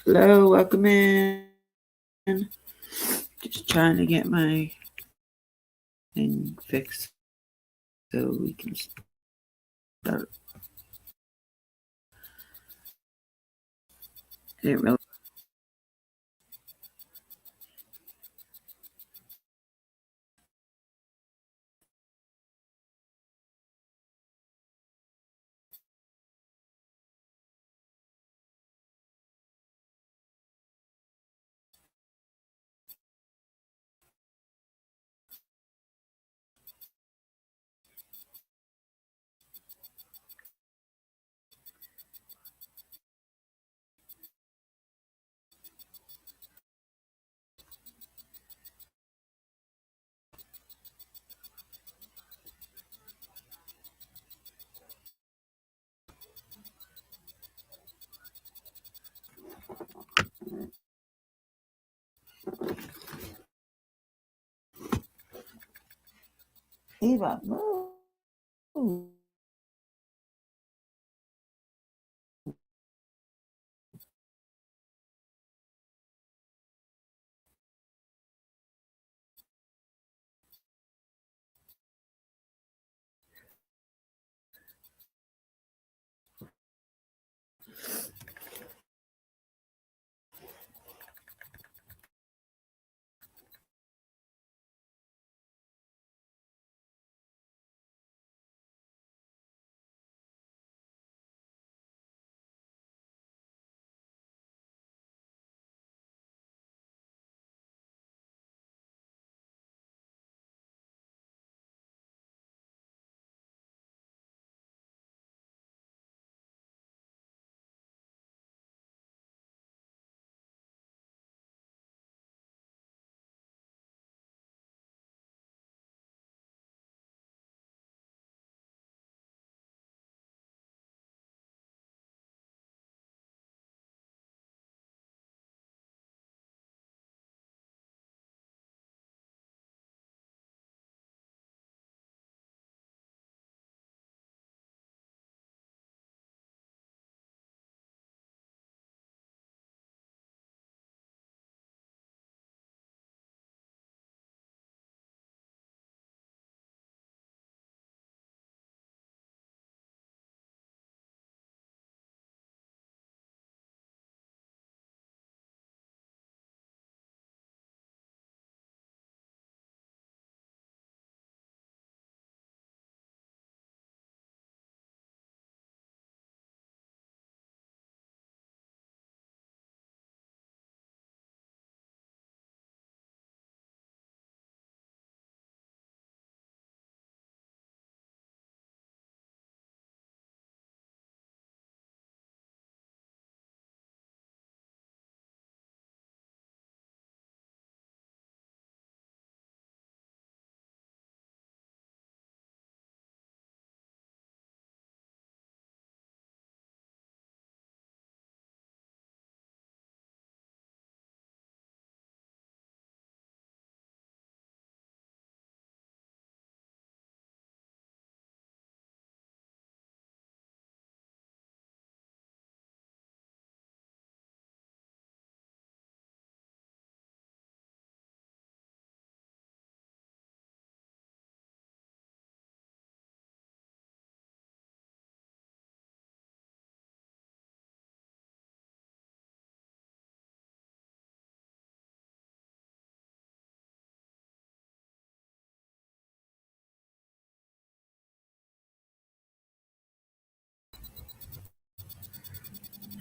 Hello, welcome in. Just trying to get my thing fixed so we can start. I didn't really. Eva, move.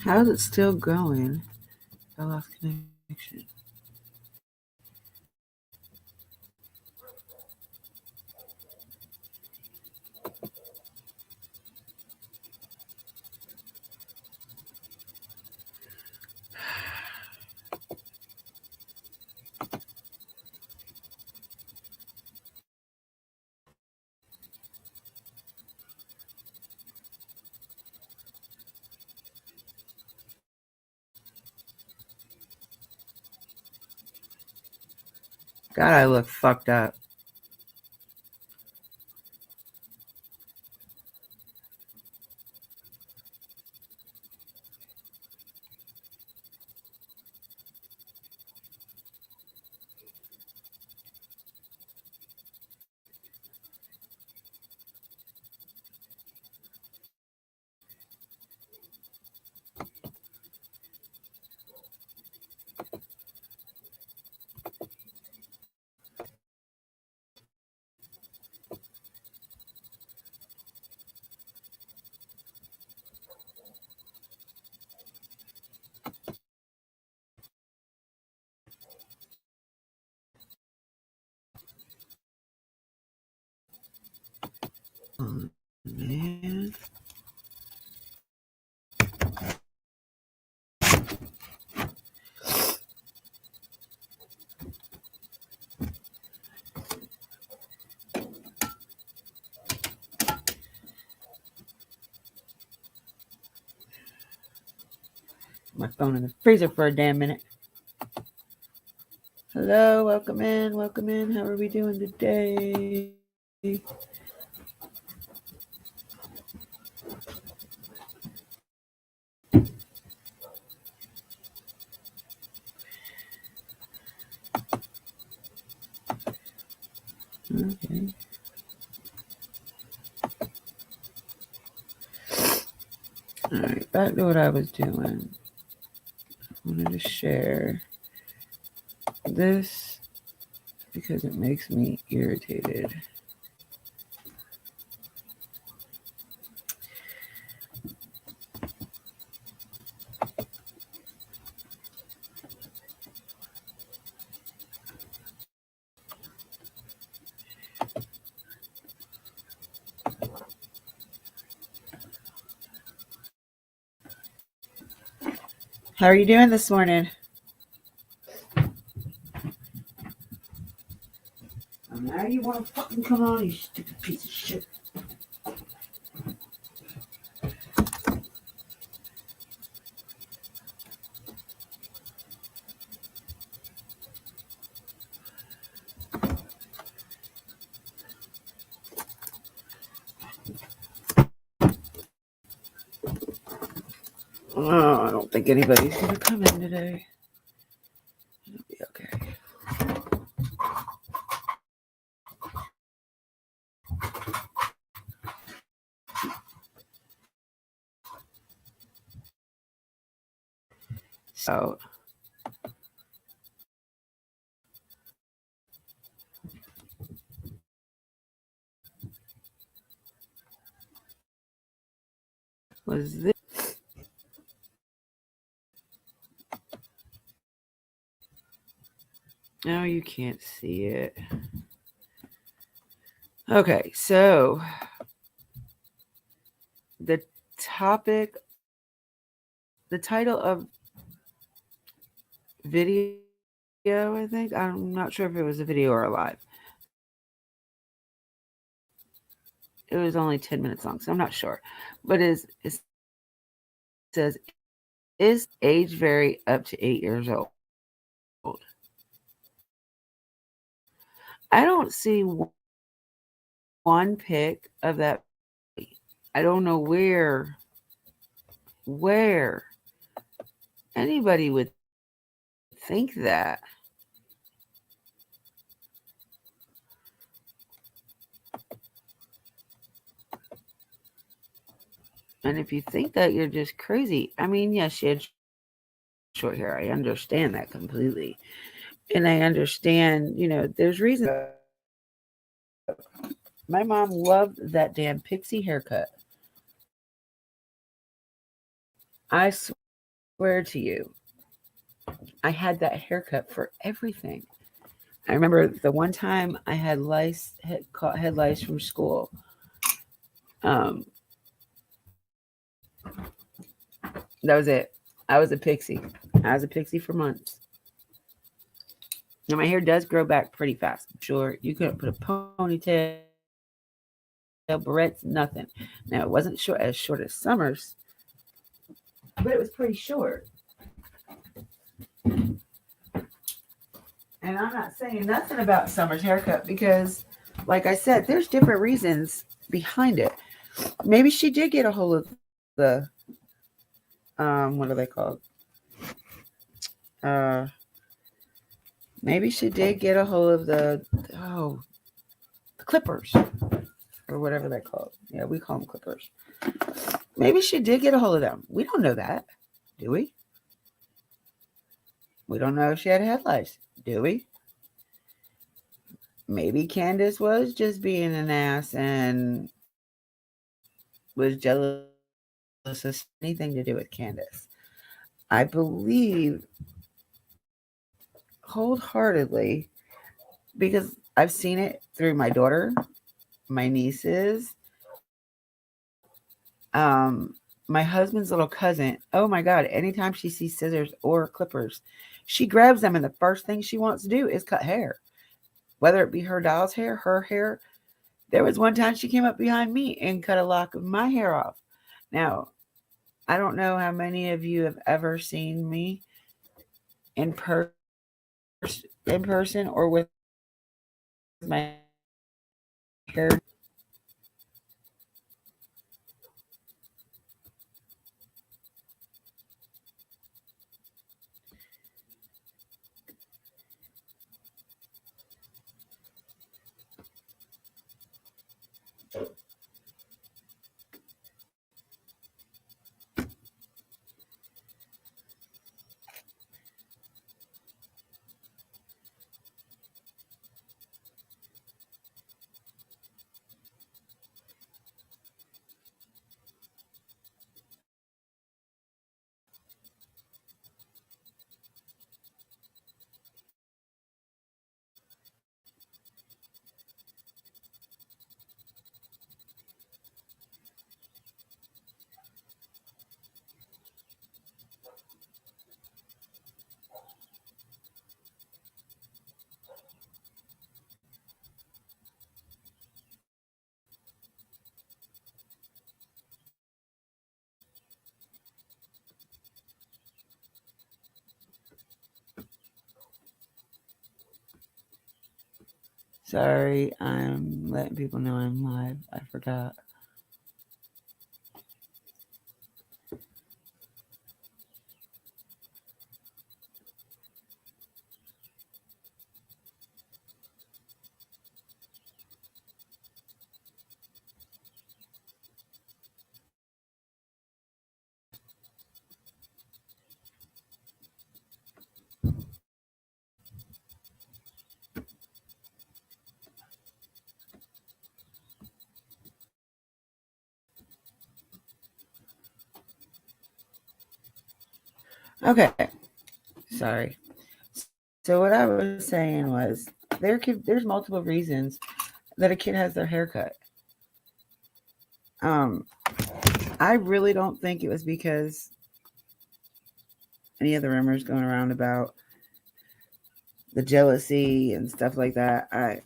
How is it still going? I lost connection. God, I look fucked up. Oh, man. My phone in the freezer for a damn minute. Hello, welcome in, welcome in. How are we doing today? Okay. All right, back to what I was doing. I wanted to share this because it makes me irritated. How are you doing this morning? Now you want to fucking come on, you stupid piece of shit. Oh, I don't think anybody's gonna come in today. It'll be okay. So, was this? No, you can't see it. Okay, so the topic, the title of video, I think. I'm not sure if it was a video or a live. It was only 10 minutes long, so I'm not sure. But it says, is age vary up to 8 years old? I don't see one pic of that. I don't know where anybody would think that. And if you think that, you're just crazy. I mean, yes, she had short hair. I understand that completely. And I understand, there's reason. My mom loved that damn pixie haircut. I swear swear to you, I had that haircut for everything. I remember the one time I had lice, caught head lice from school. Um, that was it. I was a pixie. I was a pixie for months. Now my hair does grow back pretty fast. Sure, you couldn't put a ponytail, barrettes, nothing. Now it wasn't as short as Summer's, but it was pretty short. And I'm not saying nothing about Summer's haircut because, like I said, there's different reasons behind it. Maybe she did get a hold of the, what are they called? Uh, Maybe she did get a hold of oh, the clippers or whatever they're called. Yeah, we call them clippers. Maybe she did get a hold of them. We don't know that, do we? We don't know if she had head lice, do we? Maybe Candace was just being an ass and was jealous of anything to do with Candace. I believe wholeheartedly because I've seen it through my daughter, my nieces, my husband's little cousin. Oh my God, anytime she sees scissors or clippers, she grabs them and the first thing she wants to do is cut hair. Whether it be her doll's hair, her hair. There was one time she came up behind me and cut a lock of my hair off. Now, I don't know how many of you have ever seen me in person or with my hair. Sorry, I'm letting people know I'm live. I forgot. Okay, sorry. So what I was saying was there's multiple reasons that a kid has their hair cut. Um, I really don't think it was because any of the rumors going around about the jealousy and stuff like that. I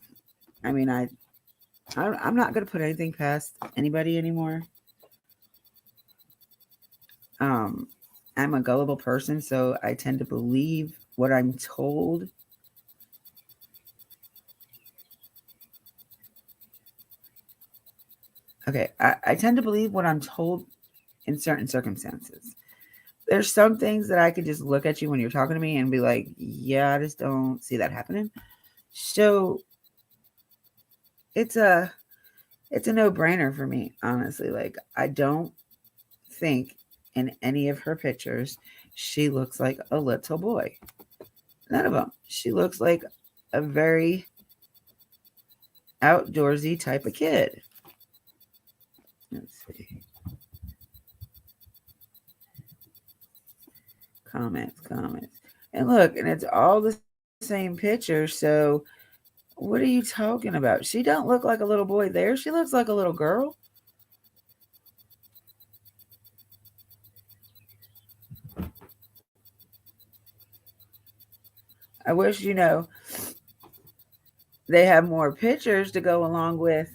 mean, I'm not gonna put anything past anybody anymore. Um, I'm a gullible person, so I tend to believe what I'm told. Okay, I tend to believe what I'm told in certain circumstances. There's some things that I could just look at you when you're talking to me and be like, yeah, I just don't see that happening. So it's a it's a no-brainer for me, honestly. Like I don't think in any of her pictures she looks like a little boy. None of them. She looks like a very outdoorsy type of kid. Let's see. comments. And look, and it's all the same picture. So what are you talking about? She don't look like a little boy there. She looks like a little girl. I wish, they have more pictures to go along with.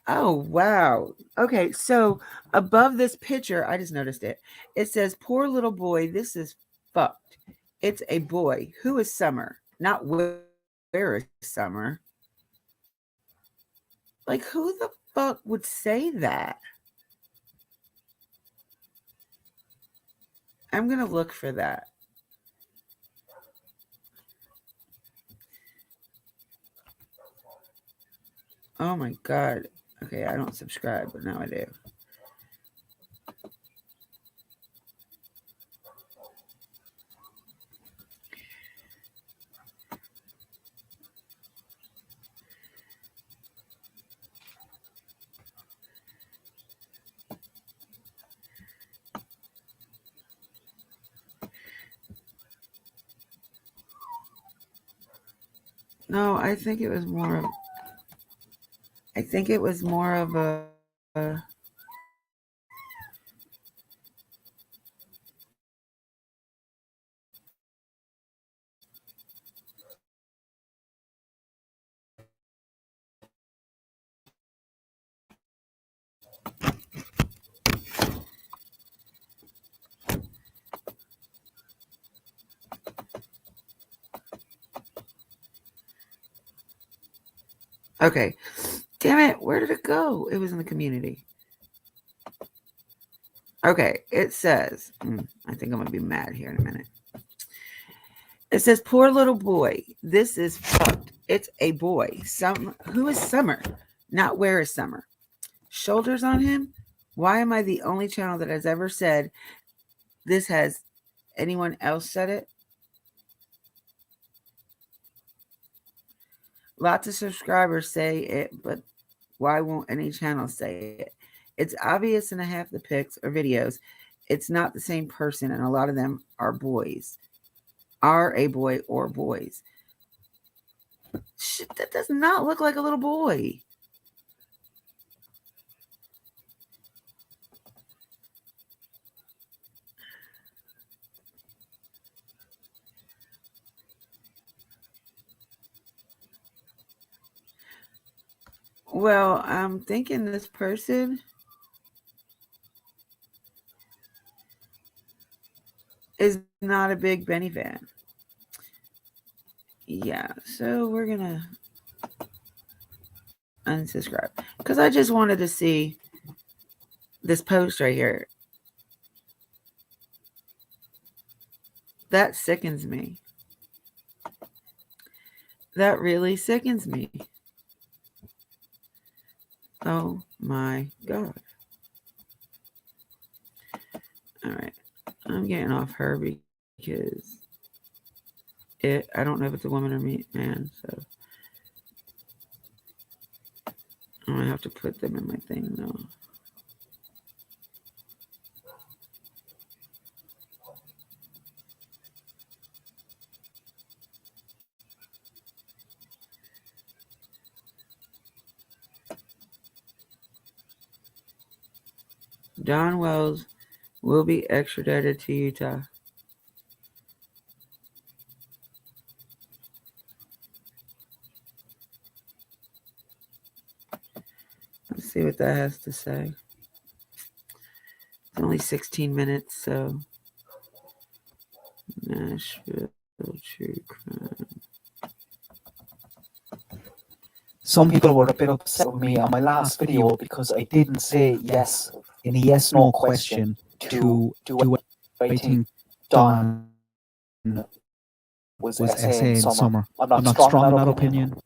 Oh, wow. Okay, so above this picture, I just noticed it. It says, "Poor little boy, this is fucked. It's a boy. Who is Summer? Not where is Summer?" Like, who the fuck would say that? I'm going to look for that. Oh my God. Okay, I don't subscribe, but now I do. No, I think it was more of a Okay. Damn it, where did it go? It was in the community. Okay, it says, I think I'm going to be mad here in a minute. It says, "Poor little boy, this is fucked. It's a boy. Who is Summer? Not where is Summer? Shoulders on him? Why am I the only channel that has ever said this? Has anyone else said it?" Lots of subscribers say it, but why won't any channel say it? It's obvious in half the pics or videos. It's not the same person, and a lot of them are boys. Are a boy or boys. Shit, that does not look like a little boy. Well, I'm thinking this person is not a big Benny fan. Yeah, so we're gonna unsubscribe because I just wanted to see this post right here. That sickens me. That really sickens me. Oh my God. All right. I'm getting off her because I don't know if it's a woman or man, so I'm gonna have to put them in my thing though. Don Wells will be extradited to Utah. Let's see what that has to say. It's only 16 minutes, so Nashville true crime. Some people were a bit upset with me on my last video because I didn't say yes in a yes/no question to do it. I think Don was essaying Summer. I'm not strong in that opinion.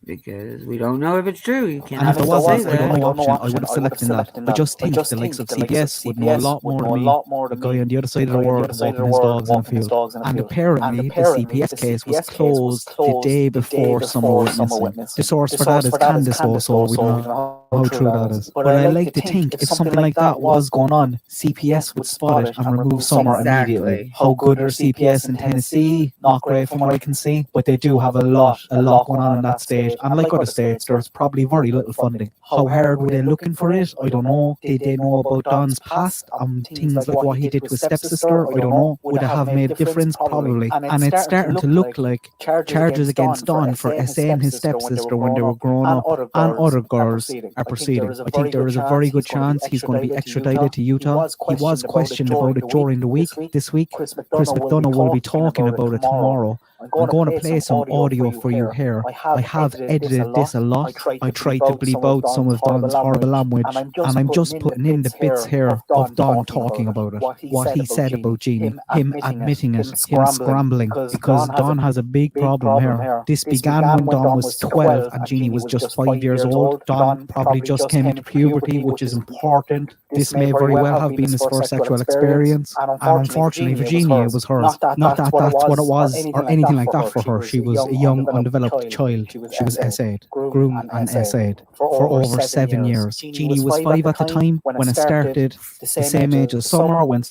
because we don't know if it's true. You can't And if there say wasn't, that. I don't know option, I would have selected that. I just think the likes of CPS would know a lot more than me, the guy on the other side of the world walking his dogs in the field. And apparently, the CPS case was closed the day before Summer went missing. The source for that is Candace, though, so we don't know how true that is. But I like to think if something like that was going on, CPS would spot it and remove Summer immediately. How good are CPS in Tennessee? Not great from what I can see, but they do have a lot going on in that state. And like other states, there's probably very little funding. How hard were they looking for it? I don't know. Did they know about Don's past? Things like what he did to his stepsister? I don't know. Would it have made a difference? Probably. And it's starting to look like charges against Don for essaying his stepsister when they were growing up and other girls are proceeding. I think there is a very good chance he's going to be extradited to Utah. He was questioned about it during the week. This week, Chris McDonough will be talking about it tomorrow. I'm going to play some audio for you here. I have edited this a lot. I tried to bleep out some of Don's horrible language, and I'm just putting in the bits here of Don talking about it, what he said about Jeannie, him admitting it, him scrambling, because Don has a big problem here. This began when Don was 12 and Jeannie was just 5 years old. Don probably just came into puberty, which is important. This may very well have been his first sexual experience, and unfortunately for Jeannie, it was hers. Not that that's what it was, or anything like that for her. She was a young, undeveloped child. She was essayed, groomed and essayed for over 7 years. Jeannie was 5 at the time when it started, the same age as Summer when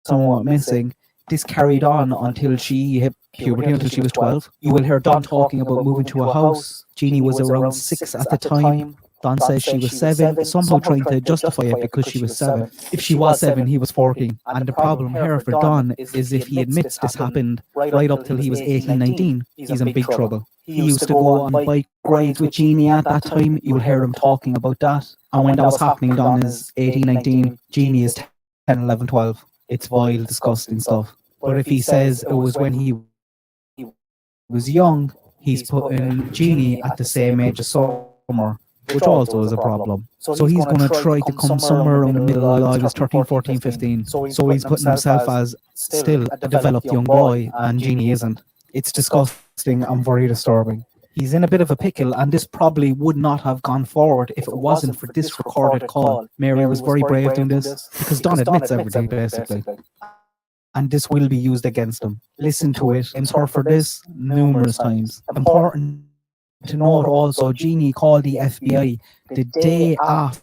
Summer went missing. This carried on until she hit puberty, until she was 12. You will hear Don talking about moving to a house. Jeannie was around 6 at the time. Don says she was 7, somehow trying to justify it because she was 7. If she was 7, he was 14. And the problem here for Don is if he admits this happened right up till he was 18, 19, he's in big trouble. He used to go on bike rides with Jeannie at that time. You'll hear him talking about that. And when that was happening, Don is 18, 19, Jeannie is 10, 11, 12. It's vile, disgusting stuff. But if he says it was when he was young, he's putting Jeannie at the same age as Summer, which also is a problem. So he's going to try to come somewhere around the middle of August 13, 14, 15. So he's putting himself as still a developed young boy, and Jeannie isn't. It's disgusting and very disturbing. He's in a bit of a pickle, and this probably would not have gone forward if it wasn't for this recorded call. Mary was very brave doing this, because Don admits everything, basically. And this will be used against him. Listen to it. He's heard for this numerous times. Important to note also, Jeannie called the FBI the day after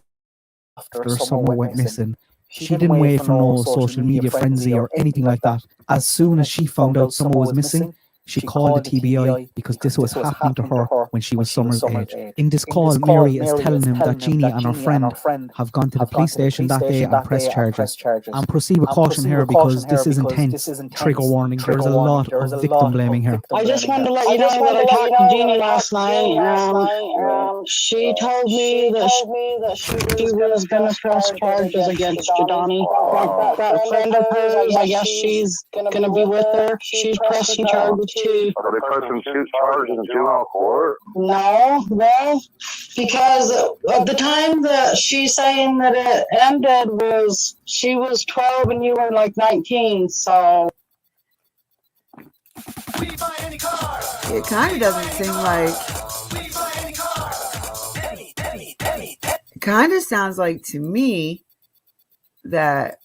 Summer went missing. She didn't wait for no social media frenzy or anything like that. As soon as she found out Summer was missing, she called the TBI because this was happening to her when she was Summer's age. In this call, Mary is telling him that Jeannie and her friend have gone to the police station that day and pressed charges. And proceed with caution here because this is intense. Trigger warning, there's a lot of victim blaming here. I just wanted to let you know that I talked to Jeannie last night. She told me that she was going to press charges against Jadani. That friend of hers, I guess she's going to be with her. She's pressing charges too. Are they pressing charges in juvenile court? No, well, because at the time that she's saying that it ended was she was 12 and you were like 19, so. It kind of doesn't seem like. It kind of sounds like to me that.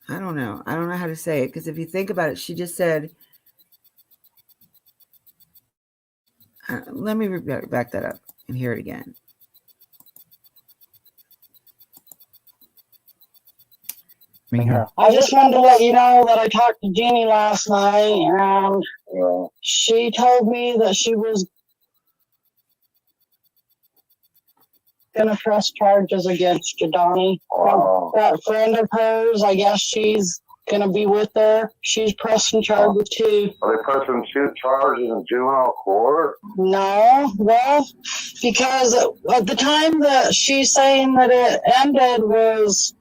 I don't know how to say it, because if you think about it, she just said, let me back that up and hear it again. I just wanted to let you know that I talked to Jeannie last night, and she told me that she was going to press charges against Jadani. That friend of hers, I guess she's going to be with her. She's pressing charges too. Are they pressing charges in juvenile court? No, well, because at the time that she's saying that it ended was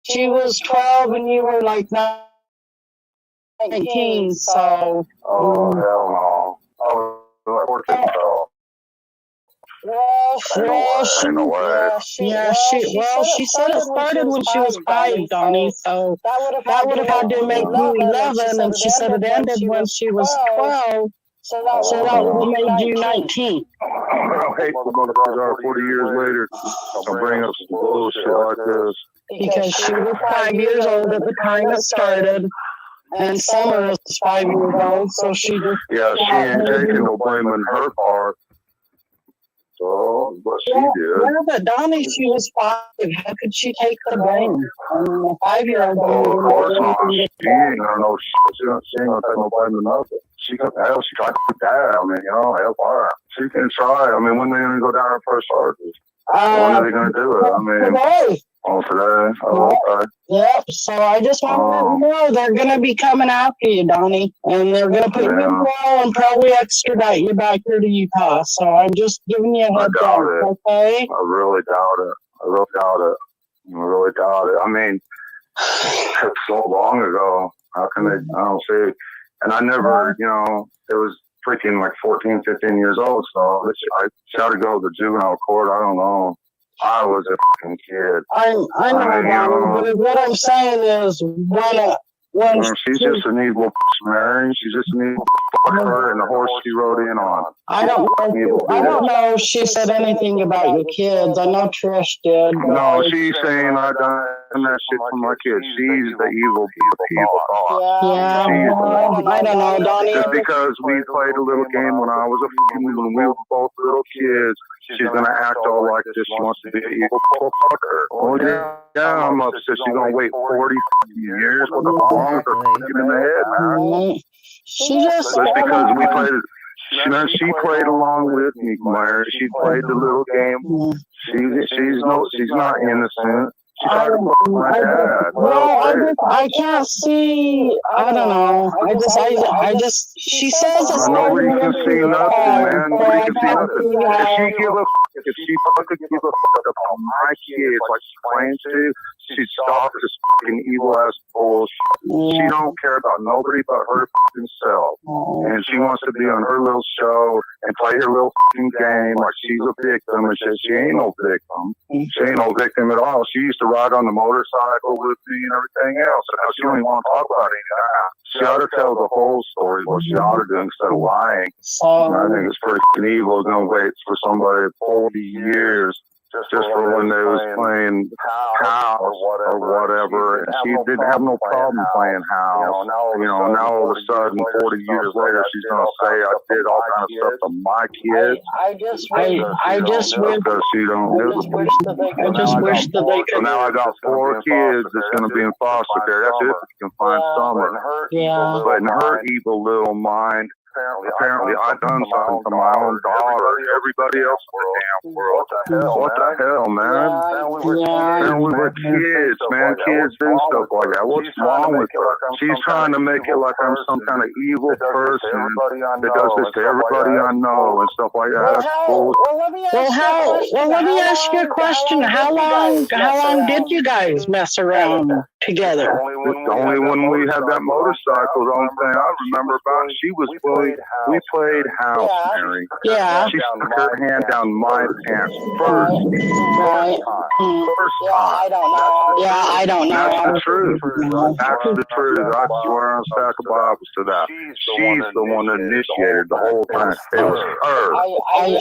she was 12 and you were like 19, so. Oh, hell no. Oh, 14, so. Well, she, In a way. she said it started when she was 5, Donnie. So that would have had to make you 11, and she said it ended when she was 12. So that would have made you 19. I hate the motherfuckers are 40 years later. I'll bring up some bullshit like this. Because she was 5 years old at the time it started, and Summer was 5 years old, so she just... Yeah, she ain't taking no blame in her part. So, but she did. Yeah, but Donnie, she was 5. How could she take the blame? I mean, a 5-year-old... Oh, of course not. She ain't gonna know shit. She ain't gonna take no blame in nothing. She tried to die. I mean, hell fire. She can try. I mean, when they gonna go down her first charges? When are they gonna do it? I mean, today. Oh, today? Oh, okay. Yep. So I just want to let you know they're gonna be coming after you, Donnie, and they're gonna put you in jail and probably extradite you back here to Utah. So I'm just giving you a heads up, okay? I really doubt it. I mean, it's so long ago. How can they? I don't see. And I never, it was freaking like 14, 15 years old. So I tried to go to the juvenile court. I don't know. I was a fucking kid. I know, Donnie, but what I'm saying is when she's just an evil Mary. She's just an evil fucker and the horse she rode in on. I don't know if she said anything about your kids. I know Trish did. No, she's saying I done that shit for my kids. She's the evil thought. Yeah, I don't know, Donnie. Just because we played a little game when I was when we were both little kids, she's gonna act all like this. She wants to be an evil fucker. Oh yeah, I'm upset. She's gonna wait 40 years. What the fuck? Her in the head, man. She just because we played. She played along with me, Myra. She played the little game. She's not innocent. She tried to fuck my dad. I can't see. I don't know. I just. She says it's nobody can see nothing, man. Nobody can see nothing. If she fucking give a fuck about my kids like she claims to, she'd stop this fucking evil ass bullshit. She don't care about nobody but her fucking self. And she wants to be on her little show and play her little fucking game like she's a victim and shit. She ain't no victim. She ain't no victim at all. She used to ride on the motorcycle with me and everything else. And now she don't even want to talk about any of that. She ought to tell the whole story, what she ought to do instead of lying. I think it's pretty evil to wait for somebody 40 years just for when they was playing house or whatever. And she didn't have no problem playing house. Now all of a sudden, 40 years later, she's going to say I did all kind of stuff to my kids. I just wish because she don't do it. So now I got 4 kids that's going to be in foster care. That's if you can find Summer. Yeah. But in her evil little mind, apparently I done something to my own daughter. Everybody else in the damn world. What the hell, man? And we were kids, man. Kids do stuff like that. What's wrong with her? She's trying to make it like I'm some kind of evil person that does this to everybody I know and stuff like that. Well, let me ask you a question. How long did you guys mess around together? Only when we had that motorcycle. The only thing I remember about it, we played house, Mary. Yeah. She stuck her hand down my pants first. Right. First time. I don't know. Yeah, I don't know. That's the truth. That's the truth. I swear on stack of Bibles to that. She's the one that initiated the whole thing. It was her.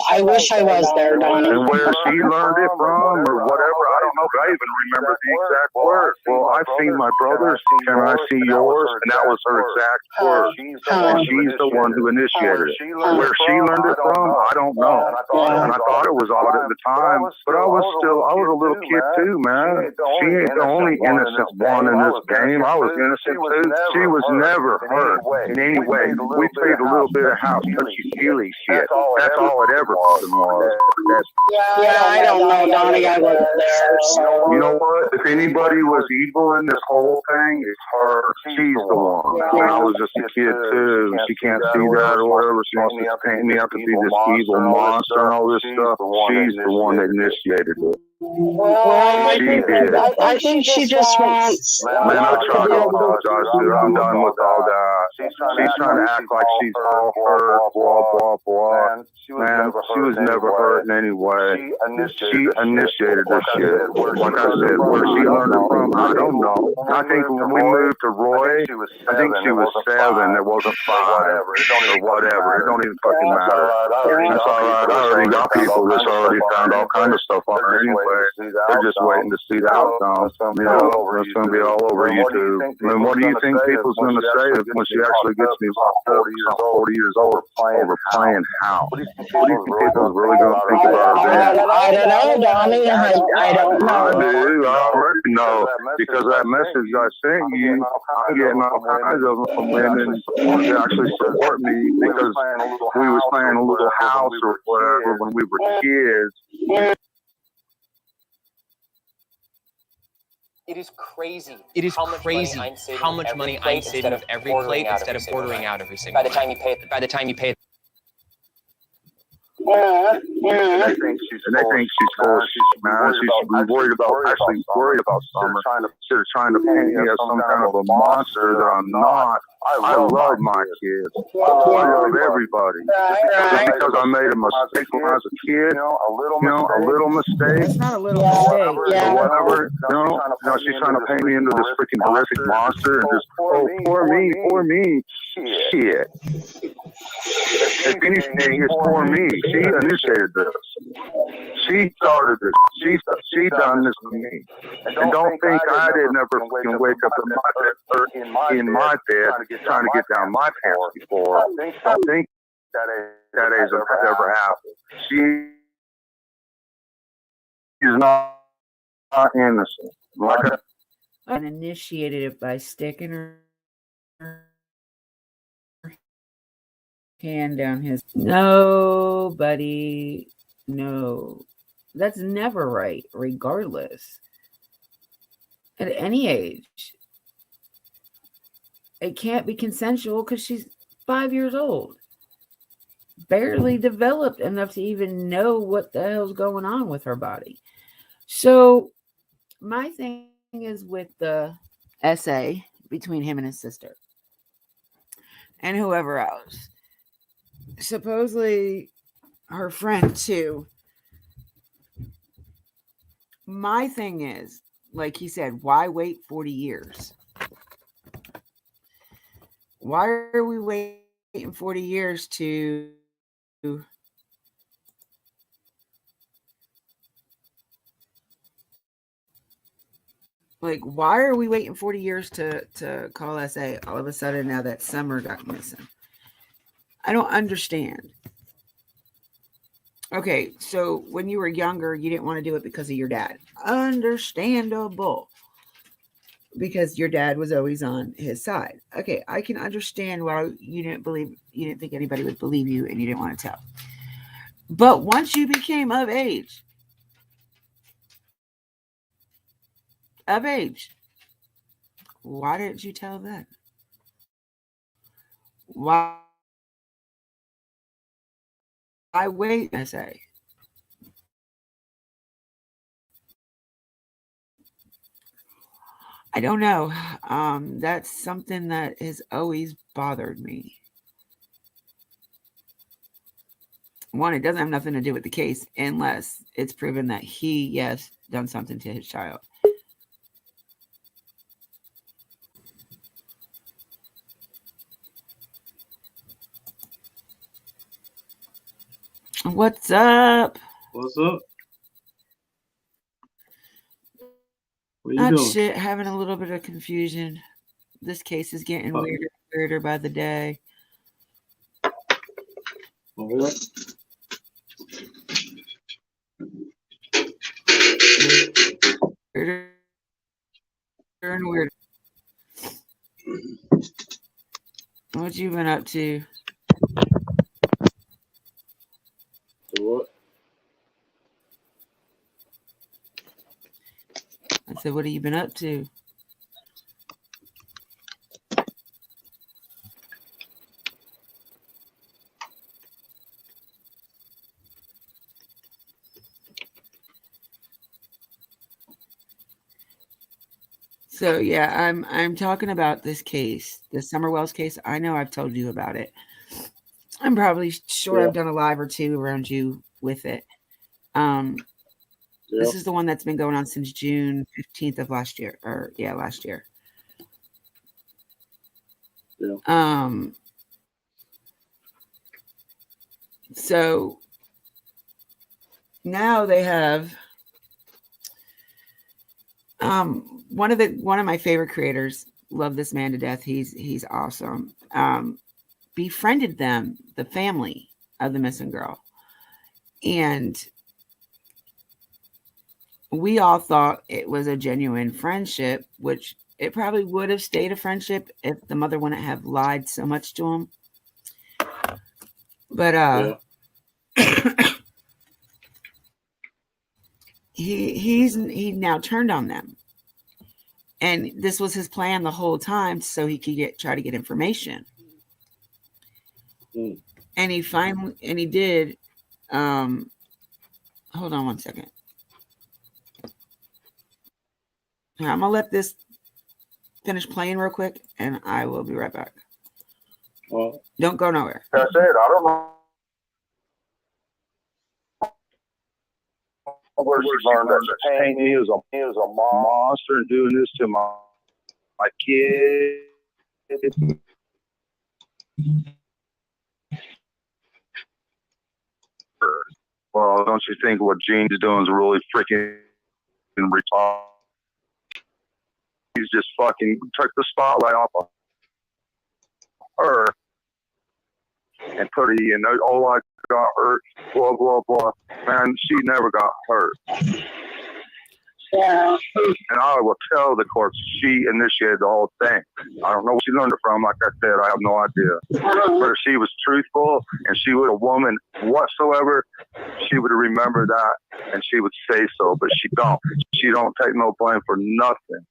I wish I was there, Donnie. And where she learned it from or whatever, I don't know, but I even remember the exact words. Well, I've seen my brother's. Can I see yours? And that was her exact words. And she's the one who initiated it. Where she learned it from, I don't know. And I thought it was odd at the time, but I was a little kid too, man. She ain't the only innocent one in this game. I was innocent too. She was never hurt in any way. We played a little bit of house touchy-feely shit. That's all it ever was. Yeah, I don't know, Donnie. I wasn't there. So. You know what? If anybody was evil in this whole thing, it's her. She's the one. When I was just a kid too. She can't see that or whatever. She wants to paint me up to be this evil monster and all this stuff. She's the one that initiated it. Well, I think she just wants. Man, I tried to apologize to her. I'm done with all that. She's trying to act like she's all hurt, blah, blah, blah. Man, she was never hurt in any way. She initiated this shit. Like I said, where she learned it from, I don't know. I think when we moved to Roy, I think she was 7. It wasn't 5 or whatever. It don't even fucking matter. That's all right. I already got people that's already found all kind of stuff on her anyway. They're just waiting to see the outcome. You know, it's going to be all over YouTube. I mean, what do you think people's going to say when she actually gets me locked up 40 years old over playing house? What do you think people's really going to think about her then? I don't know, Donnie. I don't know. I do. I already know. Because that message I sent you, I'm getting all kinds of them from women to actually support me because we was playing a little house or whatever when we were kids. It is crazy. It is crazy how much money I'm saving with every plate instead of ordering out every single. By the time you pay it. And they think she's full of shit, man. She's worried about Summer. Instead of trying to paint me as some kind of a monster that I'm not. I love my kids. I love everybody. Just because I made a mistake when I was a kid, a little mistake. It's not a little mistake. Or whatever. She's trying to paint me into this freaking horrific monster and just, oh, poor me. Shit. If anything, it's poor me. She initiated this. She started this. She done this to me. And don't think I didn't ever fucking wake up in my bed trying to get down my pants before. I think that has ever happened. She is not innocent. Like And initiated it by sticking her hand down his. Nobody, no, that's never right, regardless. At any age, it can't be consensual because she's 5 years old, barely developed enough to even know what the hell's going on with her body. So my thing is with the essay between him and his sister and whoever else, supposedly her friend too. My thing is, like he said, why wait 40 years? Why are we waiting 40 years to why are we waiting 40 years to call SA all of a sudden now that Summer got missing? I don't understand. Okay, so when you were younger, you didn't want to do it because of your dad. Understandable. Because your dad was always on his side. Okay, I can understand why you didn't think anybody would believe you and you didn't want to tell. But once you became of age, why didn't you tell them? Why wait, I say? I don't know. That's something that has always bothered me. One, it doesn't have nothing to do with the case unless it's proven that he, yes, done something to his child. What's up? What's up? What you Not doing? shit, having a little bit of confusion. This case is getting weirder and weirder by the day. Oh, yeah? Weirder and weirder. What you been up to? So what? I said, what have you been up to? So yeah, I'm talking about this case, the Summer Wells case. I know I've told you about it. I'm probably sure Yeah. I've done a live or two around you with it. Yeah. This is the one that's been going on since June 15th of last year, last year. Yeah. So now they have one of my favorite creators, love this man to death. He's awesome. Befriended them, the family of the missing girl. And we all thought it was a genuine friendship, which it probably would have stayed a friendship if the mother wouldn't have lied so much to him. But he now turned on them. And this was his plan the whole time, so he could try to get information. Mm. And he did. Hold on one second. I'm gonna let this finish playing real quick, and I will be right back. Well, Don't go nowhere. That's it. I don't know where she learned that to paint me as a monster and doing this to my kid. Well, don't you think what Gene's doing is really freaking retarded? He's just fucking took the spotlight off of her and put it in. Oh, I got hurt. Blah blah blah. Man, she never got hurt. Yeah. And I will tell the court she initiated the whole thing. I don't know where she learned it from. Like I said, I have no idea. But if she was truthful and she was a woman whatsoever, she would remember that and she would say so. But she don't. She don't take no blame for nothing.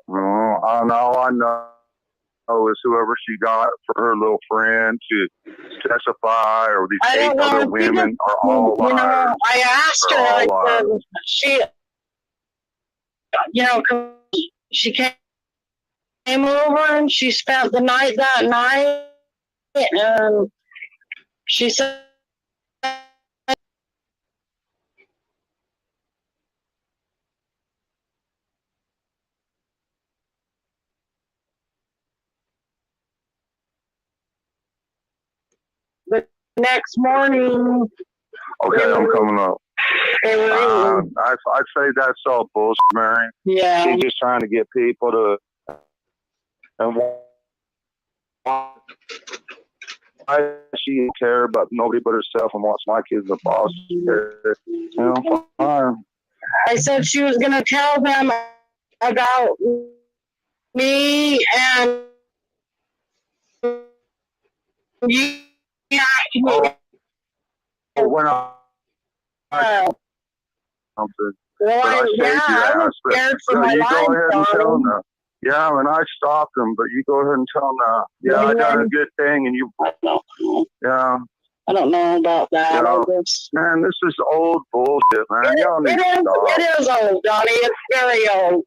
I know is whoever she got for her little friend to testify, or these 8 other women are all liars. I asked her, I said, she came over and she spent the night that night, and she said, the next morning. Okay, I'm coming up. I'd say that's all bullshit, Mary. Yeah. She's just trying to get people to. And why she care about nobody but herself and wants my kids the boss? Fine. I said she was going to tell them about me and you. When I something. Well, I was scared for my you life. go ahead and tell them that. Yeah, and I stopped them, but you go ahead and tell them that. Yeah, I done a good thing, and you. Yeah. I don't know about that. Man, this is old bullshit, man. Y'all need to stop. It is old, Donnie. It's very old.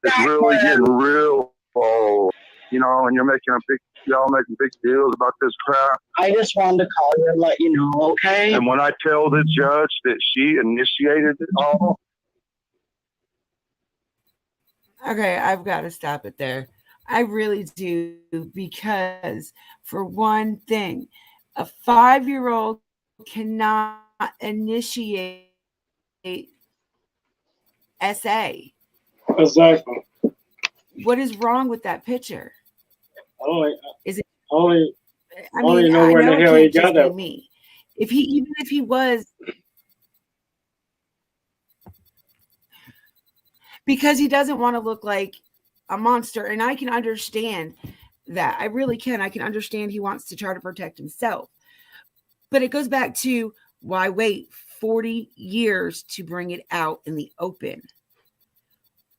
It's really getting real old. And you're making y'all making big deals about this crap. I just wanted to call you and let you know, okay? And when I tell the judge that she initiated it all. Okay, I've got to stop it there. I really do, because for one thing, a 5-year-old cannot initiate SA. exactly. What is wrong with that picture? Is it? Only I only mean, know I where know the it hell can't he just got be that. me. Even if he was, because he doesn't want to look like a monster, and I can understand that. I really can. I can understand he wants to try to protect himself, but it goes back to why wait 40 years to bring it out in the open?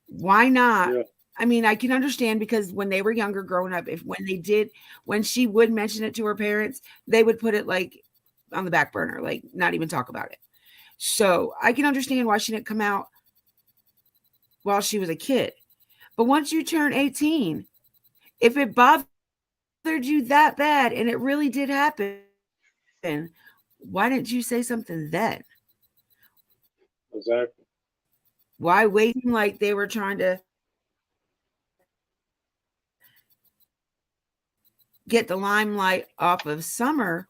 Why not? Yeah. I mean, I can understand, because when they were younger, growing up, when she would mention it to her parents, they would put it like on the back burner, like not even talk about it. So I can understand why she didn't come out while she was a kid. But once you turn 18, if it bothered you that bad and it really did happen, why didn't you say something then? Exactly. Why waiting like they were trying to get the limelight off of Summer?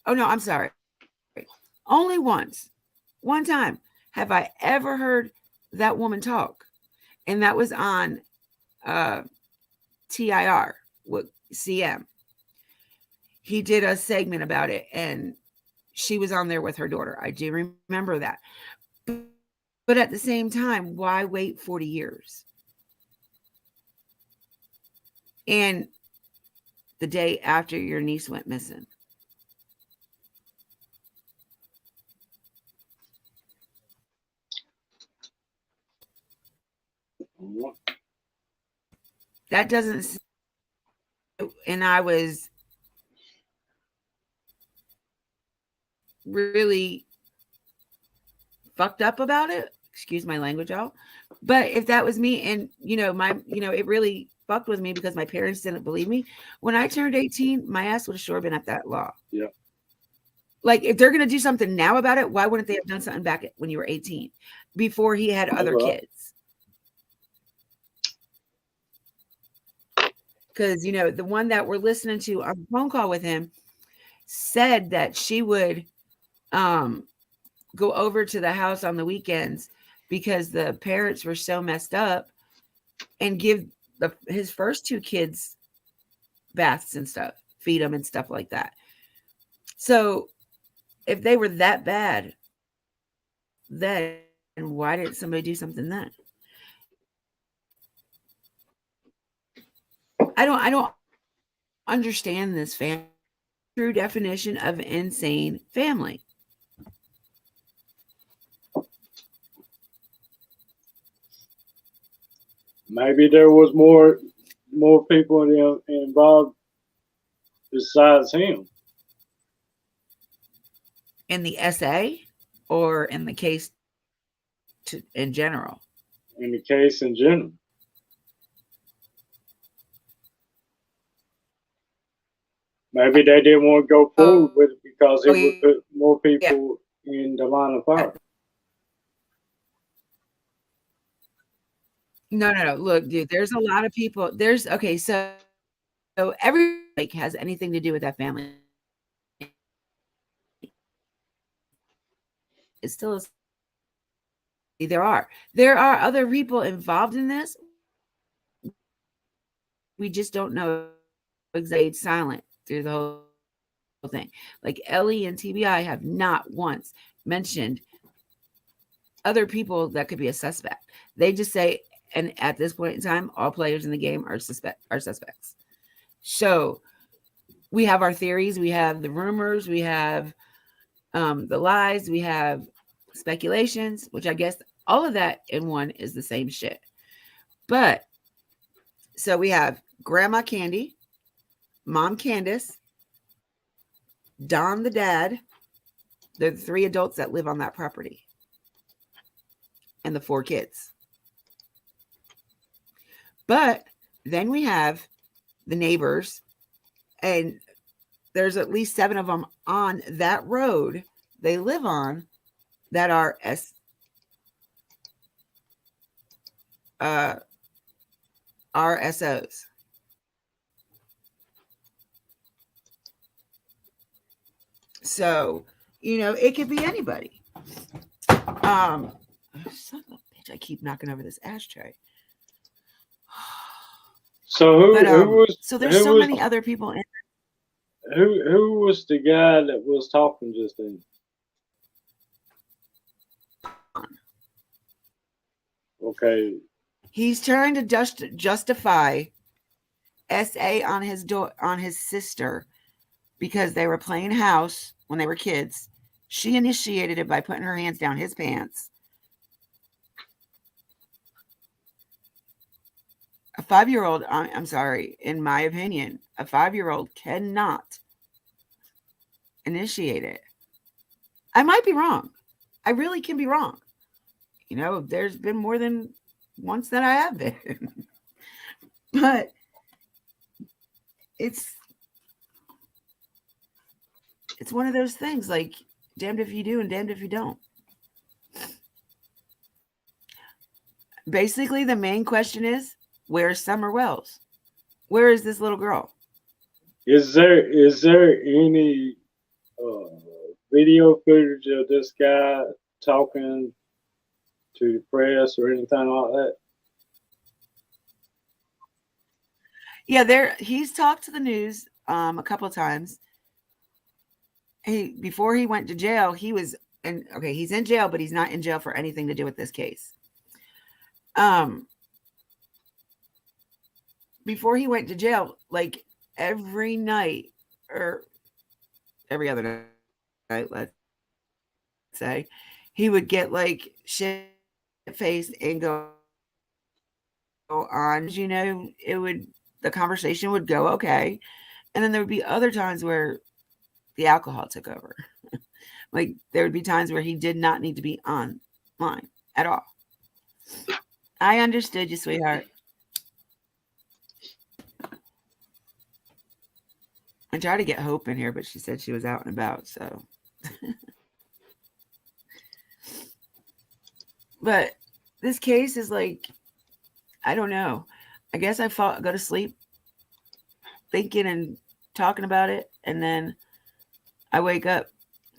Oh, no, I'm sorry. Only once, one time, have I ever heard that woman talk. And that was on TIR with CM. He did a segment about it, and she was on there with her daughter. I do remember that. But at the same time, why wait 40 years? And the day after your niece went missing. That doesn't. And I was really fucked up about it. Excuse my language, y'all. But if that was me, and it really fucked with me because my parents didn't believe me. When I turned 18, my ass would have sure been at that law. Yeah. Like, if they're gonna do something now about it, why wouldn't they have done something back when you were 18, before he had other kids? Because the one that we're listening to on the phone call with him said that she would go over to the house on the weekends because the parents were so messed up, and give his first two kids baths and stuff, feed them and stuff like that. So if they were that bad, then why didn't somebody do something then? I don't understand this true definition of insane family. Maybe there was more people involved besides him. In the essay, or in the case in general? In the case in general. Maybe they didn't want to go forward with it because it would put more people in the line of fire. No. Look, dude, there's a lot of people. So every has anything to do with that family. It still is. There are other people involved in this. We just don't know exactly. Silent through the whole thing. Like Ellie and TBI have not once mentioned other people that could be a suspect. They just say, and at this point in time, all players in the game are suspects. So we have our theories, we have the rumors, we have the lies, we have speculations, which I guess all of that in one is the same shit. But so we have Grandma Candy, Mom Candace, Don the dad. They're the three adults that live on that property, and the 4 kids. But then we have the neighbors, and there's at least 7 of them on that road they live on that are RSOs. So, it could be anybody. Son of a bitch, I keep knocking over this ashtray. So who was? So there's so many other people in. Who was the guy that was talking just then? Okay. He's trying to justify SA on his sister because they were playing house when they were kids. She initiated it by putting her hands down his pants. A 5-year-old, I'm sorry, in my opinion, a 5-year-old cannot initiate it. I might be wrong. I really can be wrong. You know, there's been more than once that I have been. But it's one of those things, like, damned if you do and damned if you don't. Basically, the main question is, where's Summer Wells? Where is this little girl? Is there any video footage of this guy talking to the press or anything like that? Yeah, he's talked to the news a couple of times. Before he went to jail, he's in jail, but he's not in jail for anything to do with this case. Before he went to jail, like every night or every other night, let's say, he would get like shit faced and go on. You know, the conversation would go okay, and then there would be other times where the alcohol took over. Like there would be times where he did not need to be online at all. I understood you, sweetheart. I tried to get Hope in here, but she said she was out and about, so. But this case is like, I don't know. I guess I go to sleep thinking and talking about it, and then I wake up.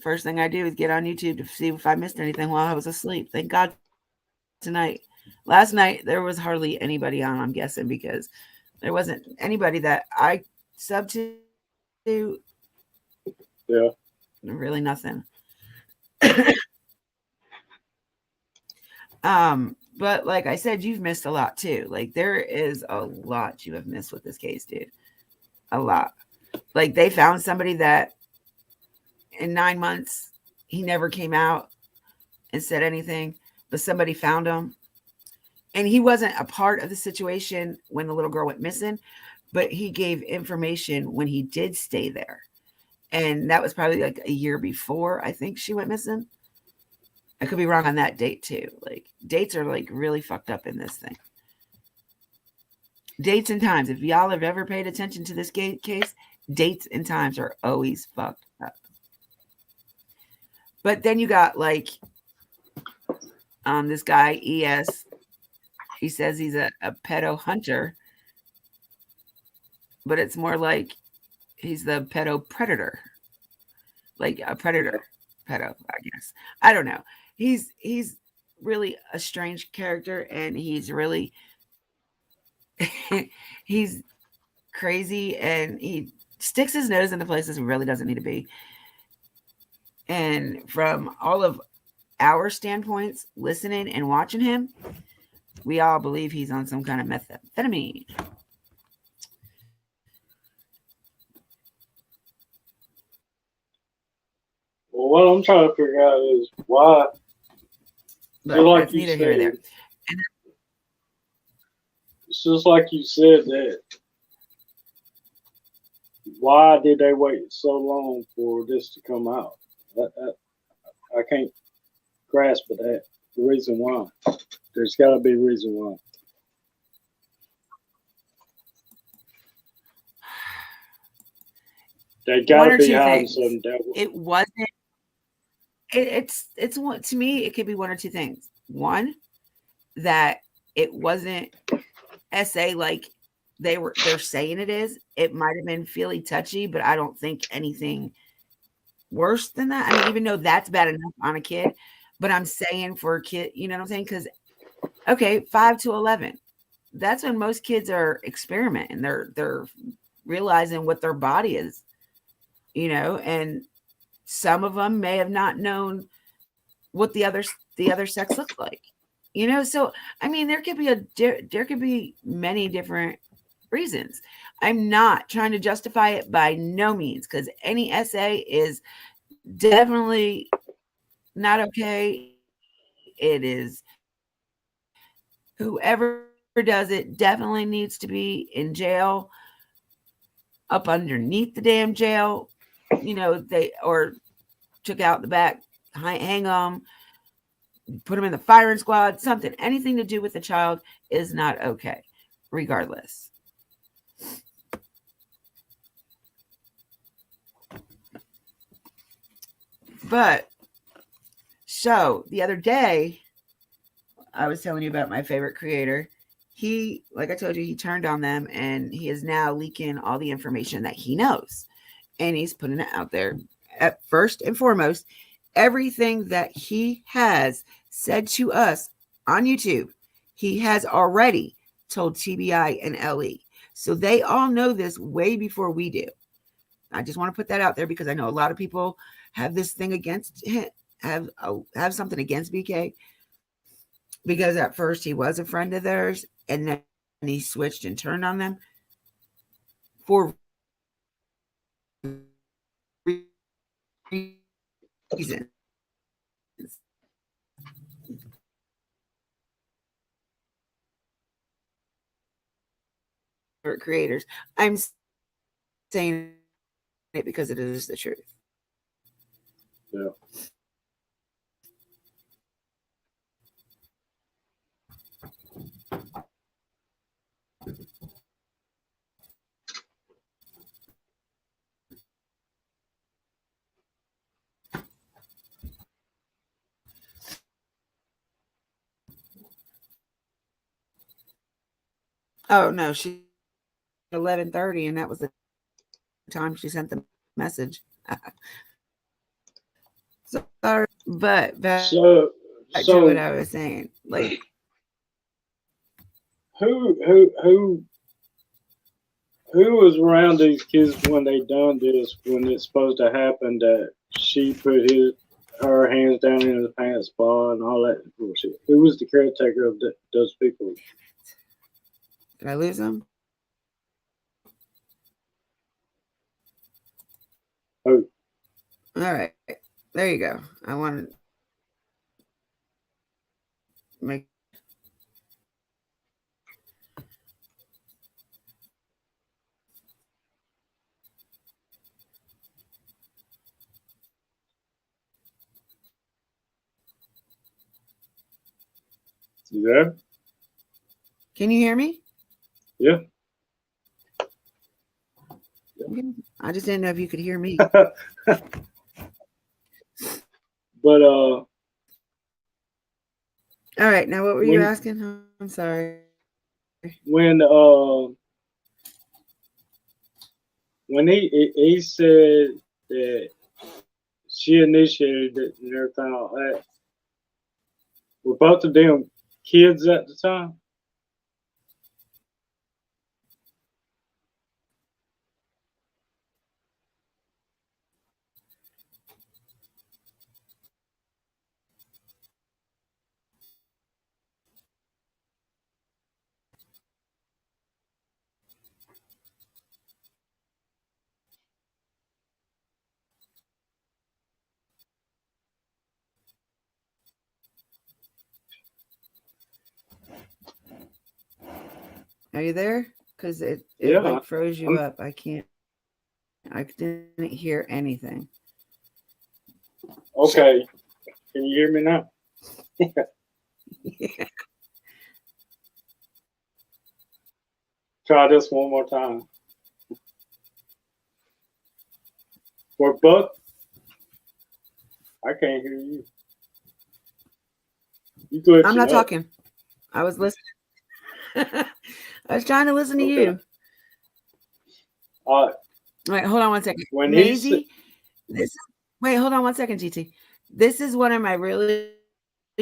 First thing I do is get on YouTube to see if I missed anything while I was asleep. Thank God tonight. Last night, there was hardly anybody on, I'm guessing, because there wasn't anybody that I subbed to. Yeah. Really nothing. But like I said, you've missed a lot too. Like there is a lot you have missed with this case, dude. A lot. Like they found somebody that in 9 months, he never came out and said anything, but somebody found him. And he wasn't a part of the situation when the little girl went missing, but he gave information when he did stay there. And that was probably like a year before I think she went missing. I could be wrong on that date too. Like dates are like really fucked up in this thing. Dates and times. If y'all have ever paid attention to this case, dates and times are always fucked up. But then you got like this guy, ES. He says he's a pedo hunter, but it's more like he's the pedo predator, like a predator pedo, I guess. I don't know. He's really a strange character, and he's really he's crazy, and he sticks his nose into places he really doesn't need to be. And from all of our standpoints, listening and watching him, we all believe he's on some kind of methamphetamine. Well, what I'm trying to figure out is why. But like that's you neither here nor there. It's just like you said that. Why did they wait so long for this to come out? I can't grasp that. The reason why. There's got to be a reason why. They got to be hiding something. It wasn't. It's one, to me. It could be one or two things. One, that it wasn't SA like they're saying it is. It might have been feely touchy, but I don't think anything worse than that. I mean, even though that's bad enough on a kid, but I'm saying for a kid, you know what I'm saying? Because okay, 5 to 11, that's when most kids are experimenting. They're realizing what their body is, you know, and some of them may have not known what the other sex looked like, you know. So I mean, there could be many different reasons. I'm not trying to justify it by no means, because any SA is definitely not okay. It is, whoever does it definitely needs to be in jail, up underneath the damn jail, you know, or took out the back, hang them, put him in the firing squad, something, anything to do with the child is not okay, regardless. But so the other day, I was telling you about my favorite creator. He, like I told you, he turned on them and he is now leaking all the information that he knows. And he's putting it out there. At first and foremost, everything that he has said to us on YouTube, he has already told TBI and LE. So they all know this way before we do. I just want to put that out there because I know a lot of people have this thing against him, have something against BK. Because at first he was a friend of theirs and then he switched and turned on them for reasons. For creators, I'm saying it because it is the truth. Yeah. Oh no, she 11:30, and that was the time she sent the message. Sorry, but back to what I was saying, like who was around these kids when they done this, when it's supposed to happen, that she put her hands down in the pants bar and all that bullshit? Who was the caretaker of those people? Did I lose them? Oh. All right. There you go. I want to make. You there? Can you hear me? Yeah. I just didn't know if you could hear me. But all right, now what were you asking? I'm sorry. When he said that she initiated it and everything like that, were both of them kids at the time? Are you there? Because it Yeah, like froze you up. I didn't hear anything. Okay. Can you hear me now? Yeah. Try this one more time. We're both. I can't hear you. I'm not talking. I was listening. I was trying to listen to you. All right, hold on one second. When Maisie, wait, hold on one second, GT. This is one of my really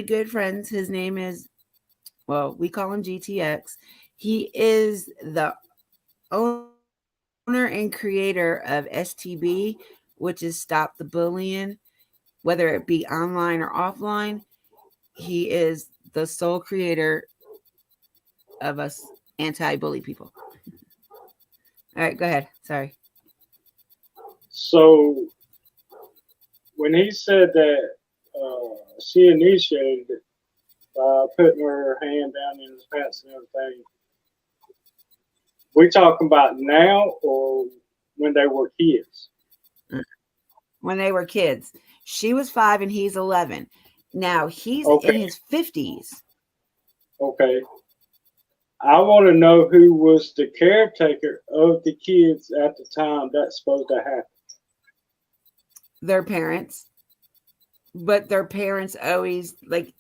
good friends. His name is, well, we call him GTX. He is the owner and creator of STB, which is Stop the Bullying, whether it be online or offline. He is the sole creator of us anti-bully people. All right, go ahead. Sorry. So when he said that she initiated it by putting her hand down in his pants and everything, we talking about now or when they were kids? When they were kids. She was 5 and he's 11. Now he's Okay. in his 50s. Okay. I want to know who was the caretaker of the kids at the time that's supposed to happen. Their parents. But their parents always, like,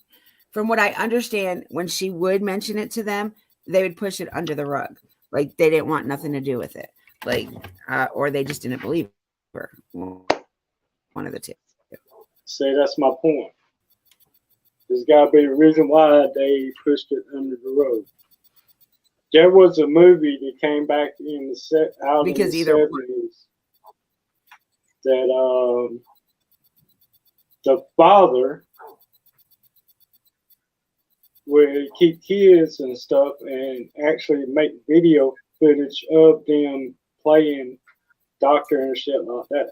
from what I understand, when she would mention it to them, they would push it under the rug. Like, they didn't want nothing to do with it. Like, or they just didn't believe her. One of the two. See, that's my point. There's got to be a reason why they pushed it under the rug. There was a movie that came back in the out Because in the either 70s that the father would keep kids and stuff and actually make video footage of them playing doctor and shit like that.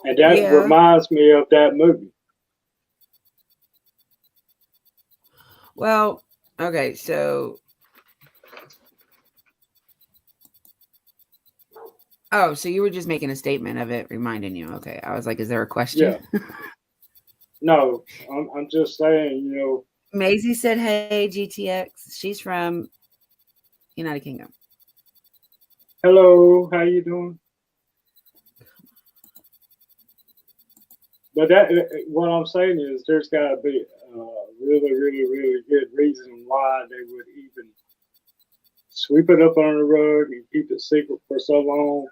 And that Yeah. reminds me of that movie. Well, okay, so so you were just making a statement of it, reminding you. Okay, I was like, is there a question? Yeah. No, I'm just saying, you know. Maisie said, "Hey, GTX." She's from United Kingdom. Hello, how you doing? But that, what I'm saying is, there's got to be a really, really, really good reason why they would even sweep it up under the rug and keep it secret for so long.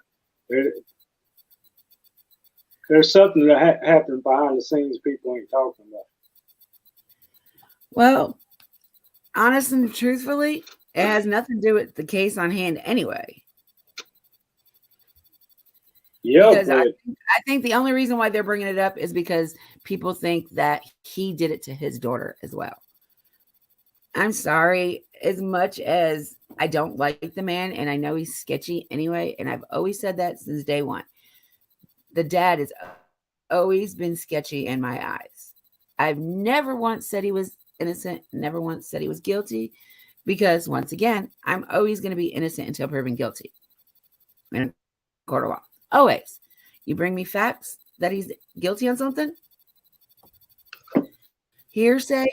There's something that happened behind the scenes people ain't talking about. Well, honestly and truthfully, it has nothing to do with the case on hand anyway. Yeah, Because but I think the only reason why they're bringing it up is because people think that he did it to his daughter as well. I'm sorry, as much as I don't like the man, and I know he's sketchy anyway, and I've always said that since day one. The dad has always been sketchy in my eyes. I've never once said he was innocent, never once said he was guilty, because once again, I'm always going to be innocent until proven guilty in a court of law. Always. You bring me facts that he's guilty on something, hearsay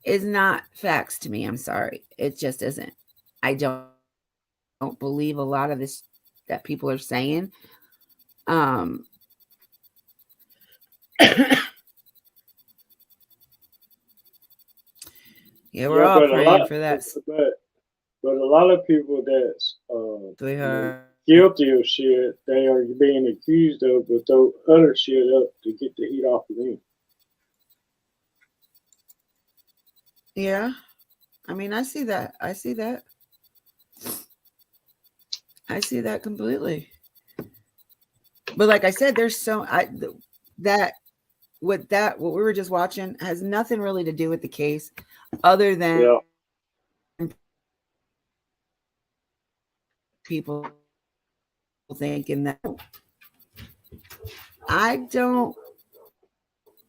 is not facts to me. I'm sorry. It just isn't. I don't believe a lot of this that people are saying. Yeah, we're all praying for that. But a lot of people that's They are guilty of shit, they are being accused of, but throw other shit up to get the heat off of them. Yeah. I mean, I see that. I see that completely. But like I said, there's what we were just watching has nothing really to do with the case other than people thinking that. I don't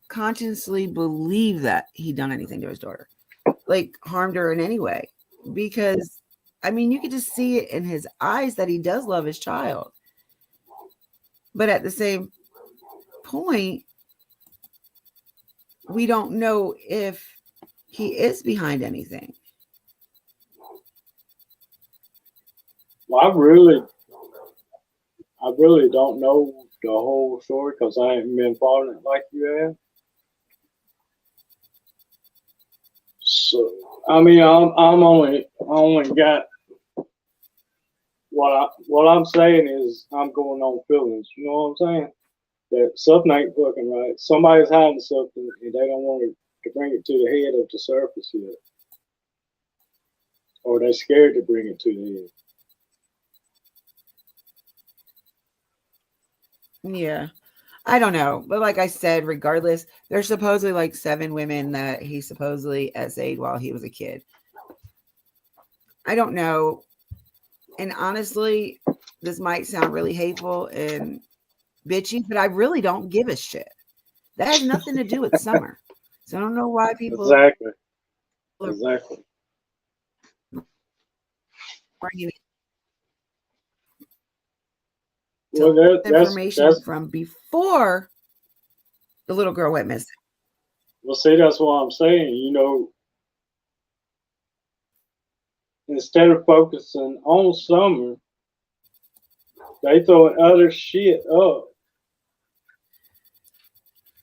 consciously believe that he done anything to his daughter, like harmed her in any way, because I mean, you could just see it in his eyes that he does love his child. But at the same point, we don't know if he is behind anything. Well, I really don't know the whole story because I haven't been following it like you have. So, I mean, I only got what I'm saying is I'm going on feelings. You know what I'm saying? That something ain't fucking right. Somebody's hiding something and they don't want to bring it to the head of the surface yet, or they're scared to bring it to the head. Yeah. I don't know. But like I said, regardless, there's supposedly like 7 women that he supposedly essayed while he was a kid. I don't know. And honestly, this might sound really hateful and bitchy, but I really don't give a shit. That has nothing to do with Summer. So I don't know why people Exactly. bringing it still Well, information from before the little girl went missing. Well, see, that's what I'm saying. You know, instead of focusing on Summer, they throw other shit up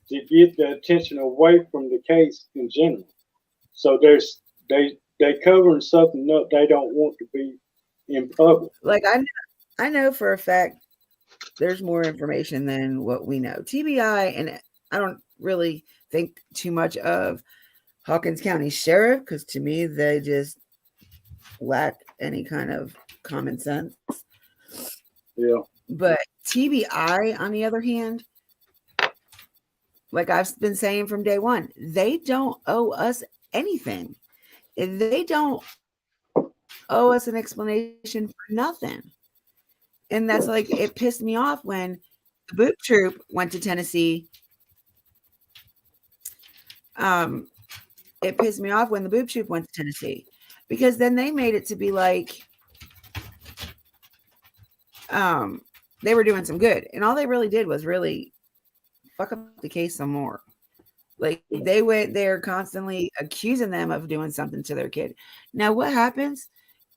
to get the attention away from the case in general. So they covering something up they don't want to be in public. Like I know for a fact there's more information than what we know. TBI, and I don't really think too much of Hawkins County Sheriff, because to me they just lack any kind of common sense. Yeah. But TBI, on the other hand, like I've been saying from day one, they don't owe us anything. They don't owe us an explanation for nothing. And that's like, it pissed me off when the Boop Troop went to Tennessee. It pissed me off when the Boop Troop went to Tennessee, because then they made it to be like they were doing some good, and all they really did was really fuck up the case some more. Like they went there constantly accusing them of doing something to their kid. Now, what happens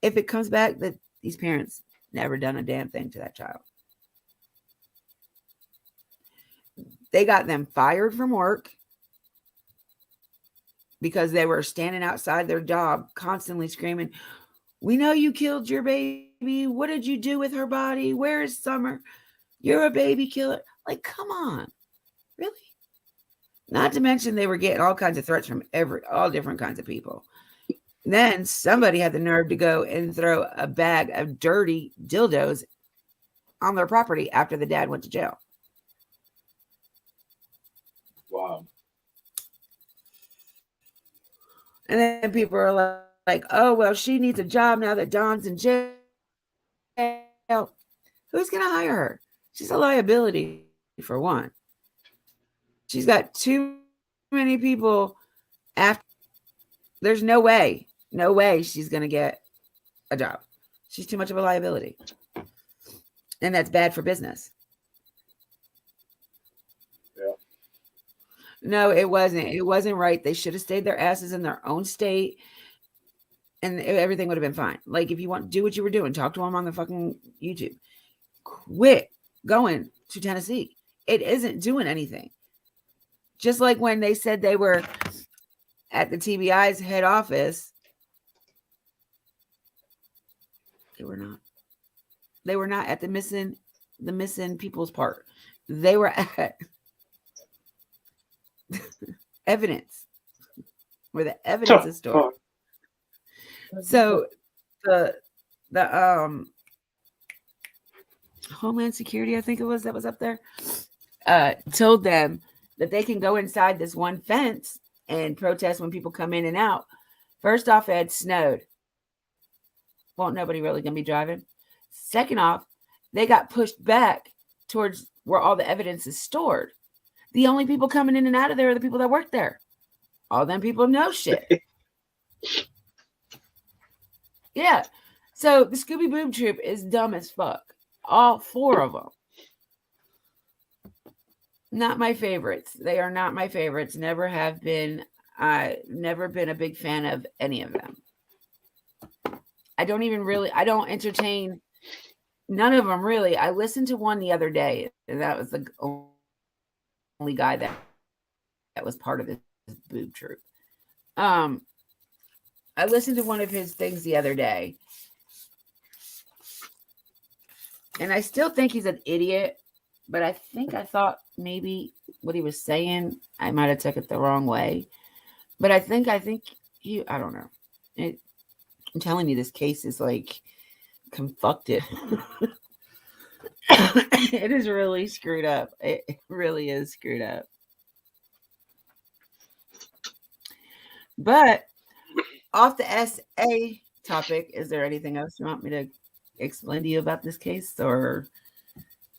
if it comes back that these parents never done a damn thing to that child? They got them fired from work because they were standing outside their job constantly screaming, "We know you killed your baby. What did you do with her body? Where is Summer? You're a baby killer." Like, come on. Really? Not to mention they were getting all kinds of threats from all different kinds of people. Then somebody had the nerve to go and throw a bag of dirty dildos on their property after the dad went to jail. Wow. And then people are like, "Oh, well, she needs a job now that Don's in jail." Who's going to hire her? She's a liability, for one. She's got too many people after. There's no way she's going to get a job. She's too much of a liability. And that's bad for business. Yeah. No, it wasn't. It wasn't right. They should have stayed their asses in their own state, and everything would have been fine. Like, if you want to do what you were doing, talk to them on the fucking YouTube. Quit going to Tennessee. It isn't doing anything. Just like when they said they were at the TBI's head office, they were not. They were not at the missing people's part. They were at evidence, where the evidence is stored. So the Homeland Security, I think it was, that was up there, told them that they can go inside this one fence and protest when people come in and out. First off, it had snowed. Won't nobody really gonna be driving. Second off, they got pushed back towards where all the evidence is stored. The only people coming in and out of there are the people that work there. All them people know shit. Yeah. So the Scooby Boop Troop is dumb as fuck. All four of them. Not my favorites. They are not my favorites. Never have been. Never been a big fan of any of them. I don't entertain none of them really. I listened to one the other day, and that was the only guy that was part of this Boob Troop. I listened to one of his things the other day, and I still think he's an idiot, but I thought maybe what he was saying, I might have took it the wrong way. But I think he, I don't know. I'm telling you, this case is like conflicted. It is really screwed up. It really is screwed up. But off the SA topic, is there anything else you want me to explain to you about this case? Or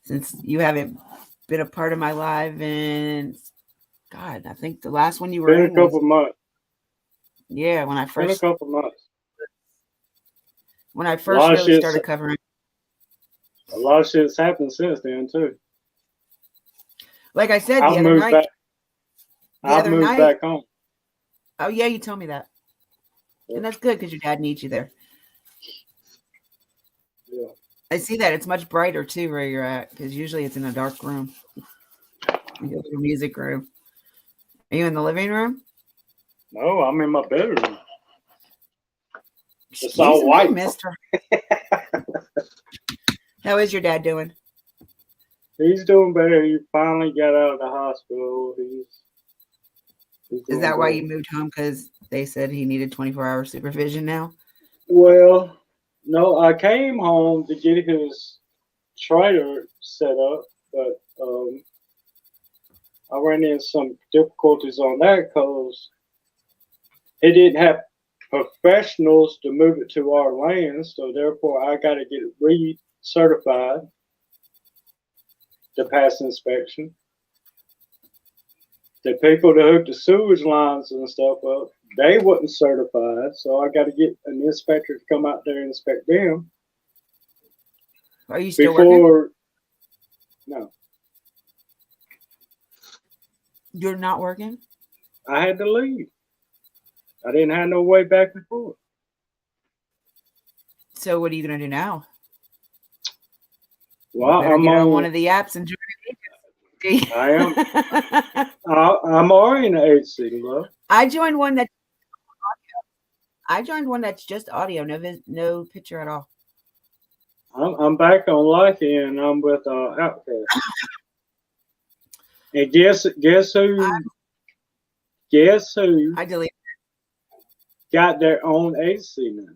since you haven't been a part of my live, and God, I think the last one you were in a couple months. Yeah, when I first. In a couple months. When I first really started covering. A lot of shit's happened since then too. Like I said, I the other moved night. back. The I other moved night. back home. Oh yeah, you told me that, and that's good because your dad needs you there. Yeah. I see that it's much brighter too where you're at because usually it's in a dark room, like a little music room. Are you in the living room? No, I'm in my bedroom. It's You all some white. good, mister. How is your dad doing? He's doing better. He finally got out of the hospital. He's Is doing that why better. you moved home? Because they said he needed 24-hour supervision now? Well, no, I came home to get his trailer set up, but I ran into some difficulties on that because he didn't have professionals to move it to our land, so therefore I got to get it recertified to pass inspection. The people that hooked the sewage lines and stuff up, they wasn't certified, so I got to get an inspector to come out there and inspect them. Are you still working? No, You're not working? I had to leave. I didn't have no way back and forth. So what are you going to do now? Well, Better I'm get on on one of the apps and join an agency. I am. I'm already in the agency, love. I joined one that's just audio, no picture at all. I'm back on Lucky, and I'm with Outcast. And guess who? Guess who I deleted. got their own agency now?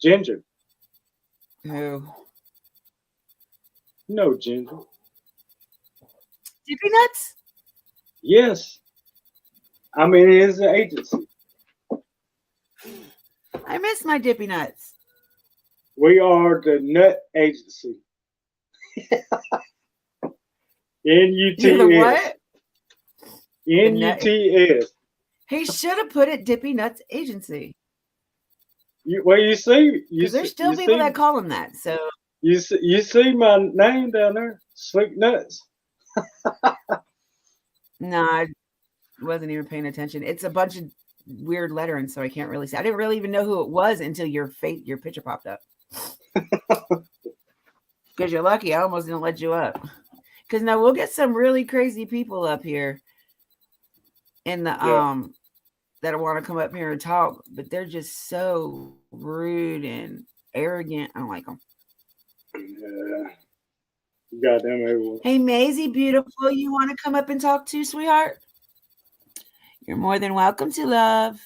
Ginger. Who? No, Ginger. Dippy Nuts? Yes. I mean, it is an agency. I miss my Dippy Nuts. We are the Nut Agency. N-U-T-S. You're the what? N-U-T-S. He should have put it Dippy Nuts Agency. You see, Because there's still people that call him that. So you see my name down there, Slick Nuts. no, I wasn't even paying attention. It's a bunch of weird lettering, so I can't really see. I didn't really even know who it was until your picture popped up. Because you're lucky, I almost didn't let you up. Because now we'll get some really crazy people up here in the that want to come up here and talk, but they're just so rude and arrogant. I don't like them. Yeah. You got them everywhere. Hey, Maisie, beautiful. You want to come up and talk too, sweetheart? You're more than welcome to, love.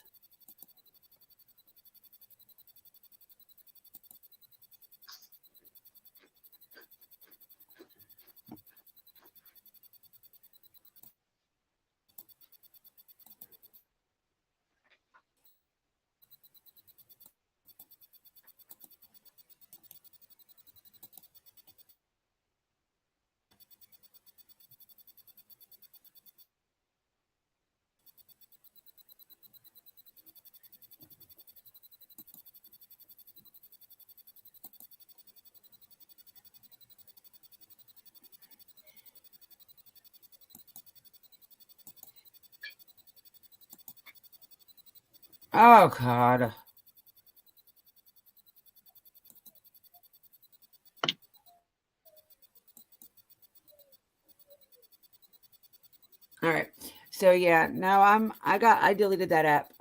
Oh, God. All right. So yeah, now I deleted that app.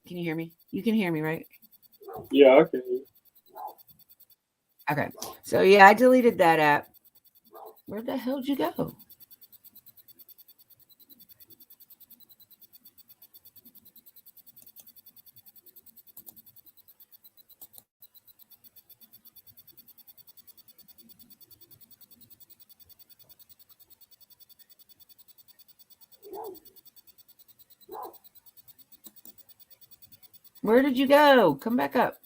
Can you hear me? You can hear me, right? Yeah, okay. Okay. So yeah, I deleted that app. Where the hell did you go? Where did you go? Come back up.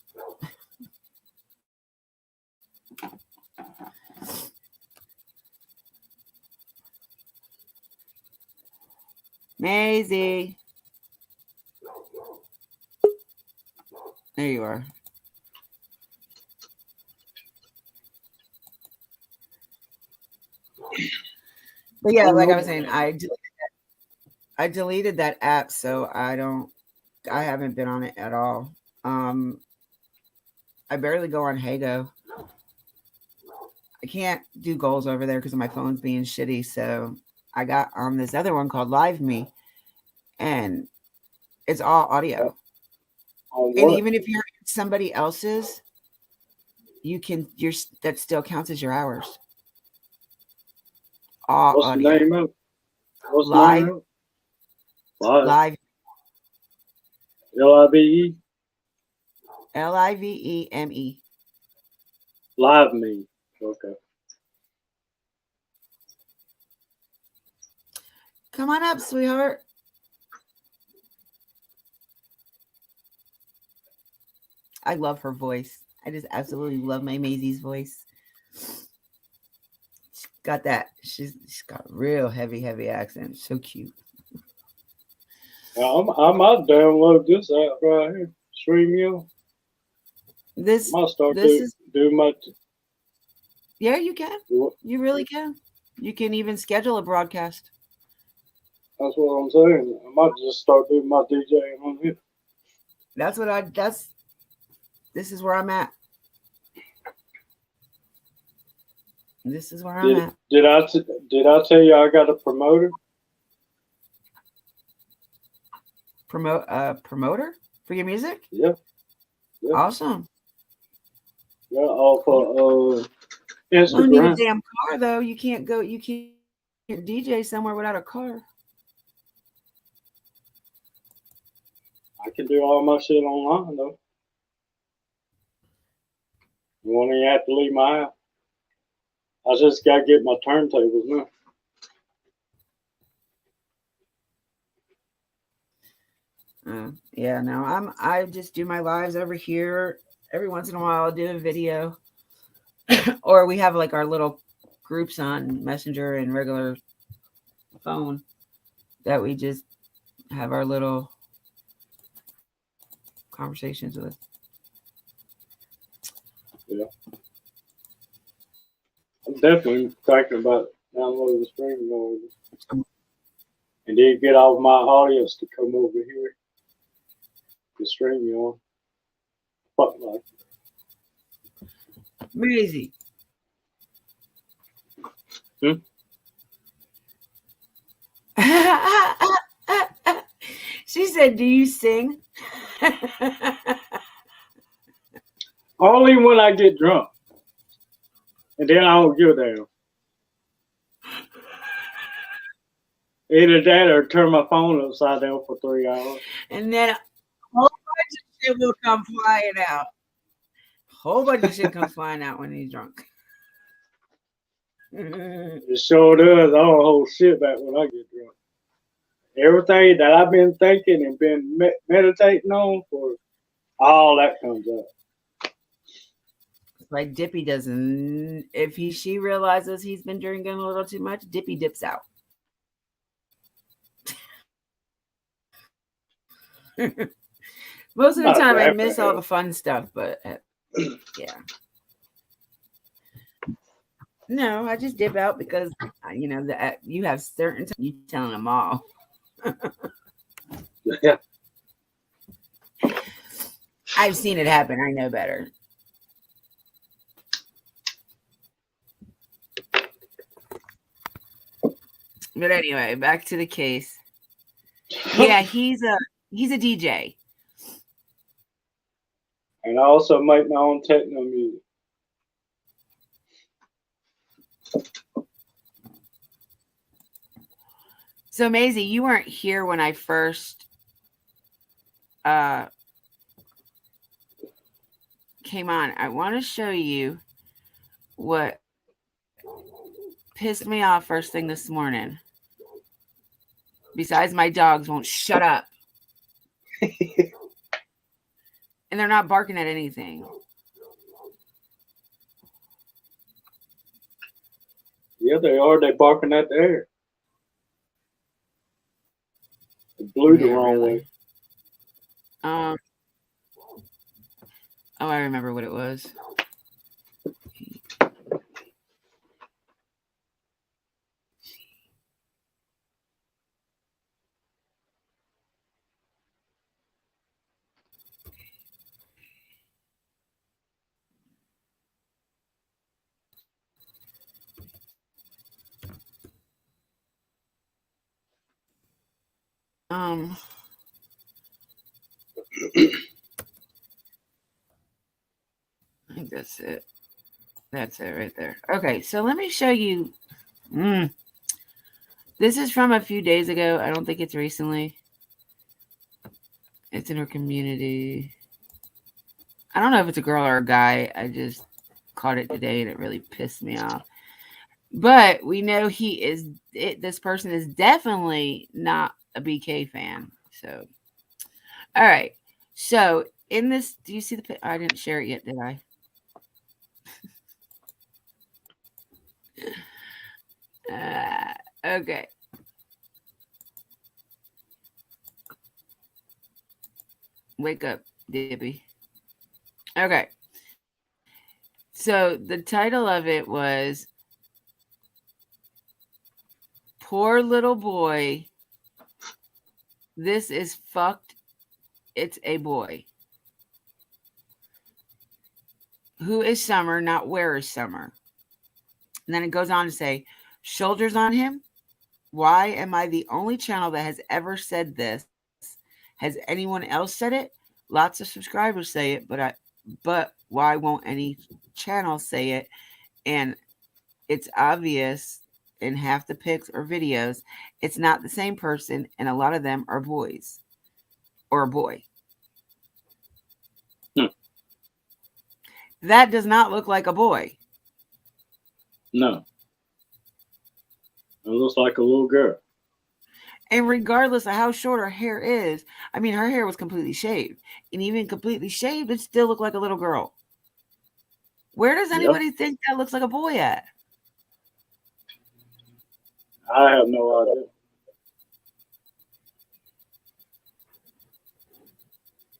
Maisie. There you are. But yeah, like I was saying, I deleted that app, so I haven't been on it at all. I barely go on Hago. I can't do goals over there because my phone's being shitty. So I got on this other one called Live Me, and it's all audio. And even if you're somebody else's, that still counts as your hours. All What's audio. the name of it? What's Live. the name of it? Live. Live. LIVEME. Live Me. Okay. Come on up, sweetheart. I love her voice. I just absolutely love my Maisie's voice. She's got that. She's got a real heavy accent. So cute. Well, I might download this app right here. StreamYard. This is do my. Yeah, you can. You really can. You can even schedule a broadcast. That's what I'm saying. I might just start doing my DJing on here. This is where I'm at. This is where I'm at. Did I tell you I got a promoter? Promoter for your music? Yeah. Awesome. Yeah, off of Instagram. You don't need a damn car though. You can't DJ somewhere without a car. I can do all my shit online though. You won't even have to leave my house. I just gotta get my turntables now. Yeah, no, I just do my lives over here. Every once in a while I'll do a video. Or we have like our little groups on Messenger and regular phone that we just have our little conversations with. Yeah. I'm definitely thinking about downloading the StreamYard. And then get all my audience to come over here to StreamYard. Fuck like Maisie. She said, "Do you sing?" Only when I get drunk. And then I don't give a damn. Either that or turn my phone upside down for 3 hours. And then a whole bunch of shit will come flying out. Whole bunch of shit comes flying out when he's drunk. It sure does. I don't hold shit back when I get drunk. Everything that I've been thinking and been meditating on for, all that comes up. Like Dippy doesn't. If she realizes he's been drinking a little too much, Dippy dips out. Most of the time, I miss all the fun stuff, but yeah. No, I just dip out because you have certain times you telling them all. Yeah. I've seen it happen. I know better. But anyway, back to the case. Yeah, he's a DJ. And I also make my own techno music. So Maisie, you weren't here when I first came on. I want to show you what pissed me off first thing this morning. Besides, my dogs won't shut up. And they're not barking at anything. Yeah, they are. They're barking at the air. They blew the wrong way. Oh, I remember what it was. I think that's it. That's it right there. Okay, so let me show you. This is from a few days ago. I don't think it's recently. It's in her community. I don't know if it's a girl or a guy. I just caught it today and it really pissed me off. But we know this person is definitely not a BK fan. So, all right. So in this, do you see the? I didn't share it yet, did I? Okay. Wake up, Debbie. Okay. So the title of it was Poor Little Boy. This is fucked. It's a boy. Who is Summer, not where is Summer? And then it goes on to say, shoulders on him? Why am I the only channel that has ever said this? Has anyone else said it? Lots of subscribers say it, but why won't any channel say it? And it's obvious in half the pics or videos, it's not the same person, and a lot of them are boys or a boy. That does not look like a boy. No. It looks like a little girl. And regardless of how short her hair is, I mean, her hair was completely shaved. And even completely shaved, it still looked like a little girl. Where does anybody think that looks like a boy at? I have no idea.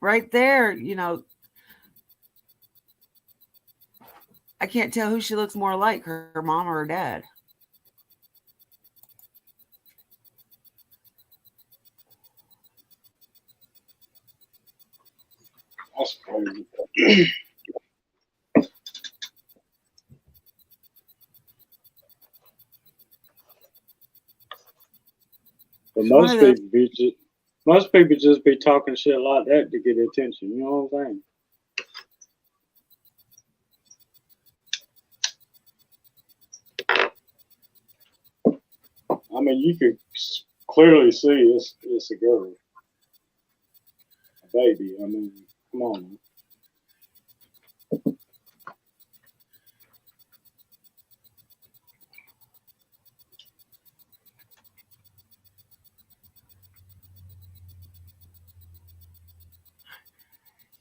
Right there, you know, I can't tell who she looks more like, her mom or her dad. That's crazy. But most people just be talking shit like that to get attention. You know what I'm saying? I mean, you could clearly see it's a girl, a baby. I mean, come on, man.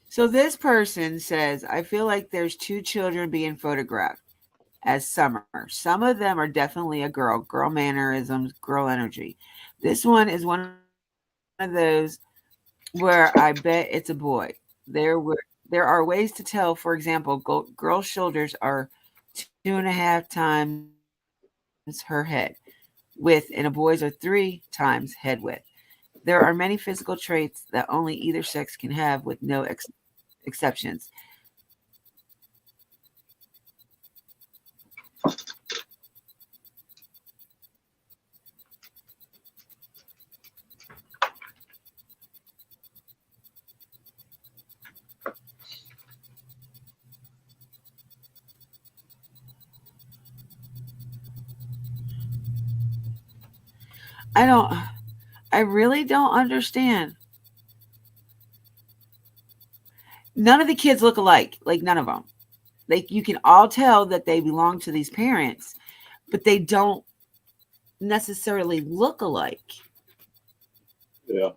So this person says, I feel like there's two children being photographed as Summer. Some of them are definitely a girl mannerisms, girl energy. This one is one of those where I bet it's a boy. There are ways to tell. For example, girl shoulders are 2.5 times her head width, and a boy's are 3 times head width. There are many physical traits that only either sex can have, with no exceptions. I really don't understand. None of the kids look alike, like none of them. Like, you can all tell that they belong to these parents, but they don't necessarily look alike. Yeah.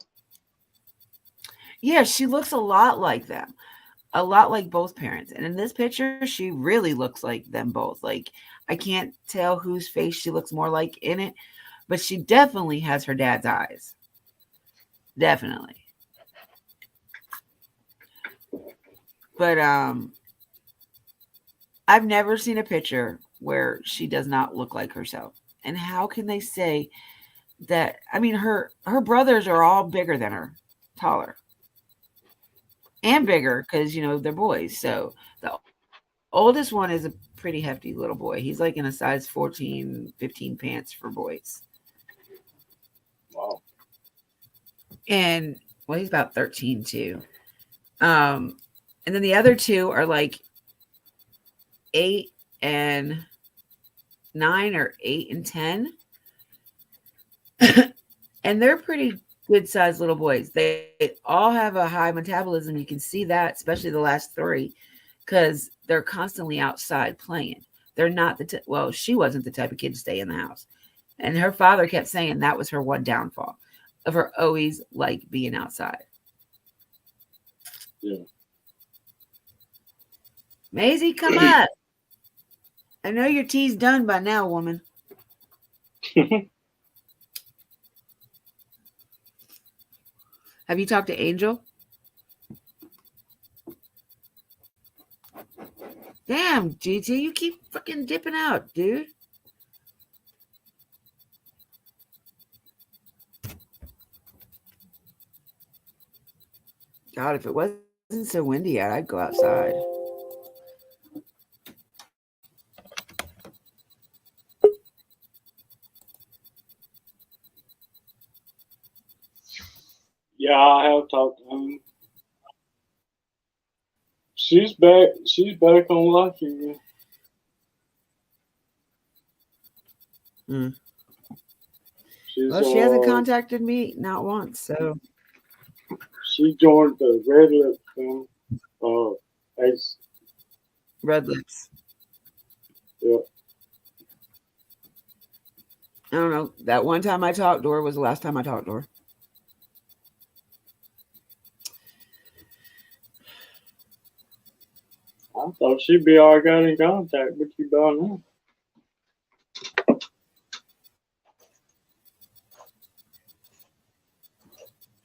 Yeah, she looks a lot like them. A lot like both parents. And in this picture, she really looks like them both. Like, I can't tell whose face she looks more like in it, but she definitely has her dad's eyes. Definitely. But I've never seen a picture where she does not look like herself. And how can they say that? I mean, her brothers are all bigger than her, taller. And bigger because, you know, they're boys. So the oldest one is a pretty hefty little boy. He's like in a size 14, 15 pants for boys. Wow. And well, he's about 13 too. And then the other two are like 8 and 9 or 8 and 10. And they're pretty good sized little boys. They all have a high metabolism. You can see that, especially the last 3, because they're constantly outside playing. They're not well, she wasn't the type of kid to stay in the house. And her father kept saying that was her one downfall of her always like being outside. Yeah. Maisie, come up. I know your tea's done by now, woman. Have you talked to Angel? Damn, GT, you keep fucking dipping out, dude. God, if it wasn't so windy out, I'd go outside. Yeah, I have talked to him. She's back. She's back on life again. Mm. She's, Well, she hasn't contacted me not once, so she joined the Red Lip thing. As Red Lips. Yeah. I don't know. That one time I talked to her was the last time I talked to her. I thought she'd be all got in contact with you by now.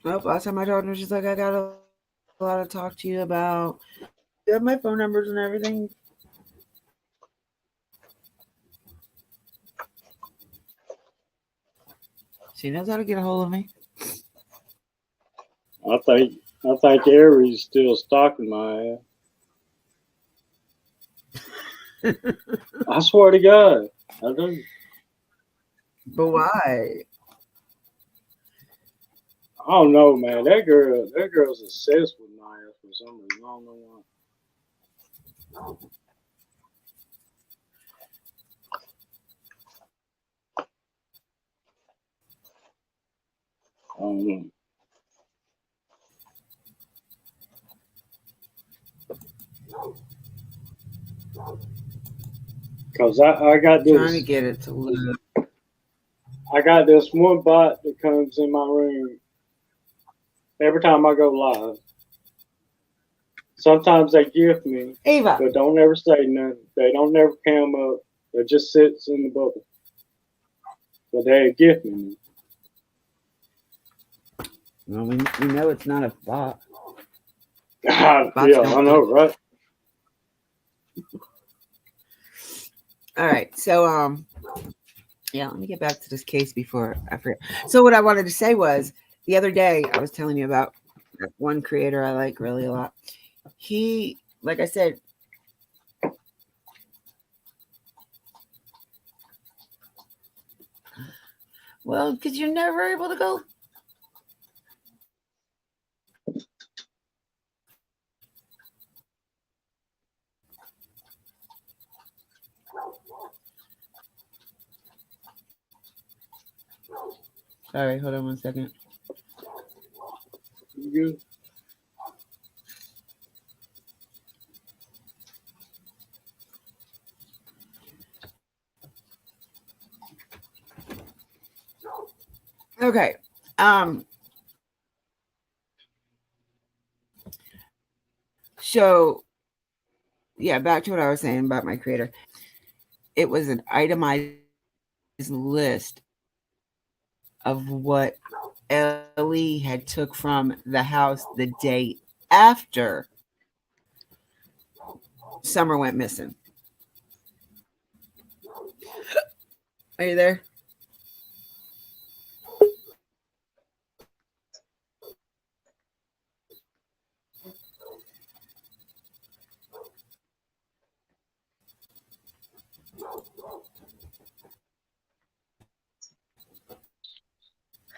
Nope, last time I talked to her, she's like, I got a lot to talk to you about. You have my phone numbers and everything. She knows how to get a hold of me. I think Aries still stalking my ass. I swear to God, I do. But why? I don't know, man. That girl's obsessed with my ass for some reason. I don't know why. I don't know. Cause I got this. Trying to get it to look. I got this one bot that comes in my room every time I go live. Sometimes they gift me, Ava, but don't ever say nothing. They don't never come up. They just sits in the bubble. But they gift me. well, we know it's not a bot. Yeah, I know, right? All right, so yeah, let me get back to this case before I forget. So what I wanted to say was the other day I was telling you about one creator I like really a lot. He, like I said, well, because you're never able to go. Sorry, hold on 1 second. You good? Okay. So yeah, back to what I was saying about my creator. It was an itemized list of what Ellie had took from the house the day after Summer went missing. Are you there?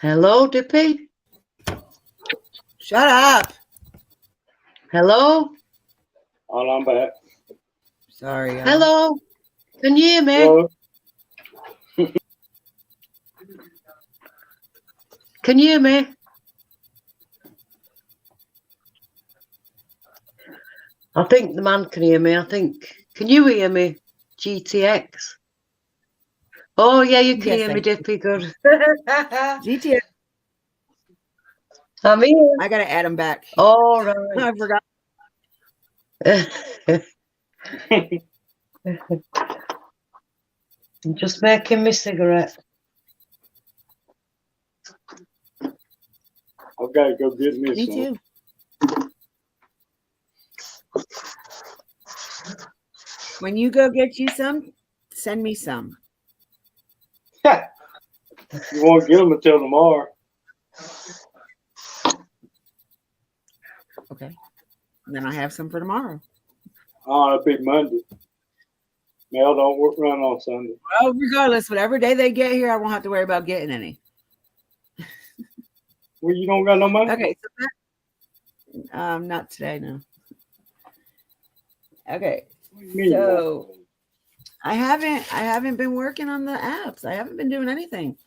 Hello, Dippy? Shut up. Hello? Oh, I'm back. Sorry. y'all. Hello? Can you hear me? Hello? Can you hear me? I think the man can hear me. I think. Can you hear me? GTX. Oh, yeah, you can Yes, hear me, I can. Dippy. Good. GTA. I'm here. I gotta add him back. All right. I forgot. I'm just making me cigarette. I've got to go get me Me some. too. When you go get you some, send me some. You won't get them until tomorrow. Okay. Then I have some for tomorrow. Oh, it'll be Monday. Mail don't run on Sunday. Well, regardless, whatever day they get here, I won't have to worry about getting any. Well, you don't got no money? Okay. So not today, no. Okay. What do you mean you So- don't? I haven't been working on the apps. I haven't been doing anything.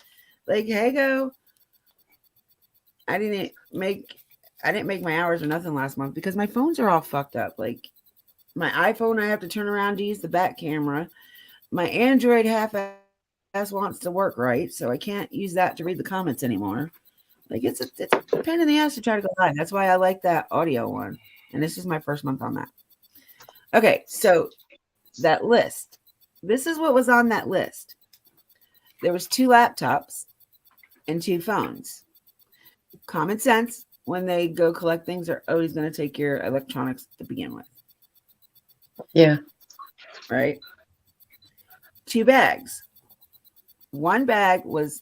Like Hago, I didn't make my hours or nothing last month because my phones are all fucked up. Like my iPhone, I have to turn around to use the back camera. My Android half-ass wants to work right, so I can't use that to read the comments anymore. Like it's a pain in the ass to try to go live. That's why I like that audio one. And this is my first month on that. Okay, so that list. This is what was on that list. There was 2 laptops and 2 phones. Common sense, when they go collect things, they're always going to take your electronics to begin with, Yeah. right? 2 bags. One bag was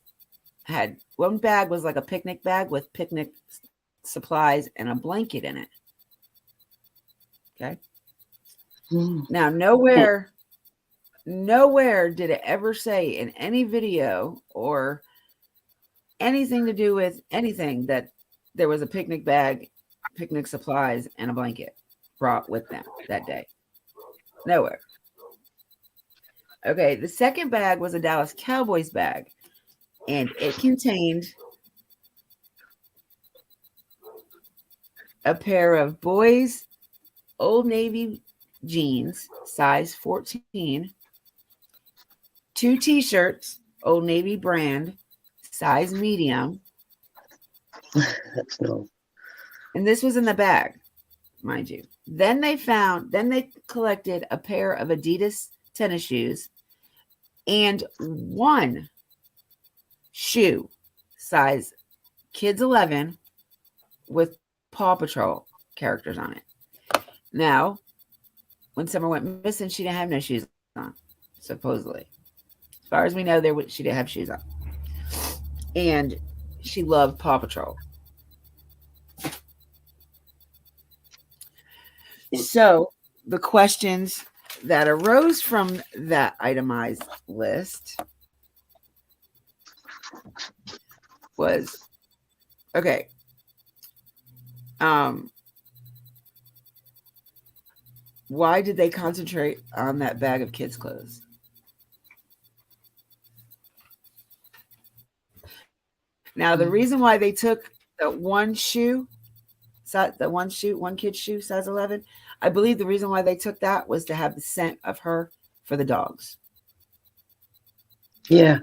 like a picnic bag with picnic supplies and a blanket in it. Okay. Now, nowhere did it ever say in any video or anything to do with anything that there was a picnic bag, picnic supplies, and a blanket brought with them that day. Nowhere. Okay, the second bag was a Dallas Cowboys bag, and it contained a pair of boys' Old Navy jeans, size 14, 2 t-shirts, Old Navy brand, size medium. That's no. And this was in the bag, mind you. Then they collected a pair of Adidas tennis shoes and 1 shoe, size kids 11, with Paw Patrol characters on it. Now, when Summer went missing, she didn't have no shoes on, supposedly. As far as we know, she didn't have shoes on. And she loved Paw Patrol. So the questions that arose from that itemized list was, okay, why did they concentrate on that bag of kids' clothes? Now, the reason why they took the one kid's shoe, size 11, I believe the reason why they took that was to have the scent of her for the dogs. Yeah.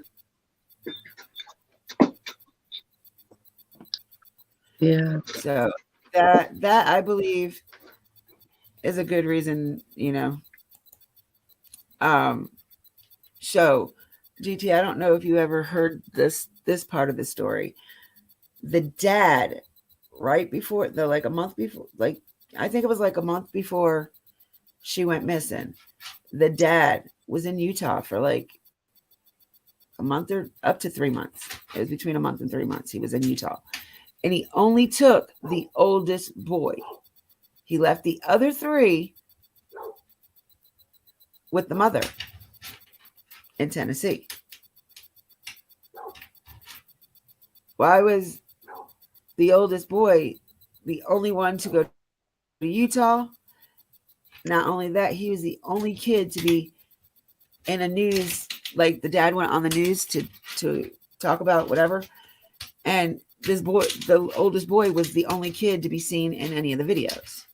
Yeah. So that I believe is a good reason, So GT, I don't know if you ever heard this part of the story. The dad, right before a month before, I think it was like a month before she went missing, the dad was in Utah for like a month or up to 3 months. It was between a month and 3 months. He was in Utah. And he only took the oldest boy. He left the other 3 with the mother in Tennessee. Why was the oldest boy the only one to go to Utah. Not only that, he was the only kid to be in a news, like the dad went on the news to talk about whatever. And this boy, the oldest boy, was the only kid to be seen in any of the videos.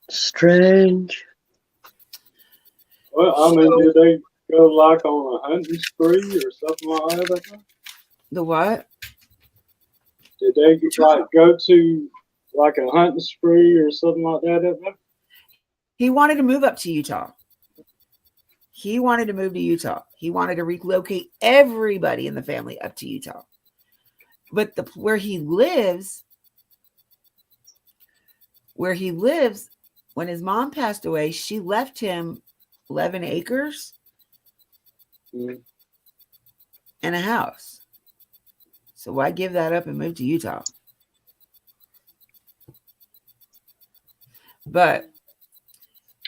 Strange. Well, I mean, did they go like on a hunting spree or something like that? The what? Did they like go to like a hunting spree or something like that? He wanted to move up to Utah. He wanted to move to Utah. He wanted to relocate everybody in the family up to Utah. But where he lives, when his mom passed away, she left him 11 acres and a house. So why give that up and move to Utah? But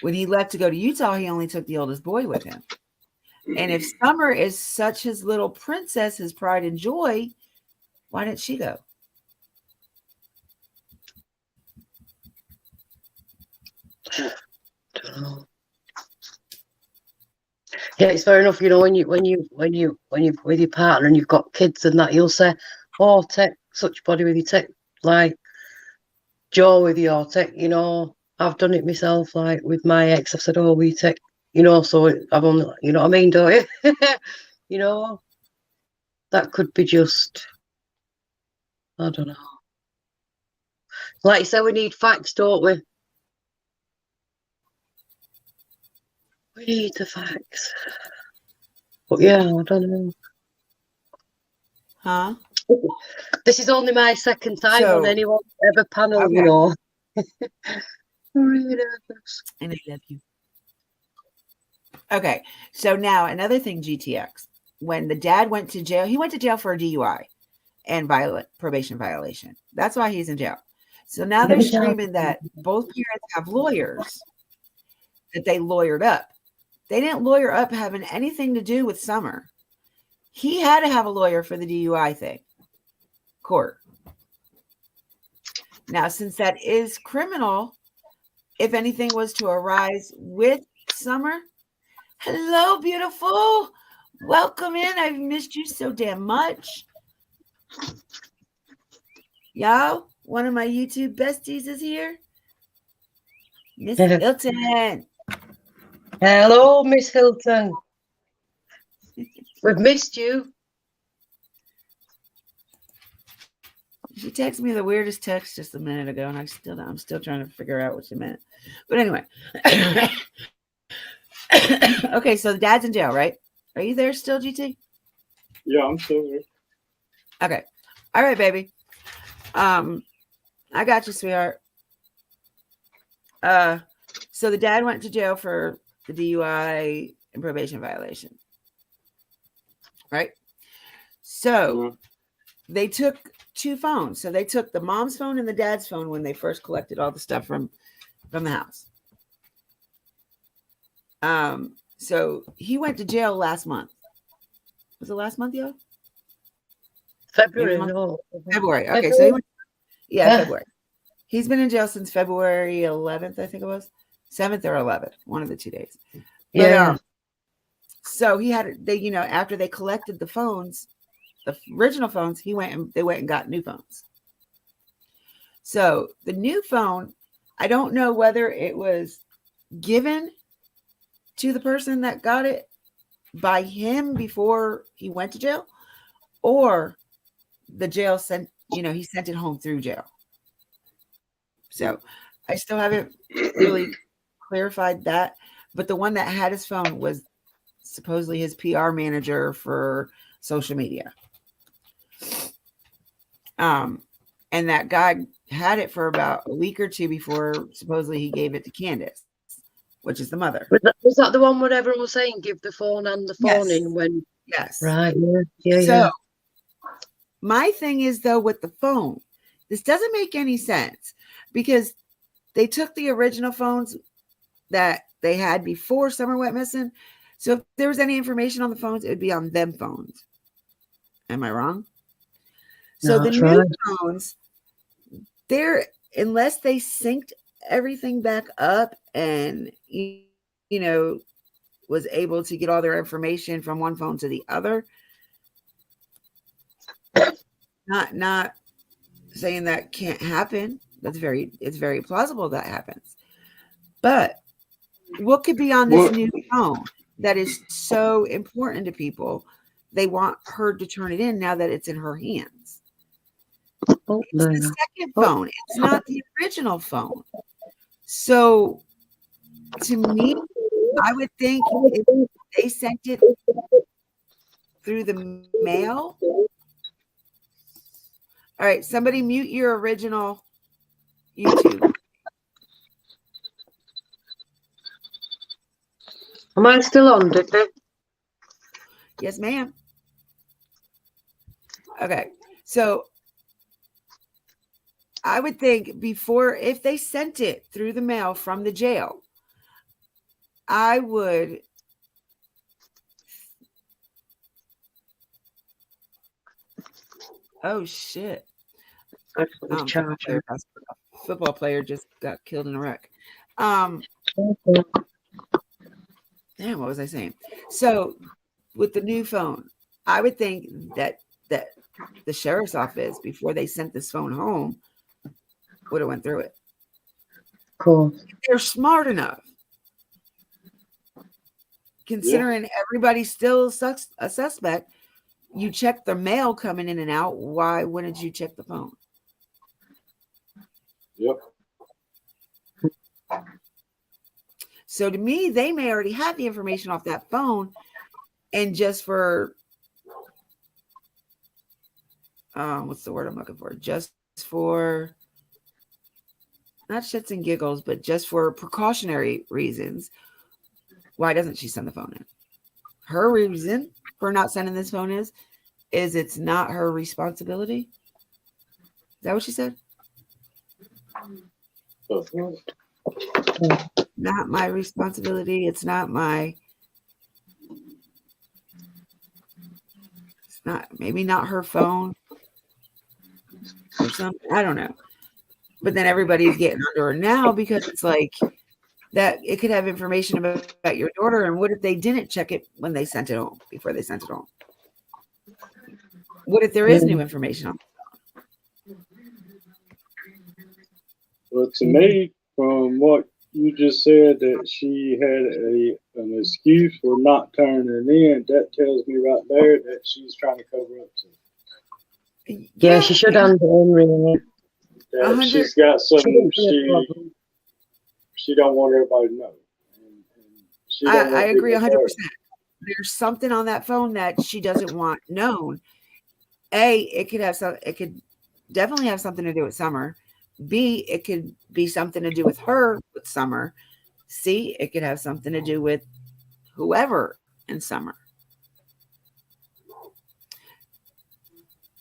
when he left to go to Utah, he only took the oldest boy with him. And if Summer is such his little princess, his pride and joy, why didn't she go? Yeah, it's fair enough. You know, when you with your partner and you've got kids and that, you'll say, "Oh, take such body with you, take like Joe with you, or take." You know, I've done it myself. Like with my ex, I've said, "Oh, we take," you know. So I've only, you know what I mean, don't you? You know, that could be just, I don't know. Like you say, we need facts, don't we? We need the facts. But yeah, I don't know. Huh? This is only my second time So- on anyone's ever panel, Okay. you know. I'm really nervous. And I love you. Okay. So now another thing, GTX. When the dad went to jail, he went to jail for a DUI and probation violation. That's why he's in jail. So now they're screaming that both parents have lawyers, that they lawyered up. They didn't lawyer up having anything to do with Summer. He had to have a lawyer for the DUI thing. Court. Now, since that is criminal, if anything was to arise with Summer, hello, beautiful. Welcome in. I've missed you so damn much. Y'all, one of my YouTube besties is here. Miss Hilton. Hello, Miss Hilton. We've missed you. She texted me the weirdest text just a minute ago, and I'm still trying to figure out what she meant. But anyway. Okay, so the dad's in jail, right? Are you there still, GT? Yeah, I'm still there. Okay. All right, baby. I got you, sweetheart. So the dad went to jail for the DUI and probation violation. Right? So they took two phones. So they took the mom's phone and the dad's phone when they first collected all the stuff from the house. So he went to jail last month. Was it last month, yo? February, no. February. Okay, so he went, February. He's been in jail since February 11th, I think it was. 7th or 11th, one of the 2 days. Yeah. So he had, after they collected the phones, the original phones, they went and got new phones. So the new phone, I don't know whether it was given to the person that got it by him before he went to jail, or the jail sent, he sent it home through jail. So I still haven't really clarified that, but the one that had his phone was supposedly his PR manager for social media. And that guy had it for about a week or two before supposedly he gave it to Candace, which is the mother. Was that the one where everyone was saying give the phone and the phone in when? Yes. Right. Yeah. So my thing is, though, with the phone, this doesn't make any sense because they took the original phones that they had before Summer went missing. So if there was any information on the phones, it would be on them phones. Am I wrong? So the That's new right. phones, unless they synced everything back up and was able to get all their information from one phone to the other. Not saying that can't happen. It's very plausible that happens. But what could be on this new phone that is so important to people? They want her to turn it in now that it's in her hands. It's the second phone. It's not the original phone. So to me, I would think if they sent it through the mail. All right, somebody mute your original YouTube. Am I still on, Dickie? Yes, ma'am. Okay, so I would think if they sent it through the mail from the jail, I would oh shit. Football player just got killed in a wreck. Damn, what was I saying? So with the new phone, I would think that the sheriff's office, before they sent this phone home, would have went through it. Cool. They're smart enough. Considering everybody's still a suspect, you check the mail coming in and out. Why wouldn't you check the phone? Yep. So to me, they may already have the information off that phone, and just for what's the word I'm looking for? Just for not shits and giggles, but just for precautionary reasons, why doesn't she send the phone in? Her reason for not sending this phone is it's not her responsibility. Is that what she said? Not my responsibility. It's not maybe not her phone or something. I don't know. But then everybody's getting under her now because it's like that it could have information about your daughter. And what if they didn't check it when they sent it home, before they sent it home? What if there is new information on it? Well, to me, from what you just said, that she had an excuse for not turning it in, that tells me right there that she's trying to cover up something. Yeah, she should have done really. That she's got something she don't want everybody to know. I agree 100%. There's something on that phone that she doesn't want known. It could definitely have something to do with Summer. B, it could be something to do with her with Summer. C, it could have something to do with whoever in Summer.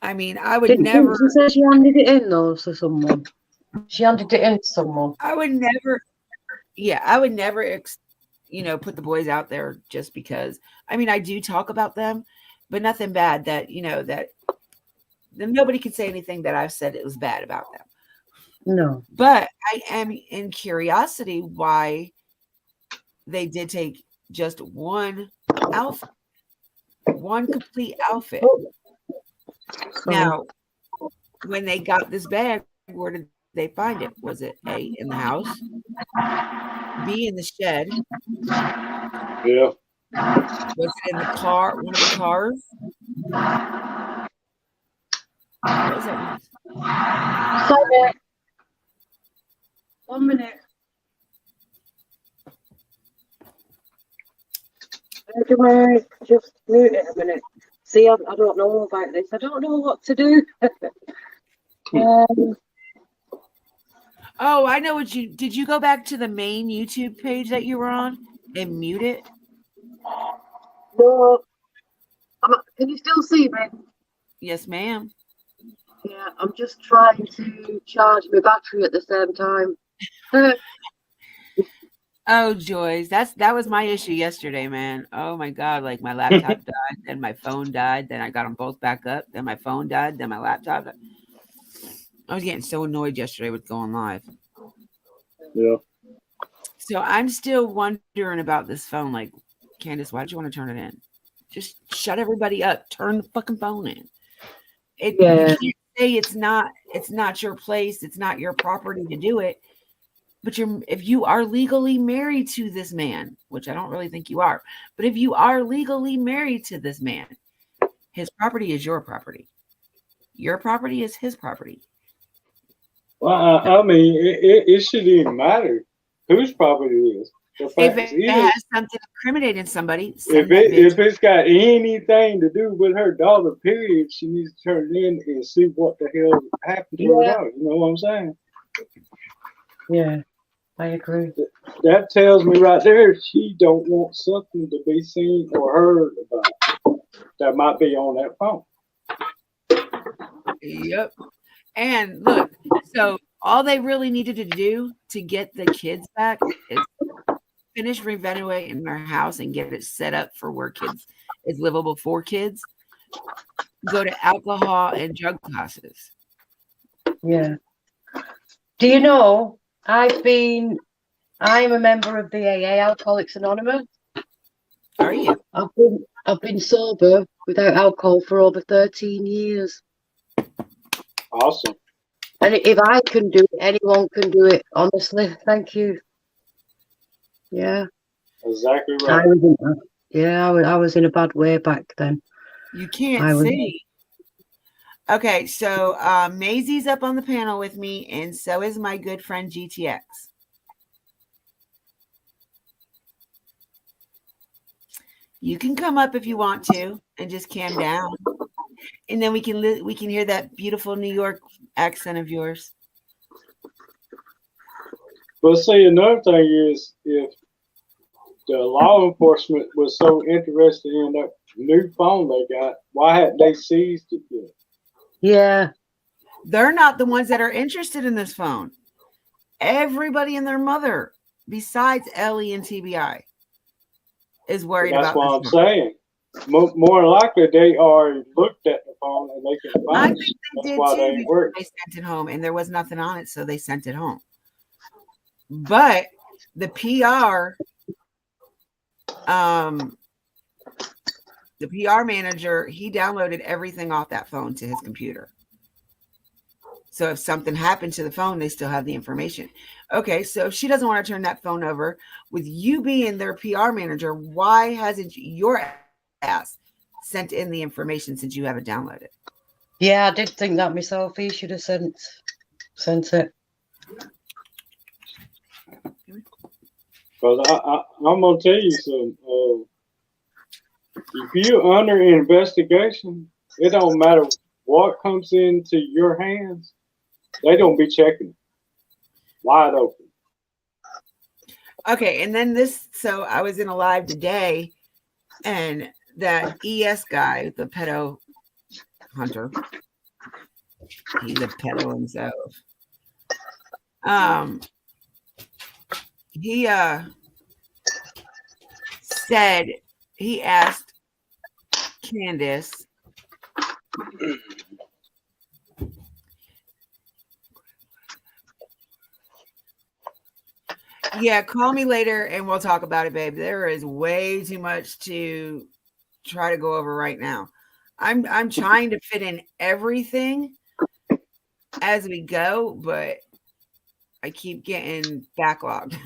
I mean, I would never. She said she handed it in though to someone. She handed it in to someone. I would never. Yeah, I would never. Put the boys out there just because. I mean, I do talk about them, but nothing bad that that nobody can say anything that I've said it was bad about them. No. But I am in curiosity why they did take just one outfit, one complete outfit. Now, when they got this bag, where did they find it? Was it A, in the house, B, in the shed? Yeah. Was it in the car, one of the cars? What was that? Sorry. 1 minute. Do I just mute it a minute? See, I don't know about this. I don't know what to do. Oh, I know did you go back to the main YouTube page that you were on and mute it? No. Can you still see me? Yes, ma'am. Yeah, I'm just trying to charge my battery at the same time. Oh, joys. That was my issue yesterday, man. Oh my God. Like my laptop died, then my phone died, then I got them both back up, then my phone died, then my laptop died. I was getting so annoyed yesterday with going live. Yeah. So I'm still wondering about this phone. Like, Candace, why did you want to turn it in? Just shut everybody up. Turn the fucking phone in. You can't say it's not your place, it's not your property to do it. But if you are legally married to this man, which I don't really think you are, but if you are legally married to this man, his property is your property. Your property is his property. Well, I mean, it shouldn't even matter whose property it is. The If fact it is, has something incriminating somebody, if it's got anything to do with her daughter, period, she needs to turn it in and see what the hell happened to her daughter. You know what I'm saying? Yeah, I agree. That tells me right there she don't want something to be seen or heard about that might be on that phone. Yep. And look, so all they really needed to do to get the kids back is finish renovating their house and get it set up for where kids is livable for kids. Go to alcohol and drug classes. Yeah. Do you know, I'm a member of the AA, Alcoholics Anonymous. Are you? I've been sober without alcohol for over 13 years. Awesome. And if I can do it, anyone can do it. Honestly, thank you. Yeah. Exactly right. I was in a bad way back then. You can't see. Okay, so Maisie's up on the panel with me, and so is my good friend GTX. You can come up if you want to, and just calm down, and then we can hear that beautiful New York accent of yours. But see, another thing is, if the law enforcement was so interested in that new phone they got, why hadn't they seized it yet? Yeah. They're not the ones that are interested in this phone. Everybody and their mother, besides Ellie and TBI, is worried about this. That's what I'm saying. More likely, they already looked at the phone and they can I find think it. they That's did why too they before worked. they sent it home, and there was nothing on it, so they sent it home. But the PR manager, he downloaded everything off that phone to his computer. So if something happened to the phone, they still have the information. Okay, so if she doesn't want to turn that phone over, with you being their PR manager, why hasn't your ass sent in the information since you haven't downloaded? Yeah, I did think that myself. He should have sent it. Because I'm going to tell you something. If you're under investigation, it don't matter what comes into your hands. They don't be checking it. Wide open. Okay, and then so I was in a live today, and that ES guy, the pedo hunter, he's a pedo himself. He said, he asked Candace, yeah, call me later and we'll talk about it, babe. There is way too much to try to go over right now. I'm trying to fit in everything as we go, but I keep getting backlogged.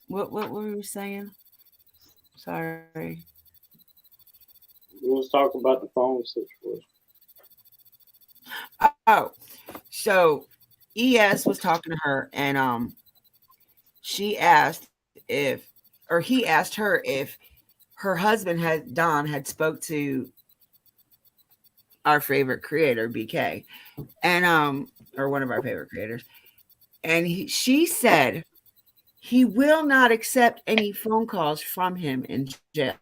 What were we saying? Sorry. We was talking about the phone situation. Oh, so ES was talking to her, and he asked her if her husband Don had spoke to our favorite creator, BK, and or one of our favorite creators, and she said he will not accept any phone calls from him in jail.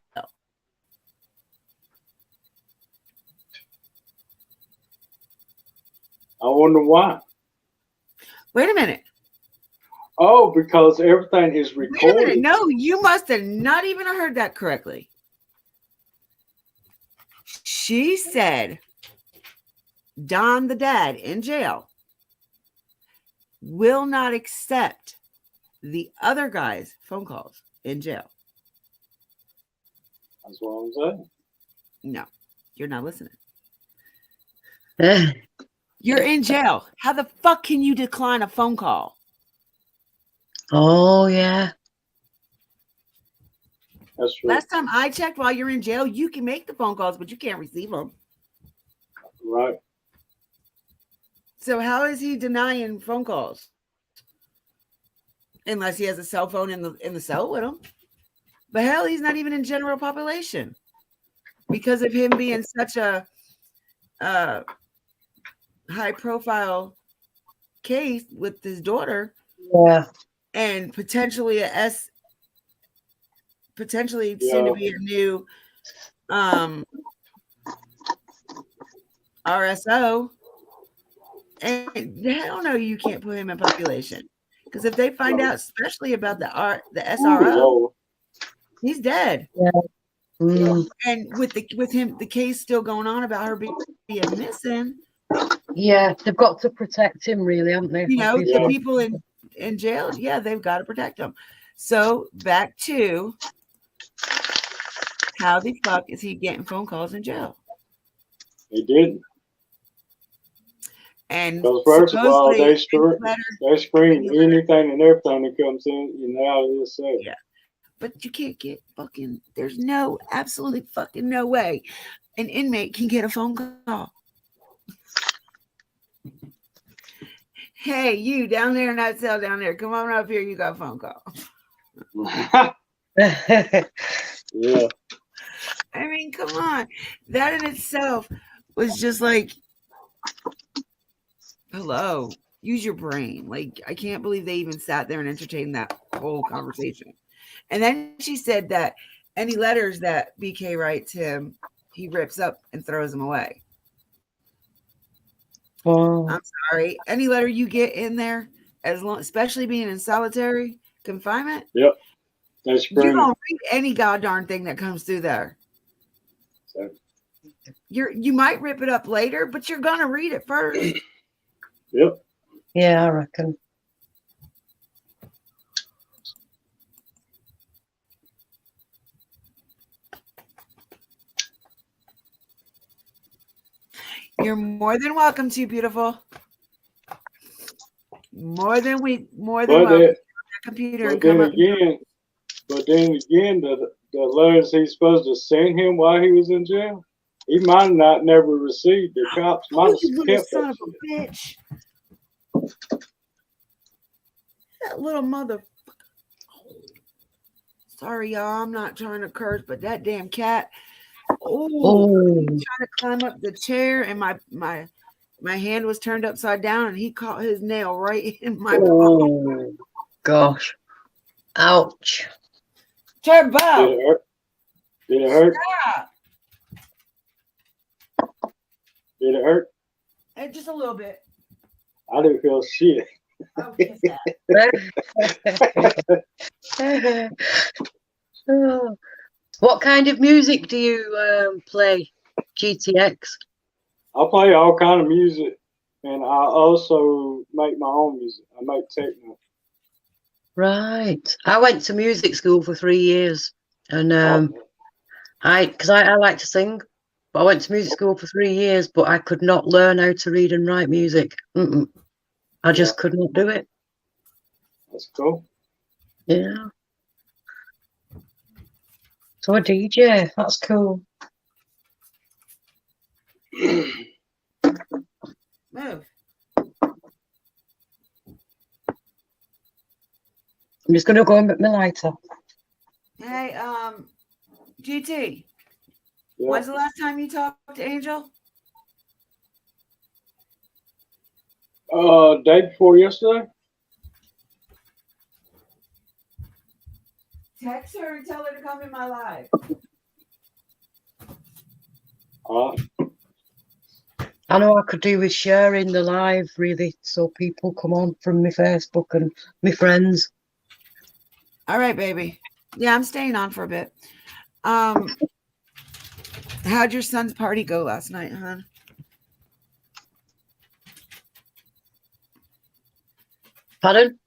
I wonder why. Wait a minute. Oh, because everything is Wait a minute. recorded. No, you must have not even heard that correctly. She said Don, the dad, in jail, will not accept the other guy's phone calls in jail. That's what I'm saying. No, you're not listening. Eh, You're in jail. How the fuck can you decline a phone call? oh, yeah. That's true. Last time I checked, while you're in jail, you can make the phone calls, but you can't receive them. Right. So how is he denying phone calls? Unless he has a cell phone in the cell with him. But hell, he's not even in general population because of him being such a high profile case with his daughter Yeah. and potentially soon to be a new RSO. And hell no, you can't put him in population. Because if they find out, especially about the SRO, Lord. he's dead. Mm, And with the case still going on about her being missing, yeah, they've got to protect him, really, haven't they? you know, the Obviously. people in jail, yeah, they've got to protect him. So back to how the fuck is he getting phone calls in jail? He didn't. And Because first of all, they supposedly screen anything and everything that comes in and out of this cell. Yeah. But you can't get fucking, there's no, absolutely fucking no way an inmate can get a phone call. Hey, you down there in that cell down there, come on up here, you got a phone call. Yeah. I mean, come on. That in itself was just like, hello, use your brain. Like, I can't believe they even sat there and entertained that whole conversation. And then she said that any letters that BK writes him, he rips up and throws them away. Oh, I'm sorry. Any letter you get in there, as long, especially being in solitary confinement, Yep. They you screen don't read any goddamn thing that comes through there. So, You might rip it up later, but you're gonna read it first. yep. yeah, I reckon. You're more than welcome to, beautiful. More than But welcome. then, That computer and come up. but then again, the letters he's supposed to send him while he was in jail, he might not never received. The cops might Oh, have you little kept son that of a shit. bitch. That little mother. Sorry, y'all. I'm not trying to curse, but that damn cat. Oh, Oh, trying to climb up the chair, and my hand was turned upside down, and he caught his nail right in my palm. oh, gosh. Ouch. Turbo. Did it hurt? Did it hurt? Stop. Did it hurt? Just a little bit. I didn't feel shit. Oh, kiss that. Oh. What kind of music do you play, GTX? I play all kind of music, and I also make my own music. I make techno. Right. I went to music school for 3 years, and because I like to sing, but I went to music school for 3 years, but I could not learn how to read and write music. I just could not do it. That's cool. Yeah. So a DJ, that's cool. Move. I'm just gonna go and get my lighter. Hey, GT. Yeah. When's the last time you talked to Angel? Day before yesterday. Text her and tell her to come in my live. I know I could do with sharing the live, really, so people come on from my Facebook and my friends. All right, baby. Yeah, I'm staying on for a bit. How'd your son's party go last night, hon? Pardon?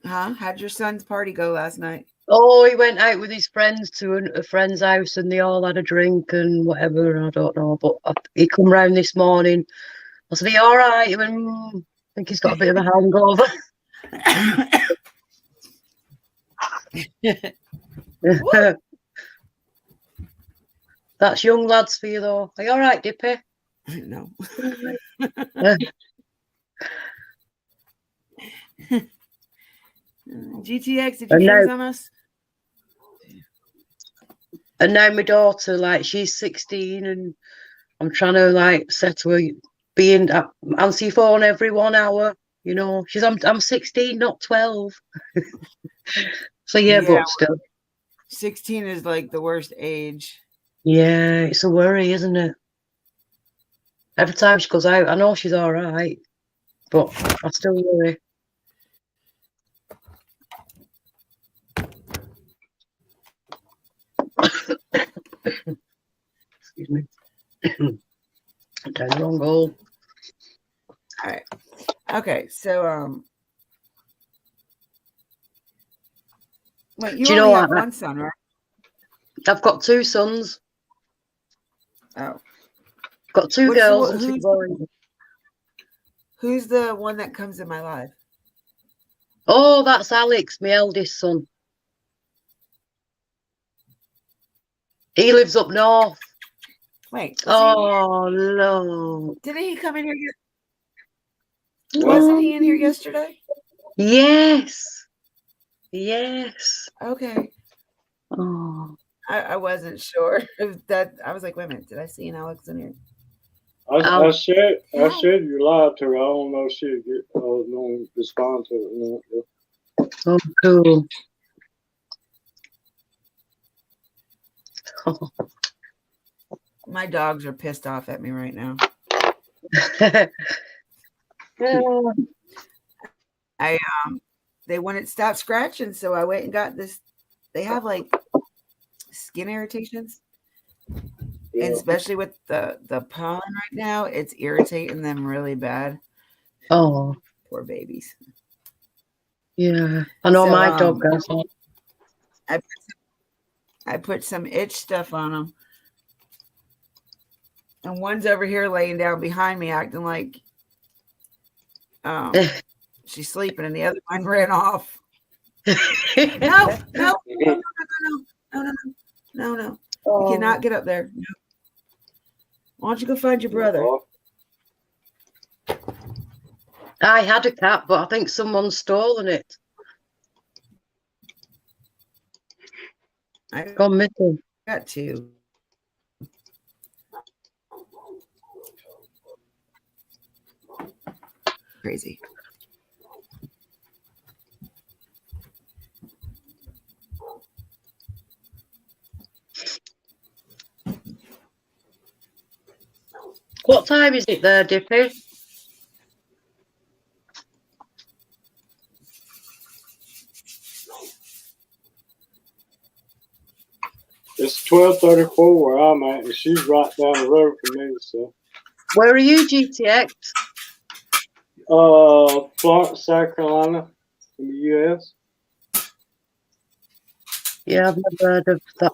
How'd your son's party go last night? Oh, he went out with his friends to a friend's house and they all had a drink and whatever. I don't know, but he come round this morning. I said, "Are you all right?" He went, I think he's got a bit of a hangover. That's young lads for you, though. Are you all right, Dippy? No. GTX, did you freeze on us? And now my daughter, like, she's 16 and I'm trying to, like, set her being answer your phone every 1 hour. You know, I'm 16, not 12. So, yeah, but still. 16 is, like, the worst age. Yeah, it's a worry, isn't it? Every time she goes out, I know she's all right, but I still worry. Excuse me. Down the wrong hole. All right. Okay, so wait, you only have one son, right? I've got 2 sons. Oh. Got 2 girls and 2 boys. Who's the one that comes in my life? Oh, that's Alex, my eldest son. He lives up north. Wait. Oh, no. Didn't he come in here? Wasn't he in here yesterday? Yes. Yes. Okay. Oh. I wasn't sure if that. I was like, wait a minute, did I see an Alex in here? I said you lied to her. I don't know if she'd get no respond to it. Oh, cool. My dogs are pissed off at me right now. They wouldn't stop scratching, so I went and got this. They have like skin irritations, and especially with the pollen right now, it's irritating them really bad. Oh, poor babies. Yeah, I know my dog does that. I put some itch stuff on them, and one's over here laying down behind me, acting like she's sleeping, and the other one ran off. No. Oh. You cannot get up there. No. Why don't you go find your brother? I had a cat, but I think someone's stolen it. I gone missing. Got 2. Crazy. What time is it there, Dippy? It's 12:34 where I'm at, and she's right down the road from me. So, where are you, GTX? Florence, South Carolina, in the U.S. Yeah, I've never heard of that.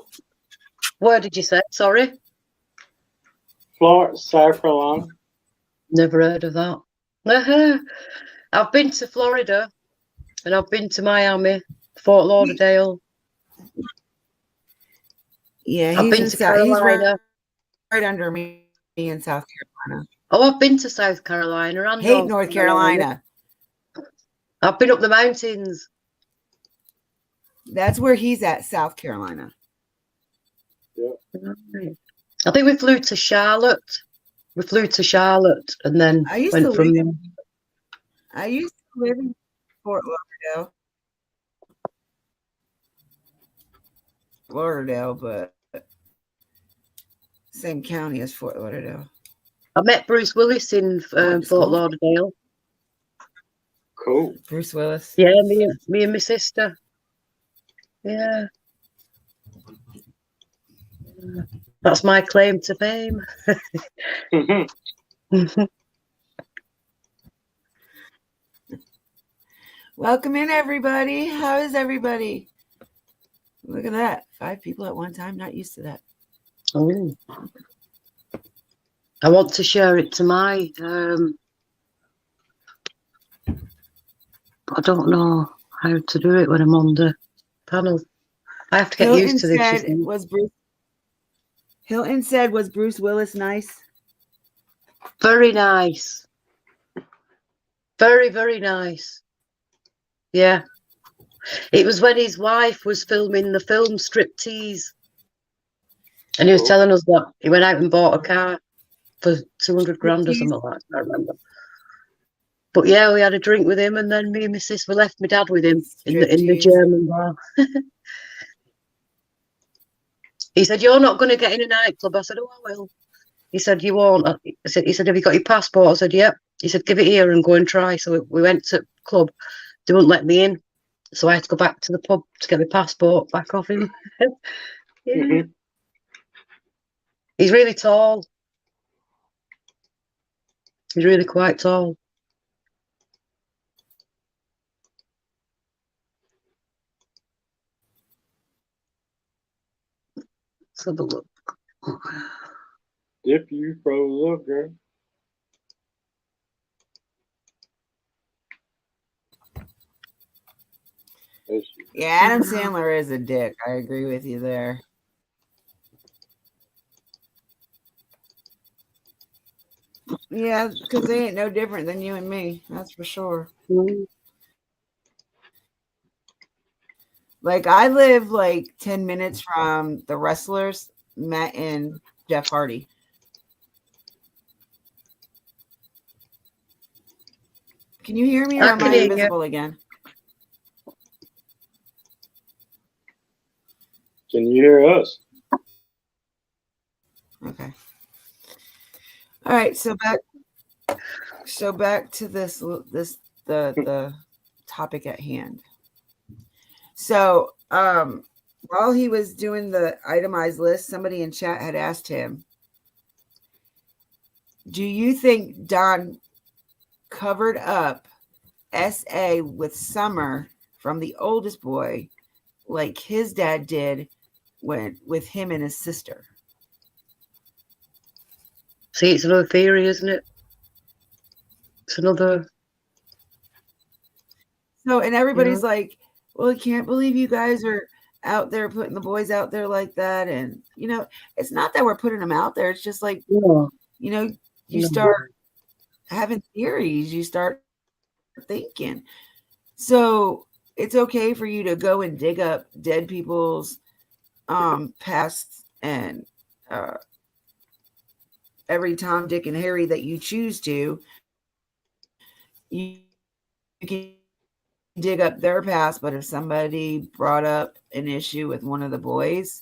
Where did you say? Sorry. Florence, South Carolina. Never heard of that. I've been to Florida, and I've been to Miami, Fort Lauderdale. Yeah, I've been to Carolina. He's right under me in South Carolina. Oh, I've been to South Carolina. And hate North Carolina. I've been up the mountains. That's where he's at, South Carolina. Yeah. I think we flew to Charlotte. And then I used to live in Fort Lauderdale, but same county as Fort Lauderdale. I met Bruce Willis in Fort Lauderdale. Cool. Bruce Willis. Yeah, me and my sister. Yeah. That's my claim to fame. Welcome in, everybody. How is everybody? Look at that. 5 people at one time. Not used to that. Oh. I want to share it to my I don't know how to do it when I'm on the panel. I have to get used to this. Hilton said, was Bruce Willis nice? Very nice. Very, very nice. Yeah. It was when his wife was filming the film Striptease. And he was telling us that he went out and bought a car for 200 grand or something like that. I remember. But yeah, we had a drink with him, and then me and my sister left my dad with him in the German bar. He said, "You're not going to get in a nightclub." I said, "Oh, I will." He said, "You won't." He said, "Have you got your passport?" I said, "Yep." He said, "Give it here and go and try." So we went to the club. They wouldn't let me in, so I had to go back to the pub to get my passport back off him. Yeah. Mm-hmm. He's really tall. He's really quite tall. Let's have a look. If you froze up, girl. Yeah, Adam Sandler is a dick. I agree with you there. Yeah, because they ain't no different than you and me. That's for sure. Like, I live like 10 minutes from the wrestlers, Matt and Jeff Hardy. Can you hear me, or am I invisible again? Can you hear us? Okay. All right, so back to the topic at hand. So while he was doing the itemized list, somebody in chat had asked him, do you think Don covered up SA with Summer from the oldest boy like his dad did with him and his sister? See, it's another theory, isn't it? It's another. So, and everybody's like, well, I can't believe you guys are out there putting the boys out there like that. And, you know, it's not that we're putting them out there. It's just like, you know, you start having theories, you start thinking. So it's okay for you to go and dig up dead people's past and every Tom, Dick, and Harry that you choose to, you can dig up their past. But if somebody brought up an issue with one of the boys,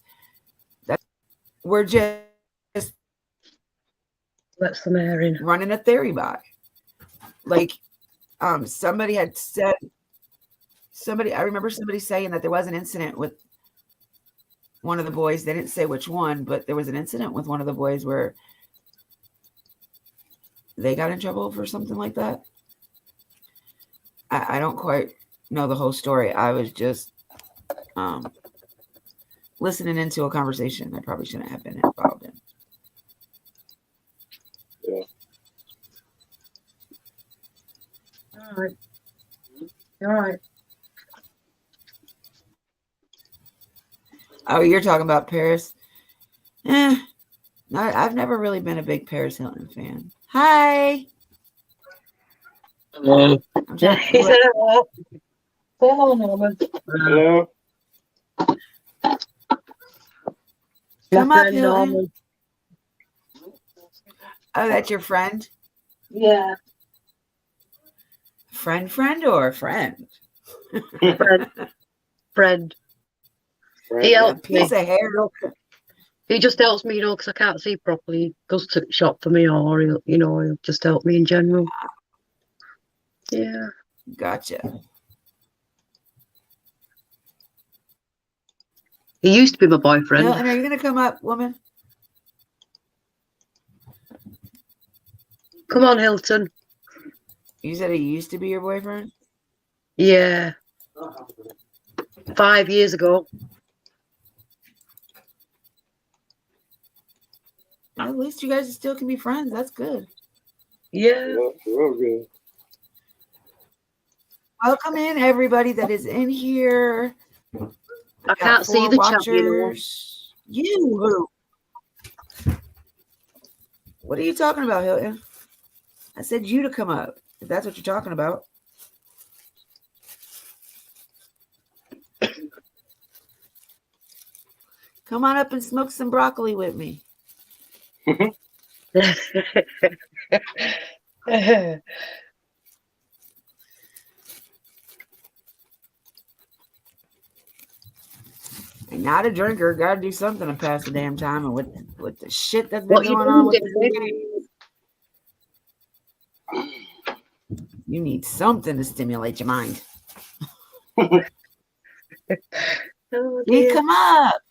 we're just running a theory by. Like somebody had said, I remember somebody saying that there was an incident with one of the boys. They didn't say which one, but there was an incident with one of the boys where they got in trouble for something like that. I don't quite know the whole story. I was just listening into a conversation I probably shouldn't have been involved in. Yeah. All right. Oh, you're talking about Paris? I've never really been a big Paris Hilton fan. Hi. Hello. He said hello. Hello, Norman. Hello. Come up, Hilton. Oh, that's your friend? Yeah. Friend or friend? Friend. He helped me. Piece of hair. He just helps me, because I can't see properly. He goes to shop for me, or he'll just help me in general. Yeah. Gotcha. He used to be my boyfriend. And are you gonna come up, woman? Come on, Hilton. You said he used to be your boyfriend? Yeah. 5 years ago. Well, at least you guys still can be friends. That's good. Yeah. Real good. Welcome in, everybody that is in here. I can't see the chat, watchers. You who? What are you talking about, Hilton? I said you to come up, if that's what you're talking about. Come on up and smoke some broccoli with me. I'm not a drinker. Gotta do something to pass the damn time. And with the shit that's been going on with you need something to stimulate your mind. You come up.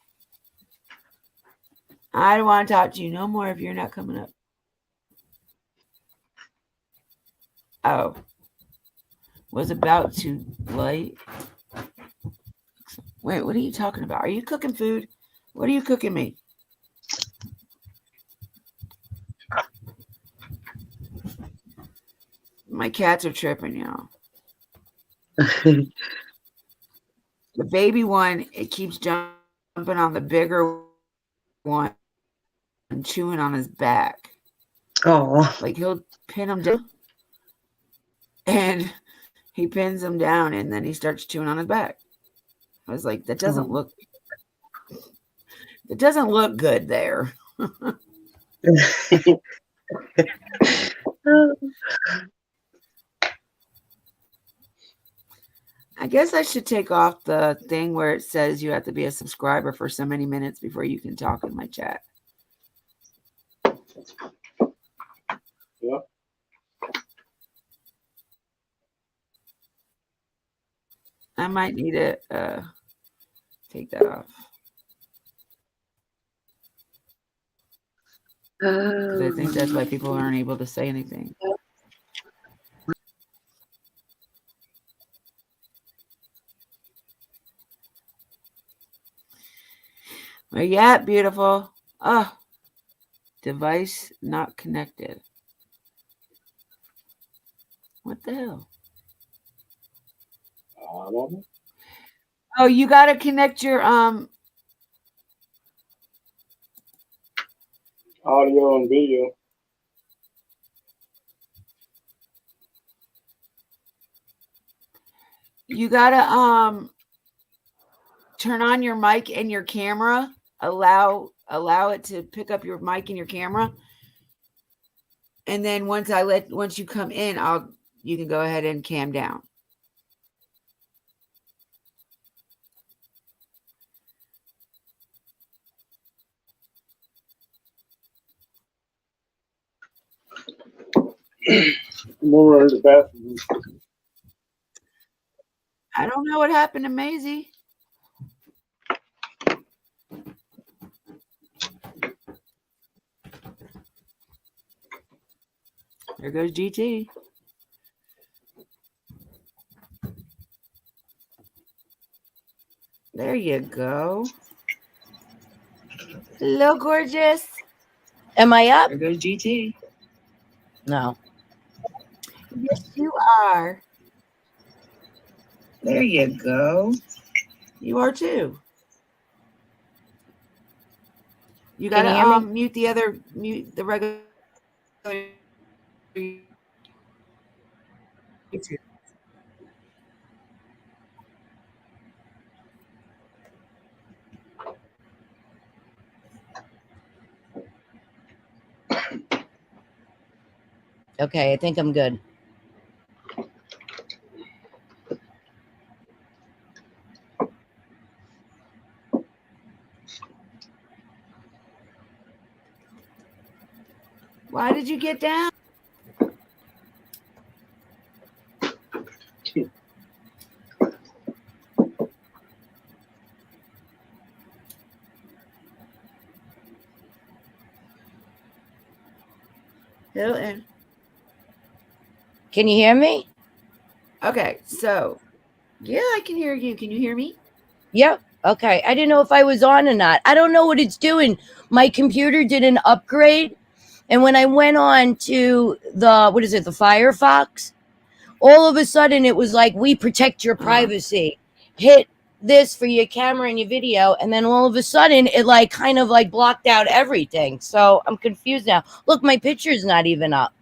I don't want to talk to you no more if you're not coming up. Oh. Was about to light. Wait, what are you talking about? Are you cooking food? What are you cooking me? My cats are tripping, y'all. The baby one, it keeps jumping on the bigger one and chewing on his back. Oh. Like he'll pin him down. And he pins him down and then he starts chewing on his back. I was like, that doesn't look good there. I guess I should take off the thing where it says you have to be a subscriber for so many minutes before you can talk in my chat. Yeah. I might need to take that off. I think that's why people aren't able to say anything. Where you at, beautiful? Oh, device not connected. What the hell? I don't know. Oh, you got to connect your Audio and video. you got to turn on your mic and your camera. Allow it to pick up your mic and your camera. And then once you come in, you can go ahead and cam down. I'm over in the bathroom. I don't know what happened to Maisie. There goes GT. There you go. Hello, gorgeous. Am I up? There goes GT. No. Yes, you are. There you go. You are too. You gotta mute the regular YouTube. Okay, I think I'm good. Why did you get down? Hilton. Can you hear me? Okay, so yeah, I can hear you. Can you hear me? Yep. Okay. I didn't know if I was on or not. I don't know what it's doing. My computer did an upgrade. And when I went on to the Firefox, all of a sudden it was like, we protect your privacy. Hit this for your camera and your video. And then all of a sudden it like kind of like blocked out everything. So I'm confused now. Look, my picture's not even up.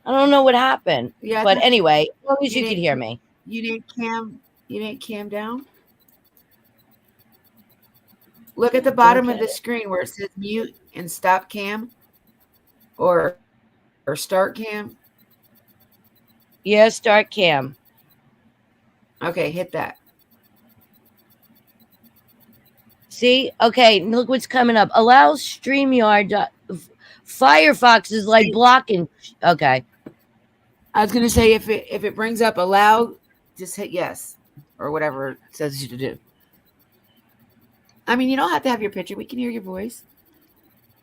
I don't know what happened. Yeah, But anyway, as long as you you could didn't- hear me. You didn't cam down? Look at the bottom of the screen where it says mute and stop cam or start cam. Yeah, start cam. Okay, hit that. See? Okay, look what's coming up. Allow StreamYard. Firefox is like blocking. Okay. I was gonna say if it brings up allow, just hit yes or whatever it says you to do. I mean, you don't have to have your picture. We can hear your voice.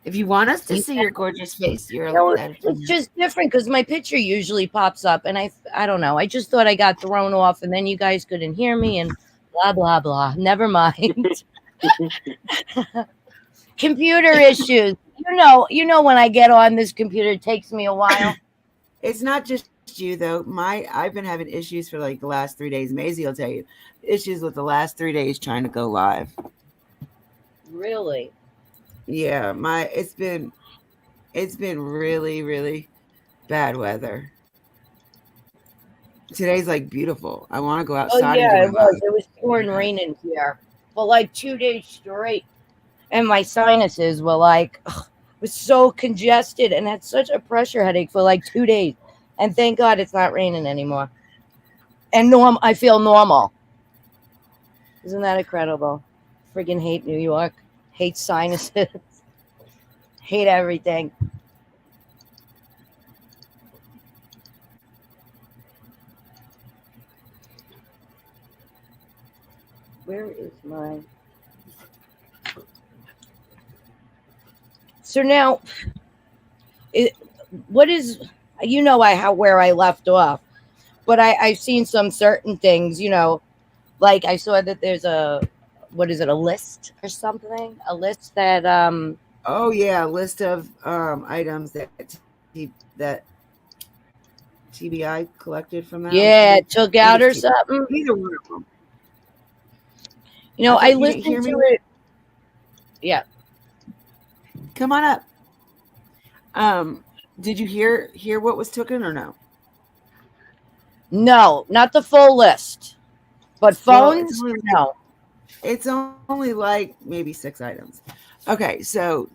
If you want us to see your gorgeous face, you're allowed to. It's just different because my picture usually pops up, and I don't know. I just thought I got thrown off, and then you guys couldn't hear me, and blah blah blah. Never mind. Computer issues. You know when I get on this computer, it takes me a while. It's not just you though. I've been having issues for like the last 3 days. Maisie will tell you issues with the last 3 days trying to go live. Really? Yeah, it's been really, really bad weather. Today's like beautiful. I want to go outside. Oh yeah, and it was. It was pouring rain in here for like 2 days straight, and my sinuses were like, was so congested and had such a pressure headache for like 2 days. And thank God it's not raining anymore. And I feel normal. Isn't that incredible? Friggin' hate New York. Hate sinuses. Hate everything. Where is my... So now, what is... where I left off, but I've seen some certain things, like I saw that there's a list or something, a list that oh yeah, a list of items that TBI collected from that. Yeah, took out or something. Either one of them. I listened to it. Yeah. Come on up. Did you hear what was taken or no? No, not the full list, but phones. No, it's only like maybe 6 items. Okay, so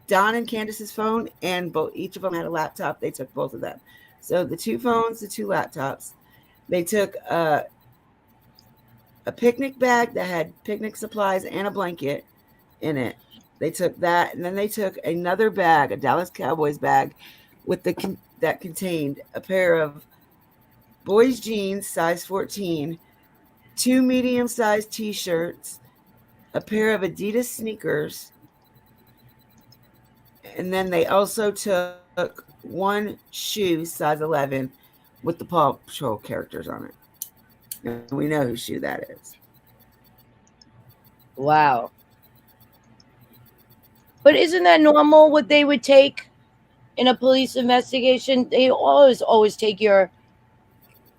Don and Candace's phone and each of them had a laptop. They took both of them. So the 2 phones, the 2 laptops. They took a picnic bag that had picnic supplies and a blanket in it. They took that, and then they took another bag, a Dallas Cowboys bag, with that contained a pair of boys' jeans, size 14, 2 medium-sized T-shirts, a pair of Adidas sneakers, and then they also took 1 shoe, size 11, with the Paw Patrol characters on it. And we know whose shoe that is. Wow. But isn't that normal what they would take in a police investigation? They always take your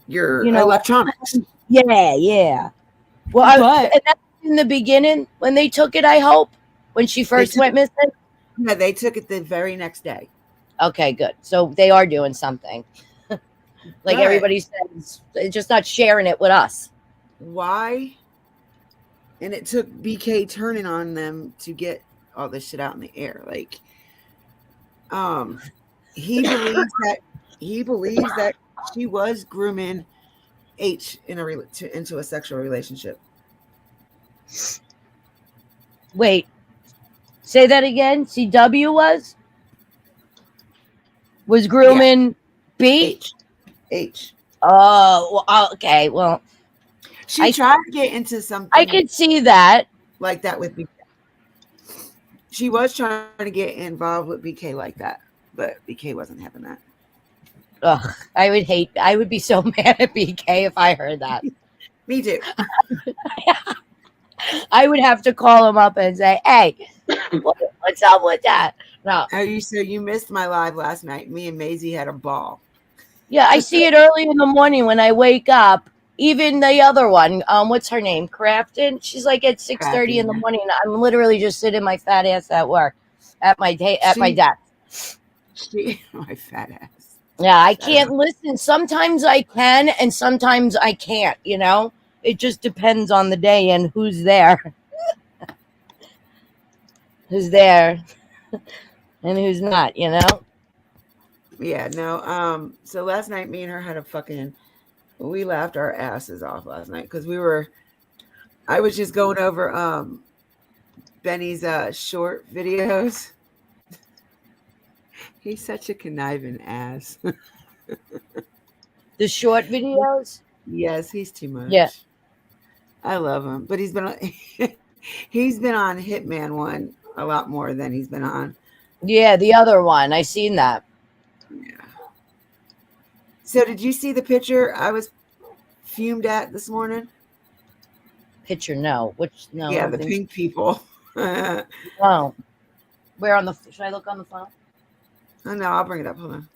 electronics. Yeah. Well, and that's in the beginning when they took it, I hope, when she first went missing. Yeah, they took it the very next day. Okay, good. So they are doing something. Like Right. everybody says, they're just not sharing it with us. Why? And it took BK turning on them to get all this shit out in the air. Like, he believes that she was grooming H into a sexual relationship. Wait, say that again. CW was? Was grooming B? H. Oh, well, okay. Well, She tried to get into something. I could see that. Like that with BK. She was trying to get involved with BK like that, but BK wasn't having that. Ugh, I would be so mad at BK if I heard that. Me too. I would have to call him up and say, hey, what's up with that? No. Oh, you missed my live last night. Me and Maisie had a ball. Yeah, I see it early in the morning when I wake up. Even the other one, what's her name? Crafton. She's like at 6:30 in the morning. I'm literally just sitting my fat ass at work, at my desk. My fat ass. Yeah, I can't listen. Sometimes I can, and sometimes I can't. You know, it just depends on the day and who's there, who's there, and who's not. You know. Yeah. No. So last night, me and her had a fucking. We laughed our asses off last night because I was just going over Benny's short videos. He's such a conniving ass. The short videos? Yes, he's too much. Yeah. I love him, but he's been on Hitman 1 a lot more than he's been on. Yeah, the other one. I seen that. Yeah. So did you see the picture I was fumed at this morning? Picture? No. Which? No. Yeah, the pink people. Oh. Where on the? Should I look on the phone? Oh no, I'll bring it up. Hold on.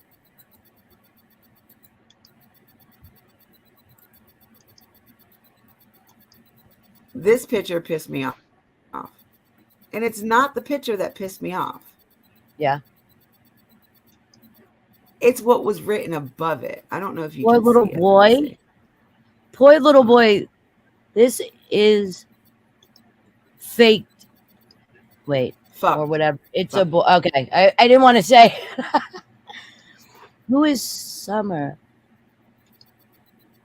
This picture pissed me off. And it's not the picture that pissed me off. Yeah. It's what was written above it. I don't know if you Poor can little see it. boy. Poor little boy. This is faked. Wait. Fuck. Or whatever. It's a boy. Okay. I didn't want to say. Who is Summer?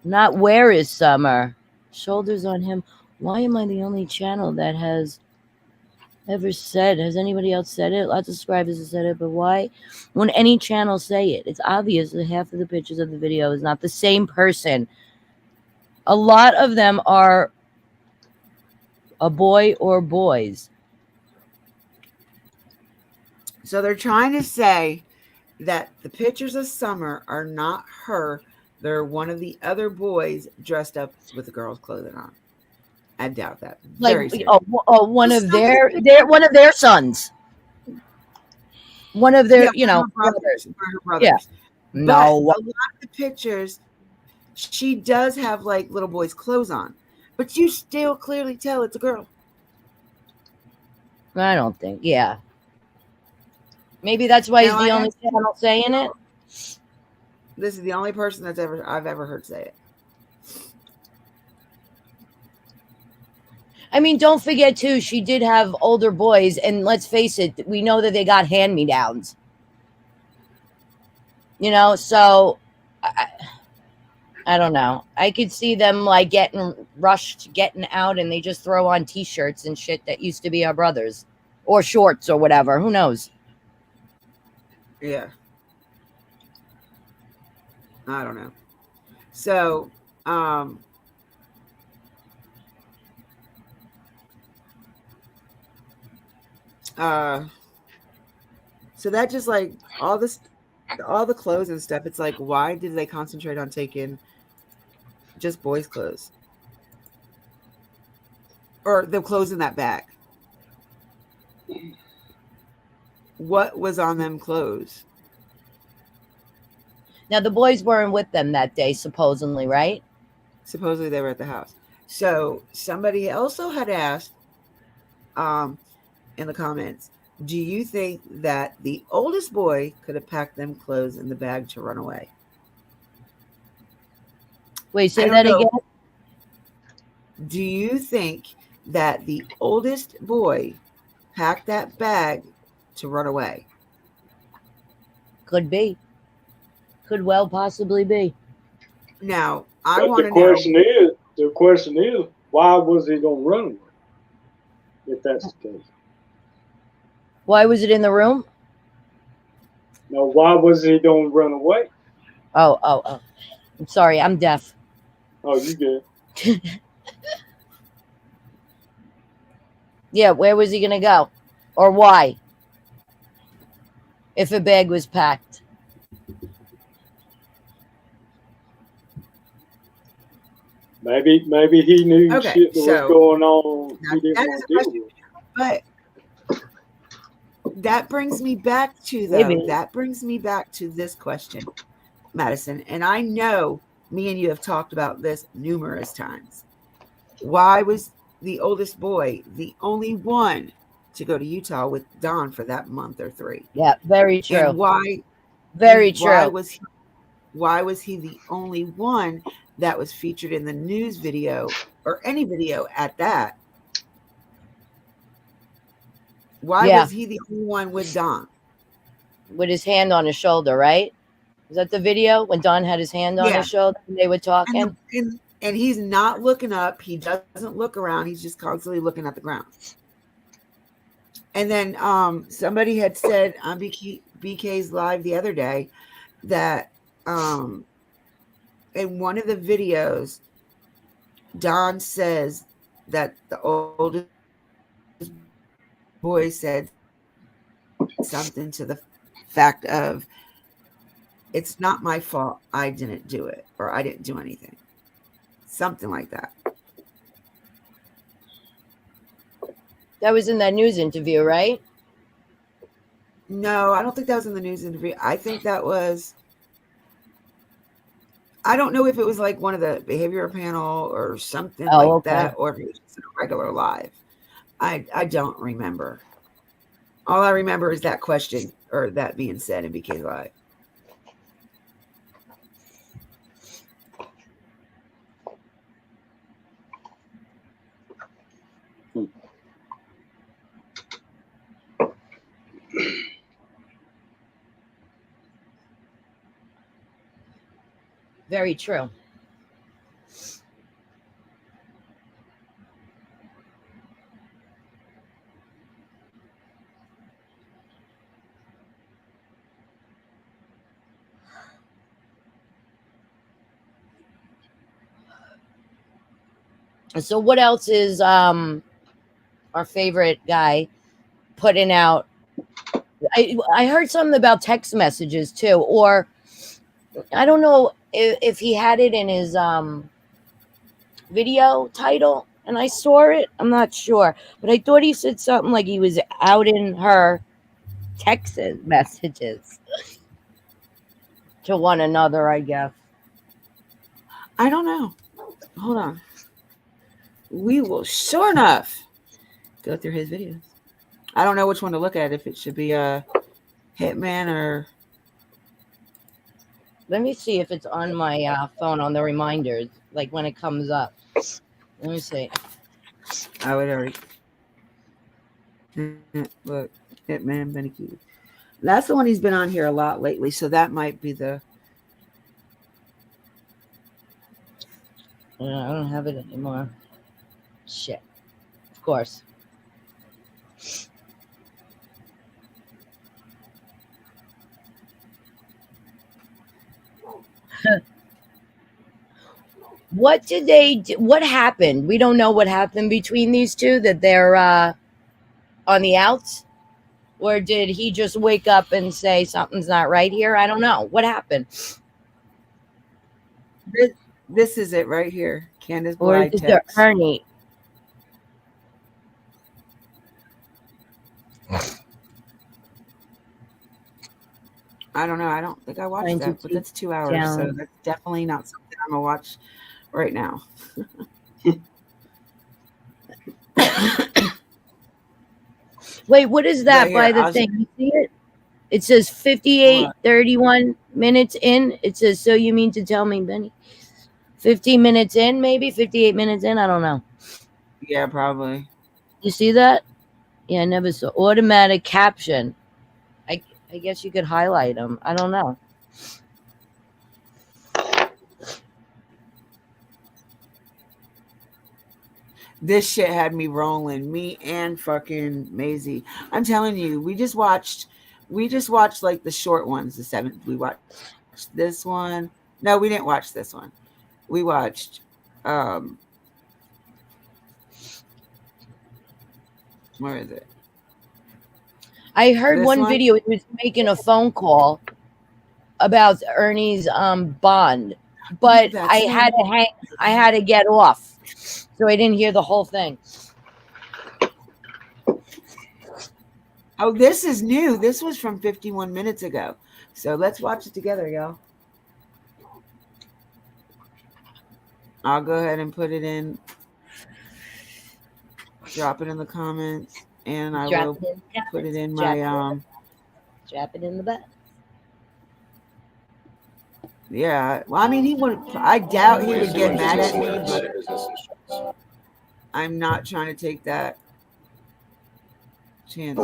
Not where is Summer? Shoulders on him. Why am I the only channel that has ever said? Has anybody else said it? Lots of subscribers have said it, but why? When any channel say it, it's obvious that half of the pictures of the video is not the same person. A lot of them are a boy or boys. So they're trying to say that the pictures of Summer are not her. They're one of the other boys dressed up with the girl's clothing on. I doubt that. Like one of their sons. One of their, brothers. Her brothers. Yeah. No. A lot of the pictures, she does have like little boys' clothes on, but you still clearly tell it's a girl. I don't think. Yeah. Maybe that's why he's the only channel saying it. This is the only person I've ever heard say it. I mean, don't forget too, she did have older boys, and let's face it, we know that they got hand-me-downs. So I don't know. I could see them like getting rushed, getting out, and they just throw on t-shirts and shit that used to be our brothers, or shorts or whatever. Who knows? Yeah. I don't know. So, so that just like all the clothes and stuff. It's like, why did they concentrate on taking just boys' clothes or the clothes in that bag? What was on them clothes? Now the boys weren't with them that day, supposedly, right? Supposedly they were at the house. So somebody also had asked, in the comments, do you think that the oldest boy could have packed them clothes in the bag to run away? Wait, say that again. Do you think that the oldest boy packed that bag to run away? Could be. Could well possibly be. Now, I want to know. The question is, why was he going to run away? If that's the case. Why was it in the room? Now, why was he going to run away? Oh. I'm sorry, I'm deaf. Oh, you good. Yeah, where was he gonna go? Or why? If a bag was packed. Maybe he knew Okay, shit that so was going on. now He didn't that want is to a deal question. with. But that brings me back to Maybe. that brings me back to this question, Madison. And I know me and you have talked about this numerous times. Why was the oldest boy the only one to go to Utah with Don for that month or 3? Yeah, very true. And why? Very and true. Why was he the only one that was featured in the news video or any video at that? Why Yeah. was he the only one with Don? With his hand on his shoulder, right? Is that the video when Don had his hand on Yeah. his shoulder and they were talking? And he's not looking up. He doesn't look around. He's just constantly looking at the ground. And then somebody had said on BK's live the other day that in one of the videos, Don says that the oldest boy said something to the fact of, it's not my fault, I didn't do it, or I didn't do anything. Something like that. That was in that news interview, right? No, I don't think that was in the news interview. I think that was, I don't know if it was like one of the behavioral panel or something like that, or if it was just a regular live. I don't remember. All I remember is that question or that being said in BK Live. Very true. So what else is our favorite guy putting out? I heard something about text messages too, or I don't know if he had it in his video title and I saw it. I'm not sure, but I thought he said something like he was out in her text messages to one another, I guess. I don't know. Hold on. We will sure enough go through his videos. I don't know which one to look at, if it should be a Hitman or... Let me see if it's on my phone on the reminders, like when it comes up. Let me see. I would already... Look, Hitman, Benny Q. That's the one he's been on here a lot lately, so that might be the... I don't have it anymore. Shit. Of course. What did they do? What happened? We don't know what happened between these two, that they're on the outs? Or did he just wake up and say something's not right here? I don't know. What happened? This is it right here. Candace Or Blythe is there text. Ernie? I don't know. I don't think I watched Trying to that, but that's 2 hours, so down. that's definitely not something I'm gonna watch right now. Wait, what is that Right by here, the I'll- thing? You see it? It says 58:31 minutes in. It says, so you mean to tell me, Benny? 15 minutes in, maybe? 58 minutes in? I don't know. Yeah, probably. You see that? Yeah, I never saw. Automatic caption. I guess you could highlight them. I don't know. This shit had me rolling, me and fucking Maisie. I'm telling you, we just watched we just watched like the short ones. The 7th. We watched this one. No, we didn't watch this one. We watched. Where is it? I heard This one one? video. He was making a phone call about Ernie's bond, but That's I him. had to hang. I had to get off, so I didn't hear the whole thing. Oh, this is new. This was from 51 minutes ago. So let's watch it together, y'all. I'll go ahead and put it in. Drop it in the comments, and I will put it in my Drop it in the butt. Yeah. Well, I mean, he would. I doubt he would get mad at me, but I'm not trying to take that chance.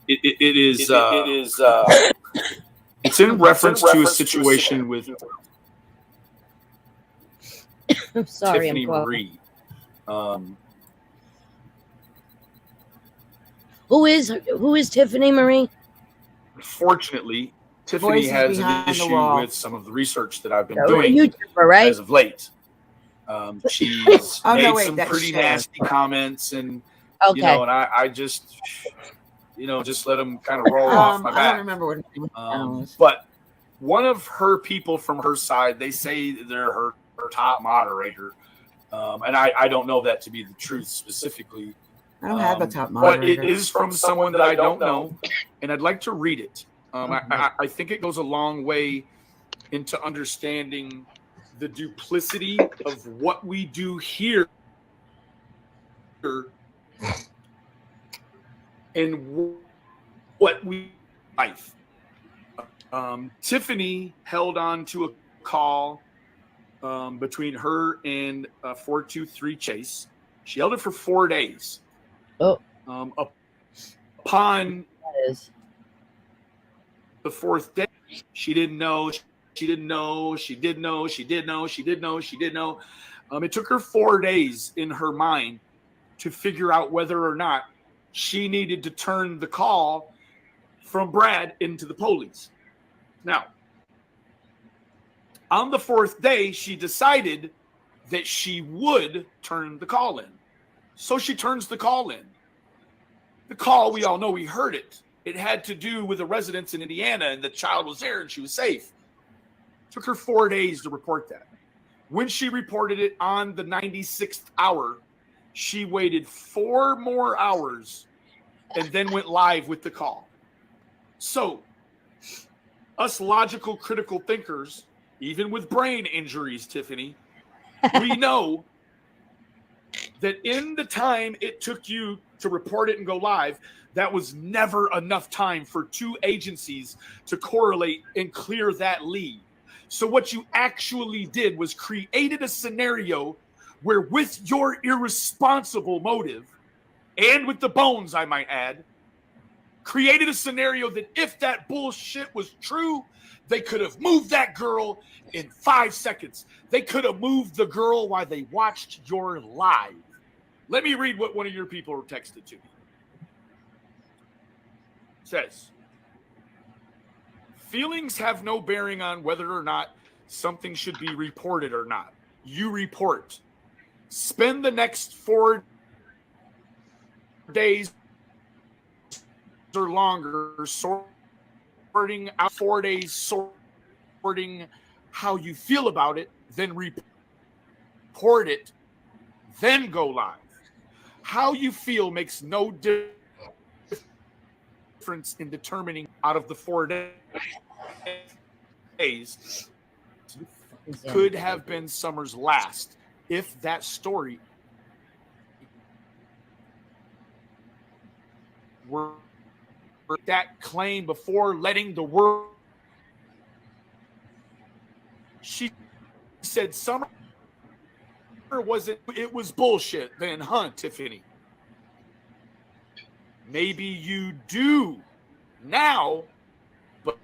It is. It's in reference to a situation with I'm sorry, Tiffany I'm coughing. Marie. Who is Tiffany Marie? Unfortunately, Tiffany Voices has an behind the issue wall. with some of the research that I've been A doing YouTuber, right? as of late. She's Oh, no, made wait, some that's pretty Cher. nasty comments, and Okay. and I just just let them kind of roll off my I back. don't remember what it was. But one of her people from her side, they say they're her top moderator, and I don't know that to be the truth specifically. I don't have a top But moderator. it is from someone that I don't know, and I'd like to read it. I think it goes a long way into understanding the duplicity of what we do here and what we life. Tiffany held on to a call between her and 423 Chase. She held it for 4 days. Oh. Upon That is. the 4th day, she didn't know. She didn't know. She did know. She did know. She did know. She did know. It took her 4 days in her mind to figure out whether or not she needed to turn the call from Brad into the police. Now, on the 4th day, she decided that she would turn the call in. So she turns the call in. The call, we all know, we heard it. It had to do with the residents in Indiana, and the child was there and she was safe. Took her 4 days to report that. When she reported it on the 96th hour, she waited 4 more hours and then went live with the call. So, us logical, critical thinkers, even with brain injuries, Tiffany, we know that in the time it took you to report it and go live, that was never enough time for 2 agencies to correlate and clear that lead. So what you actually did was created a scenario where, with your irresponsible motive, and with the bones, I might add, created a scenario that if that bullshit was true, they could have moved that girl in 5 seconds. They could have moved the girl while they watched your live. Let me read what one of your people texted to me. It says, feelings have no bearing on whether or not something should be reported or not. You report. Spend the next 4 days or longer sorting out 4 days, sorting how you feel about it, then report it, then go live. How you feel makes no difference in determining out of the 4 days could have been Summer's last if that story were that claim before letting the world. She said Summer wasn't, it was bullshit then, huh, Tiffany? Maybe you do now, but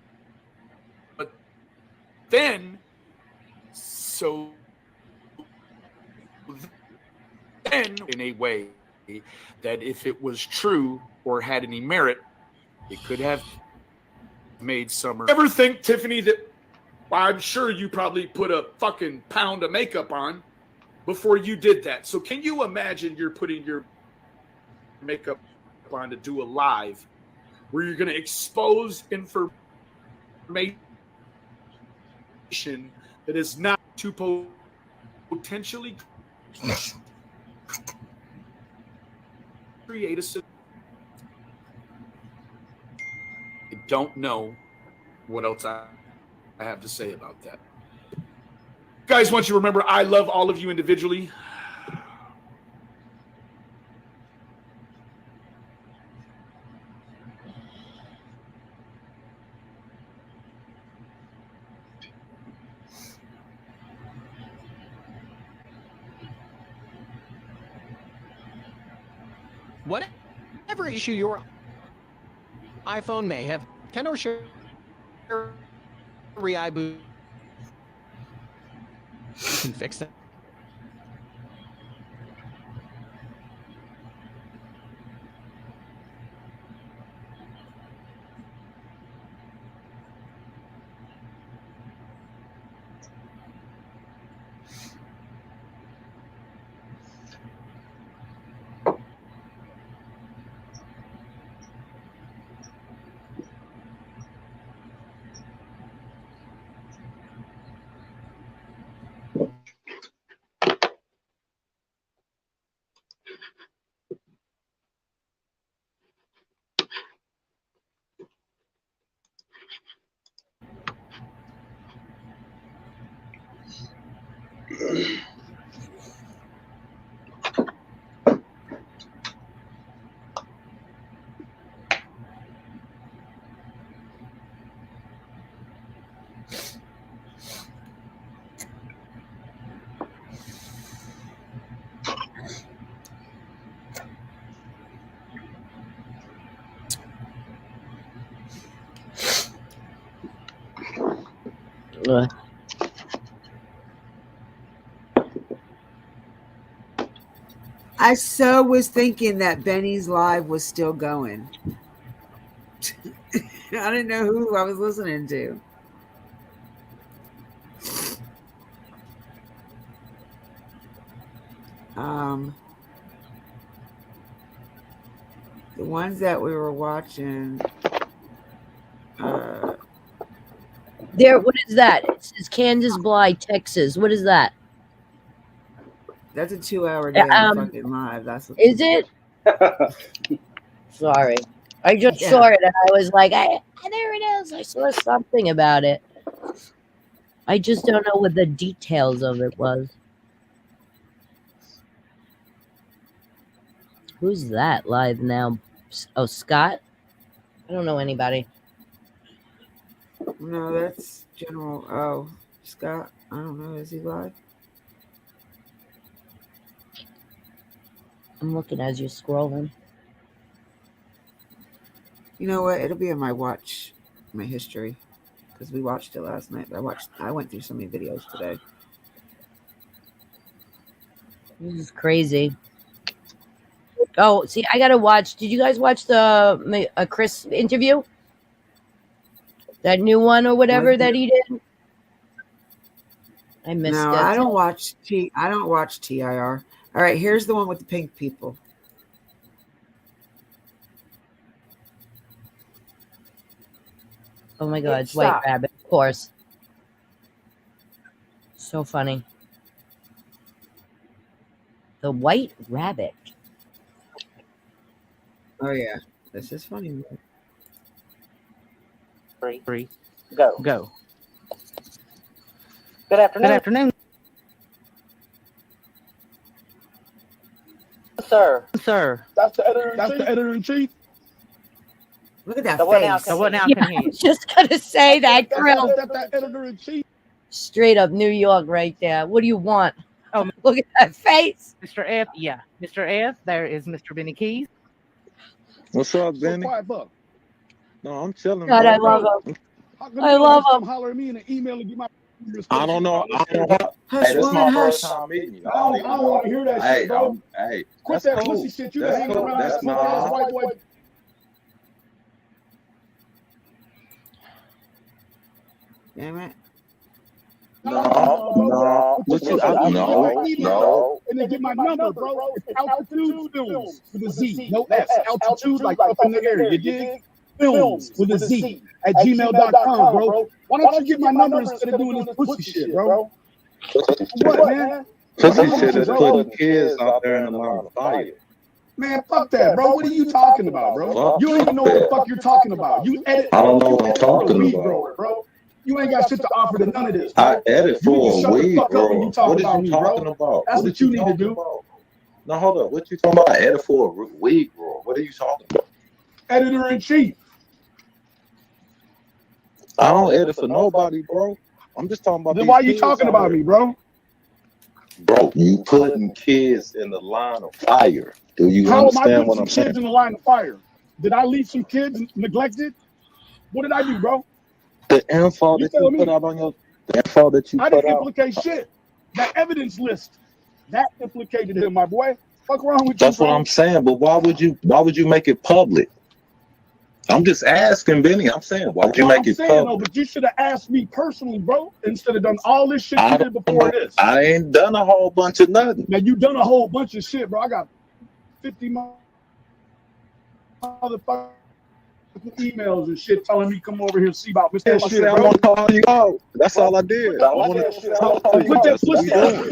then, so then in a way that if it was true or had any merit, It could have made Summer. Ever think, Tiffany, that I'm sure you probably put a fucking pound of makeup on before you did that. So can you imagine you're putting your makeup on to do a live where you're going to expose information that is not to potentially create a... I don't know what else I have to say about that. Guys, want you to remember, I love all of you individually. Whatever issue your iPhone may have, Nintendo Sherry iBoot. You can fix that. I so was thinking that Benny's live was still going. I didn't know who I was listening to. The ones that we were watching. There, what is that? It says Kansas Bly, Texas. What is that? That's a 2-hour day fucking live. That's what is it? Sorry. I just saw it and I was like, there it is. I saw something about it. I just don't know what the details of it was. Who's that live now? Oh, Scott? I don't know anybody. No, that's General. Oh, Scott. I don't know. Is he live? I'm looking as you're scrolling. You know what? It'll be in my history, because we watched it last night. But I went through so many videos today. This is crazy. Oh, see, I gotta watch. Did you guys watch the Chris interview? That new one or whatever that he did? I missed it. No, I don't watch TIR. All right, here's the one with the pink people. Oh my God, it's White Rabbit, of course. So funny. The White Rabbit. Oh yeah, this is funny. 3, go. Good afternoon. Sir. That's the editor-in-chief. Look at that face. I was just gonna say that grill. That editor-in-chief. Straight up New York right there. What do you want? Oh, look at that face. Mr. F, yeah. Mr. F, there is Mr. Benny Keys. What's up, Benny? No, I'm chilling. God, I love him. I love him. Holler at me in an email and get my. I don't know. Hush, Hey, this is my woman, first hush. time meeting you. I don't want to hear that shit, bro. Hey, Quit that's that cool. pussy shit. You That's hanging cool. around That's that punk ass white boy. Damn it. No. What you, no. And then get my number, bro. It's Altitude Films with a Z, no S. Altitude, like up in the area, you dig? Films with a Z at gmail.com, bro. Why don't you get my number instead of doing this pussy shit, bro? What, man? Pussy shit is putting kids out there in the line of fire. Man, fuck that, bro. What are you talking about, bro? You don't even know what the fuck you're talking about. You edit. I don't know what I'm talking about, bro. You ain't got shit to offer to none of this. I edit for a weed, bro. What are you talking about? That's what you need to do. No, hold up. What you talking about? I edit for a weed, bro. What are you talking about? Editor in chief. I don't edit for nobody, bro. I'm just talking about. Then why are you talking about me, bro? Bro, you putting kids in the line of fire. Do you understand what I'm saying? Kids in the line of fire. Did I leave some kids neglected? What did I do, bro? The info that you put out on your, the info that you put out. I didn't implicate shit. That evidence list, that implicated him, my boy. Fuck wrong with you? That's what I'm saying. But why would you make it public? I'm just asking, Benny. I'm saying, why would you make it public? No, but you should have asked me personally, bro, instead of done all this shit you did before this. I ain't done a whole bunch of nothing. Now you done a whole bunch of shit, bro. I got 50 motherfuckers emails and shit telling me come over here and see about Mr. Shit, I want to call you out. That's all I did. I want to talk to you. Put that pussy out.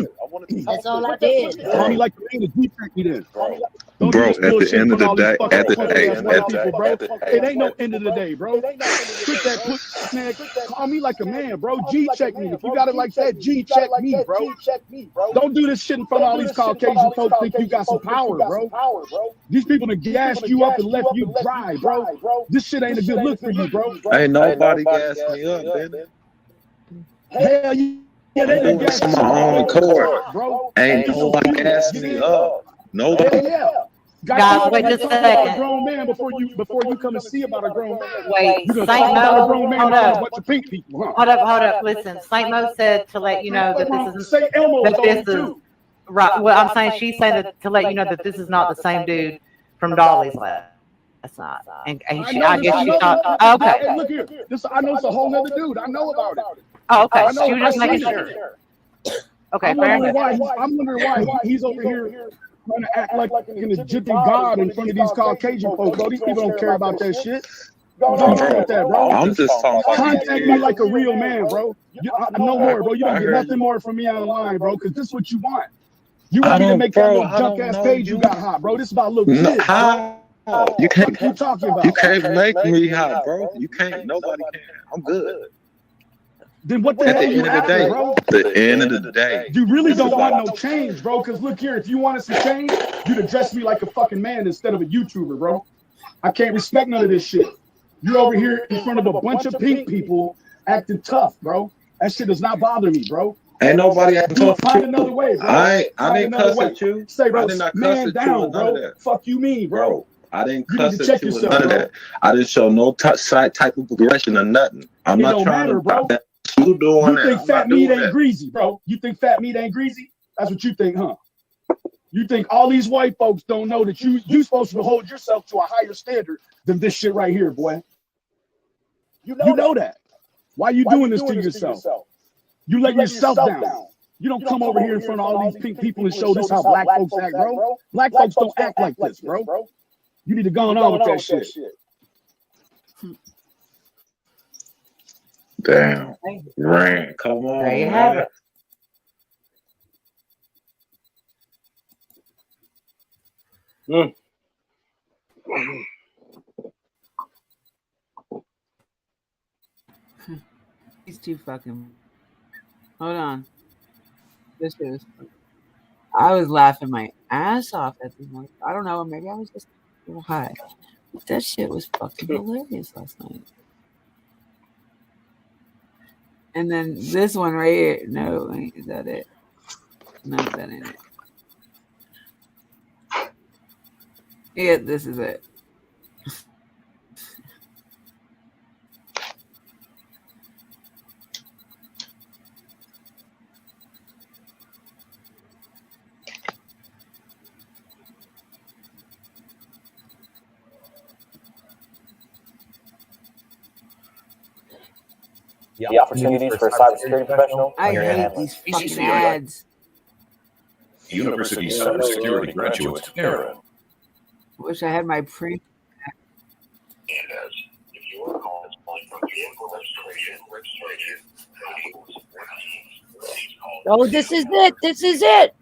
That's all I did. Call me like the man that defect me then. Bro, at the end of the day, it ain't no end of the day, bro. Quit that pussy, man. Call me like a man, bro. G check me. If you got it like that, G check me, bro. Don't do this shit in front of all these Caucasian folks think you got some power, bro. These people that gassed you up and left you dry, bro. This shit ain't a good look for you, bro. Ain't nobody gassed me up, baby. Hell yeah, they doing this on my own accord, bro. Ain't nobody gassed me up. Nobody. Yeah. Guys, wait just a second. A grown man before you come and see about a grown man. Wait, you Saint Mo, a grown man hold a up. bunch of pink people, huh? Hold up. Listen, Saint Mo said to let you know that this Say Elmo that this is too. right. Well, I'm saying she's saying that to let you know that this is not the same dude from Dolly's last night. And I guess she thought, okay. Hey, look here. I know it's a whole other dude. I know about it. Oh, okay. She was just making sure. Okay, fair enough. I'm wondering why he's over here trying to act like a legitimate god in front of these Caucasian folks. Bro, these people don't care about that shit. Don't care about that, bro. I'm just talking about contact me like a real man, bro. No more, bro. You don't get nothing more from me online, bro, because this is what you want. You want me to make that little junk ass page you got hot, bro. This is about little shit. How? You can't. What you talking about? You can't make me hot, bro. You can't. Nobody can. I'm good. Then what the At hell the you end of the after, day, bro? the end of the day, you really don't want no change, bro. Because look here, if you want us to change, you'd address me like a fucking man instead of a YouTuber, bro. I can't respect none of this shit. You're over here in front of a bunch of pink people acting tough, bro. That shit does not bother me, bro. ain't nobody acting tough. Find another way, bro. I didn't cuss at you. Say, bro, I did not cuss man at down, you with none of bro. that. Fuck you mean, bro. I didn't You cuss need to at check you with yourself, none of bro. that. I didn't show no type of aggression or nothing. I'm It not don't trying matter, to bro. that. You doing You that? think I'm fat not meat doing ain't that. greasy, bro? You think fat meat ain't greasy? That's what you think, huh? You think all these white folks don't know that you supposed to hold yourself to a higher standard than this shit right here, boy. You know that. Why you doing this to yourself? You letting yourself down. You don't come over here in front of all these pink people and show this how black folks act, bro. Black folks don't act like this, bro. You need to go on with that shit. Damn. Rain. Come on. There you have it. He's too fucking. Hold on. This shit is. I was laughing my ass off at this one. I don't know. Maybe I was just a little high. That shit was fucking hilarious last night. And then this one right here. No, is that it? No, that ain't it. Yeah, this is it. the opportunities for a cybersecurity professional. I on your hate handler. these fucking ads. University cybersecurity graduate, Aaron. Wish I had my pre. Oh, this is it. This is it.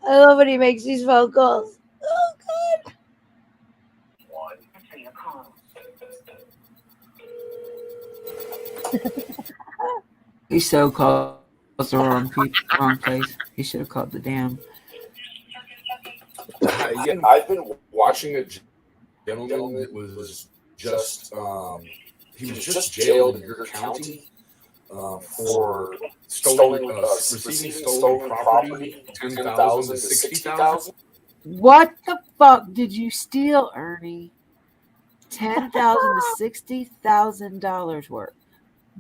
I love when he makes these phone calls. Oh, God. He so called the wrong place. He should have called the damn. Yeah, I've been watching a gentleman that was just he was just jailed in your county for receiving stolen property, 10,000 to 60,000. What the fuck did you steal, Ernie? $10,000 to $60,000 worth.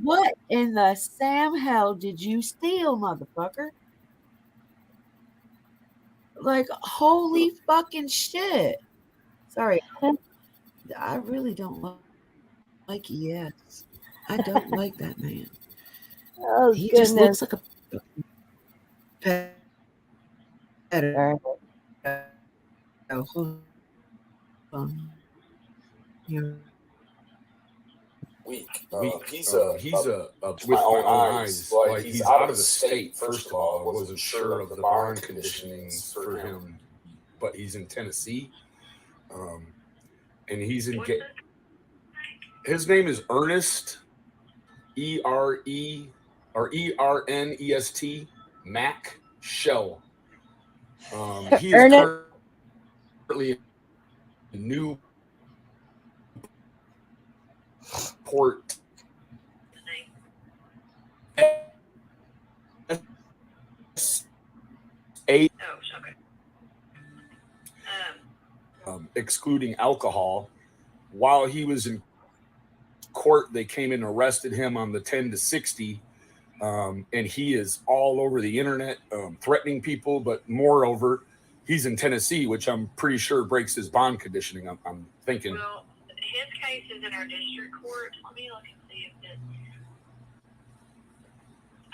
What in the Sam hell did you steal, motherfucker? Like, holy fucking shit. Sorry. I really don't like ES. I don't like that man. Oh, He goodness. just looks like a pet. Oh, hold on. Here. Weak. He's a with my own eyes. Like he's out of the state. First of all, I wasn't sure of the barn conditionings for him, but he's in Tennessee, and he's in. His name is Ernest, ERNEST Mac Shell. He is currently in Newport. Excluding alcohol. While he was in court, they came and arrested him on the 10 to 60, and he is all over the internet threatening people. But moreover, he's in Tennessee, which I'm pretty sure breaks his bond conditioning. I'm thinking. Well, his case is in our district court. Let me look and see if it.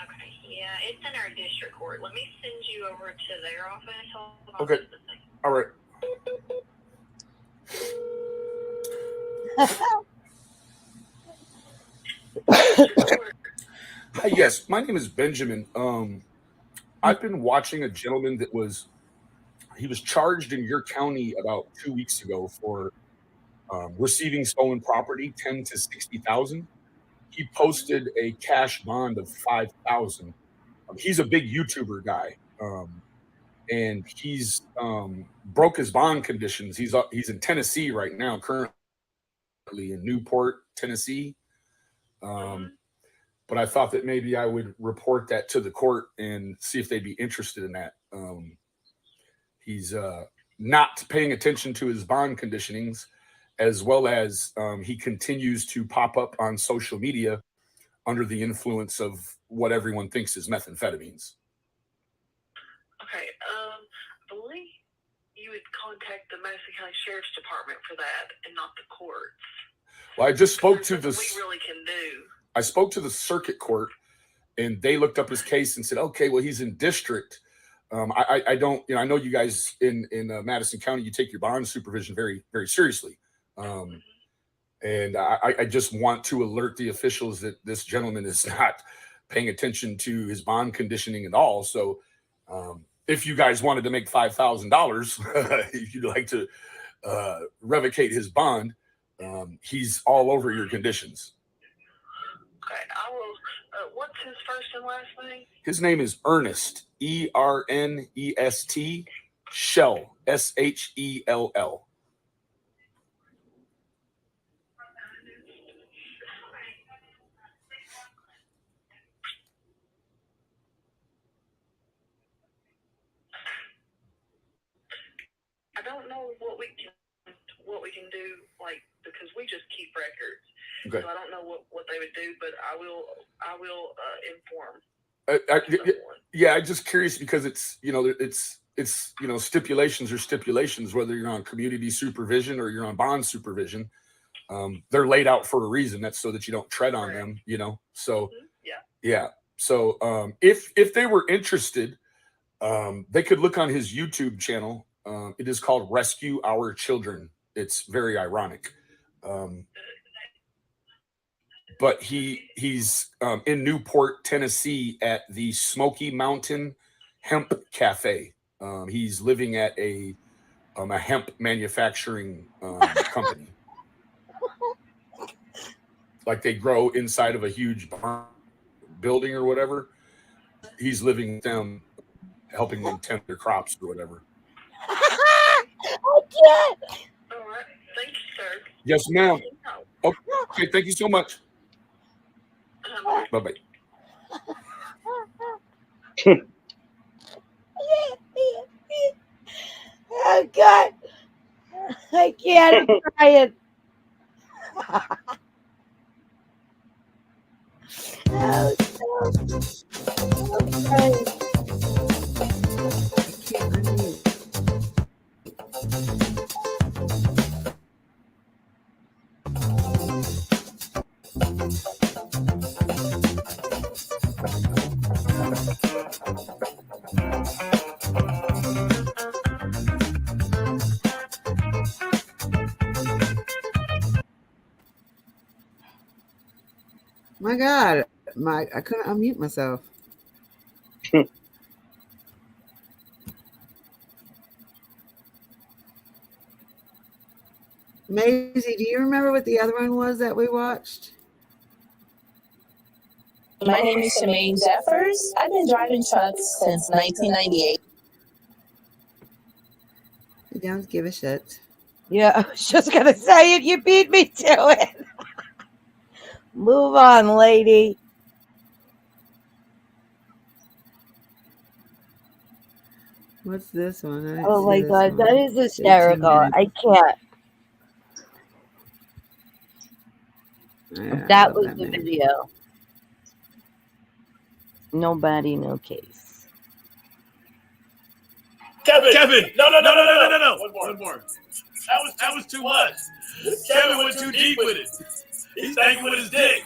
Okay, yeah, it's in our district court. Let me send you over to their office. Hold on Okay. just a second. All right. Hi, yes, my name is Benjamin. I've been watching a gentleman that he was charged in your county about 2 weeks ago for receiving stolen property, 10 to 60,000. He posted a cash bond of 5,000. He's a big YouTuber guy, and he's broke his bond conditions. He's in Tennessee right now, currently in Newport, Tennessee. But I thought that maybe I would report that to the court and see if they'd be interested in that. He's not paying attention to his bond conditionings, as well as he continues to pop up on social media under the influence of what everyone thinks is methamphetamines. Okay, I believe you would contact the Madison County Sheriff's Department for that and not the courts. Well, I just spoke to we really can do. I spoke to the circuit court, and they looked up his case and said, okay, well, he's in district. I don't, I know you guys in Madison County, you take your bond supervision very, very seriously. And I just want to alert the officials that this gentleman is not paying attention to his bond conditioning at all. So if you guys wanted to make $5,000, if you'd like to revocate his bond, he's all over your conditions. Okay, I will. What's his first and last name? His name is Ernest, ERNEST, Shell, SHELL. I don't know what we can do, like the because we just keep records. Okay. So I don't know what they would do, but I will inform. Yeah, I'm just curious because it's stipulations are stipulations, whether you're on community supervision or you're on bond supervision. They're laid out for a reason. That's so that you don't tread on them, So yeah. So if they were interested, they could look on his YouTube channel. It is called Rescue Our Children. It's very ironic. But he's in Newport, Tennessee at the Smoky Mountain Hemp Cafe. He's living at a hemp manufacturing company. Like they grow inside of a huge barn building or whatever. He's living with them, helping them tend their crops or whatever. I can't. All right. Thank you, sir. Yes, ma'am. Okay, thank you so much. Bye-bye. Oh God, I can't. I'm crying. Oh, no. I'm crying. My God, I couldn't unmute myself. Maisie, do you remember what the other one was that we watched? My name is Shemaine Jeffers. I've been driving trucks since 1998. You don't give a shit. Yeah, I was just gonna say it. You beat me to it. Move on, lady. What's this one? I didn't Oh see my this God, one. that is 18 hysterical. minutes. I can't. Yeah, I That love was that the man. video. Nobody, no case. Kevin, no. One more. That was too much. Kevin went too deep with it. He's thinking with his dick.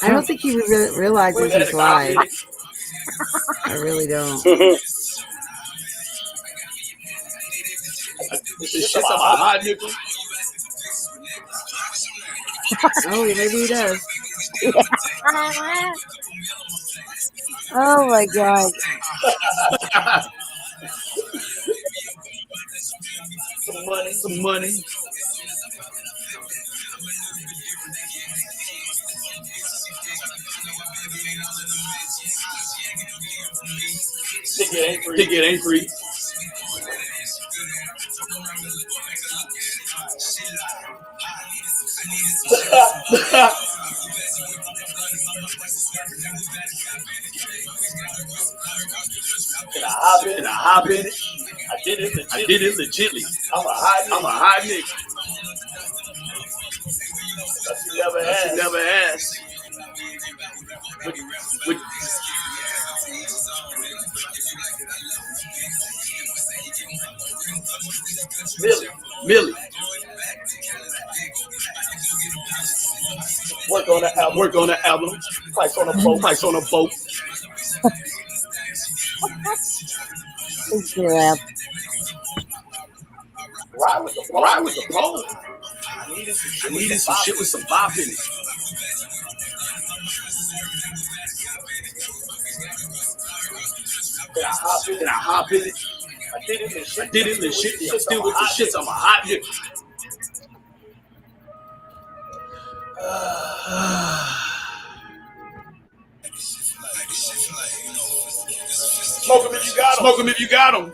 I don't think he realizes he's live. I really don't. This shit's on my hot nickel. Oh, maybe he does. Oh my God. Some money. Think it ain't free. Can I hop in it? I did it legitly. I'm a hot nigga. You never asked. Millie. Work on the album. Price on a boat. Ride with the pole. I needed some shit with some bop in it. Can I hop in it? I did it in shit. I'm still with the shits. I'm a hot nigga. Smoke him if you got him.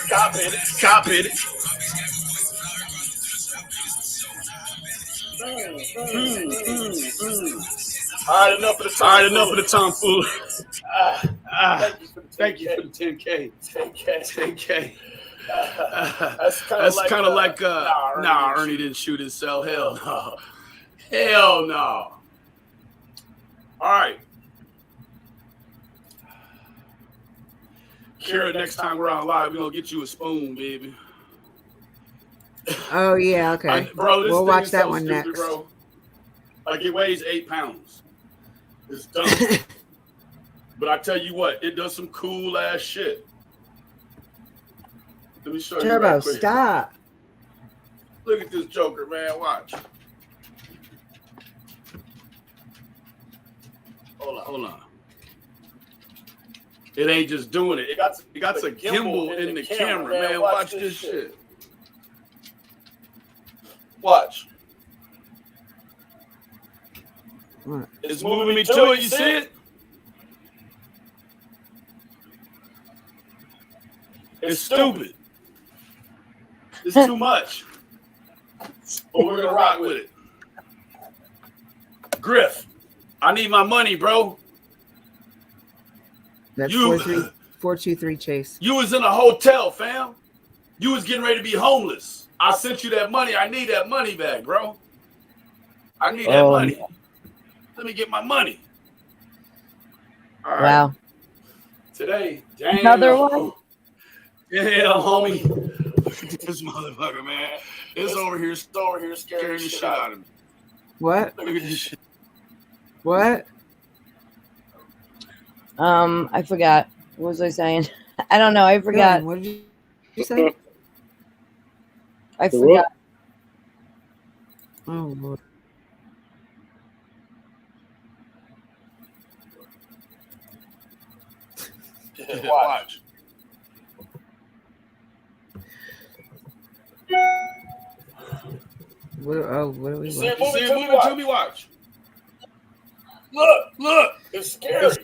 Cop it. All right, enough of the tomfoolery. Thank you for the 10K. 10K. That's kind of like Ernie didn't shoot himself. Hell no. Hell no. All right. Kara, next time we're on live, we're going to get you a spoon, baby. Oh, yeah, okay. Bro, this we'll thing watch is that so one stupid, next. Bro. Like, it weighs 8 pounds. It's dumb. But I tell you what, it does some cool ass shit. Let me show you Turbo, right quick. stop. Look at this joker, man. Watch. Hold on. It ain't just doing it. It got a gimbal in the camera, man. Watch this shit. Watch. What? It's moving me to it. You see it? It's stupid. It's too much. But we're gonna rock with it. Griff, I need my money, bro. That's You- 423 Chase. You was in a hotel, fam. You was getting ready to be homeless. I sent you that money. I need that money back, bro. I need that money. Let me get my money. All right. Wow. Today, damn. Another one? Yeah, homie. Look at this motherfucker, man. It's over here scaring the shit out of me. What? Look at this shit. What? I forgot. What was I saying? I don't know. I forgot. What did you say? I forgot. Oh, Lord. Watch. What do we See it watch? moving to me, watch. Look. It's scary.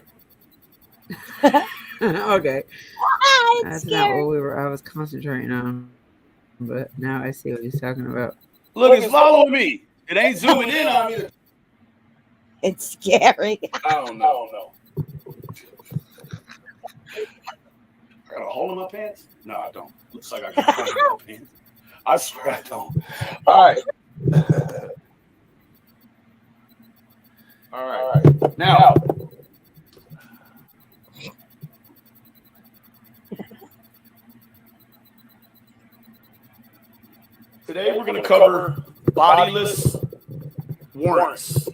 Okay. It's That's not what I was concentrating on. But now I see what he's talking about. Look, it's following me. It ain't zooming in on me. It's scary. I don't know. I got a hole in my pants? No, I don't. Looks like I got a hole in my pants. I swear I don't. All right. All right. Now. Today we're going to cover bodiless warrants,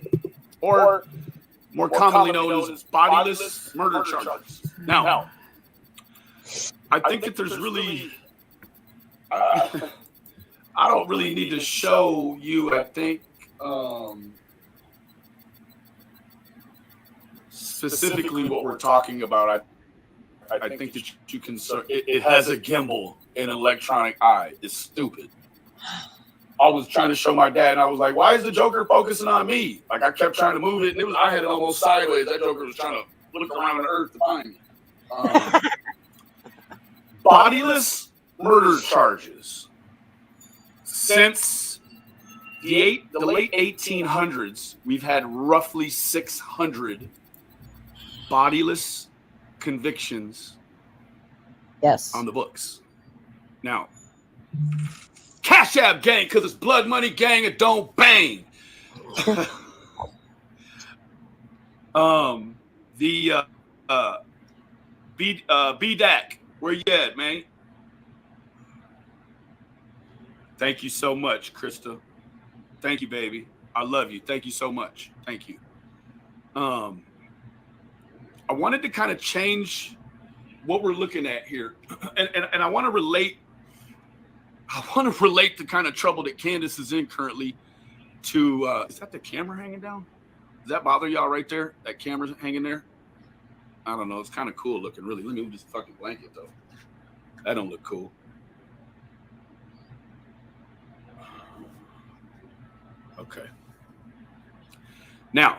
or more commonly known as bodiless murder charges. Now, I think that there's really, I don't really need to show you, I think, specifically what we're talking about. I think that you can, it has a gimbal and an electronic eye. It's stupid. I was trying to show my dad, and I was like, why is the Joker focusing on me? Like, I kept trying to move it, and I had it almost sideways. That Joker was trying to look around the earth to find me. Bodiless murder charges. Since the late 1800s, we've had roughly 600 bodiless convictions on the books. Now, Cash App gang, because it's blood money gang, it don't bang. BDAC, where you at, man? Thank you so much, Krista. Thank you, baby. I love you. Thank you so much. Thank you. I wanted to kind of change what we're looking at here, and I want to relate. I want to relate the kind of trouble that Candace is in currently to, is that the camera hanging down? Does that bother y'all right there? That camera's hanging there? I don't know. It's kind of cool looking, really. Let me move this fucking blanket, though. That don't look cool. Okay. Now,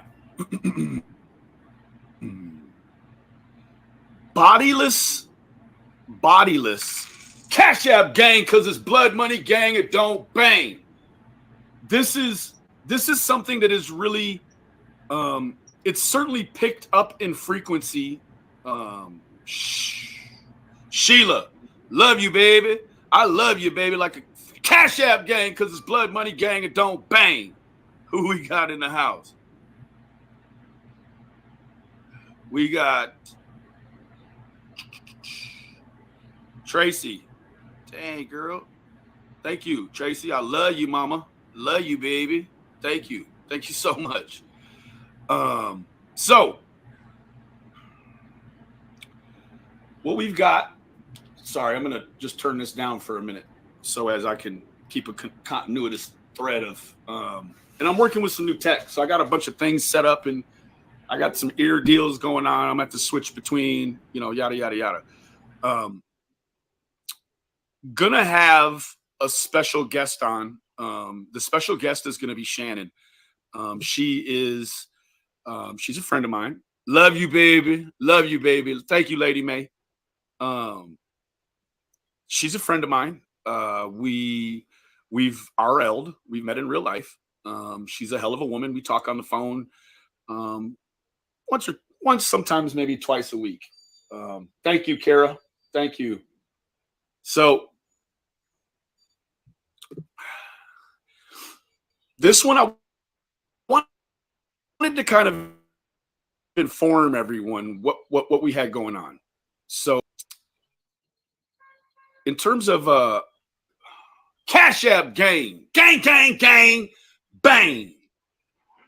bodiless Cash App gang, because it's blood money gang, it don't bang. This is something that is really it's certainly picked up in frequency. Sheila, love you, baby. I love you, baby, like a Cash App gang, because it's blood money gang, it don't bang. Who we got in the house? We got Tracy. Dang, girl. Thank you, Tracy. I love you, mama. Love you, baby. Thank you. Thank you so much. So what we've got, sorry, I'm going to just turn this down for a minute so as I can keep a continuous thread of, and I'm working with some new tech. So I got a bunch of things set up and I got some ear deals going on. I'm at the switch between, yada, yada, yada. Gonna have a special guest on. The special guest is going to be Shannon. She's a friend of mine. Love you, baby. Love you, baby. Thank you, Lady May. She's a friend of mine. We've RL'd. We've met in real life. She's a hell of a woman. We talk on the phone once, sometimes maybe twice a week. Thank you, Kara. Thank you. So this one, I wanted to kind of inform everyone what we had going on. So in terms of Cash App gang, bang.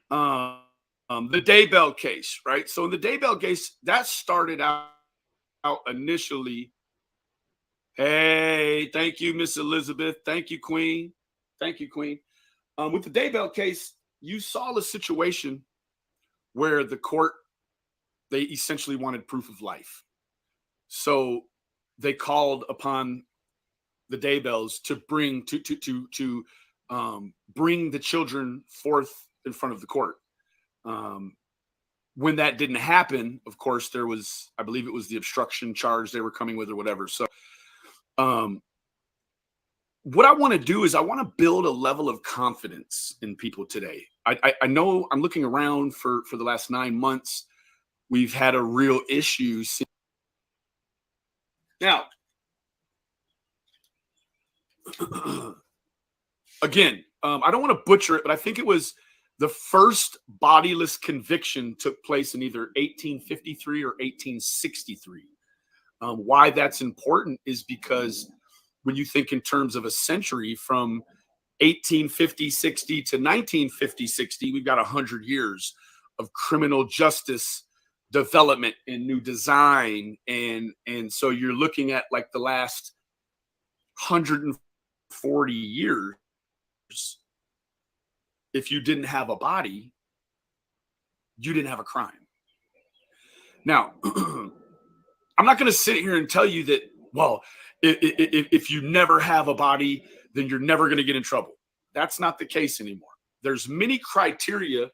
The Daybell case, right? So in the Daybell case, that started out initially. Hey, thank you, Miss Elizabeth. Thank you, Queen. Thank you, Queen. With the Daybell case, you saw the situation where the court, they essentially wanted proof of life. So they called upon the Daybells to bring bring the children forth in front of the court. When that didn't happen, of course, there was, I believe it was the obstruction charge they were coming with or whatever. So what I want to do is I want to build a level of confidence in people today. I know I'm looking around for the last 9 months. We've had a real issue. Now, again, I don't want to butcher it, but I think it was the first bodiless conviction took place in either 1853 or 1863. Why that's important is because when you think in terms of a century from 1850-60 to 1950-60, we've got 100 years of criminal justice development and new design. And so you're looking at like the last 140 years. If you didn't have a body, you didn't have a crime. Now, I'm not going to sit here and tell you that, well, if you never have a body, then you're never going to get in trouble. That's not the case anymore. There's many criteria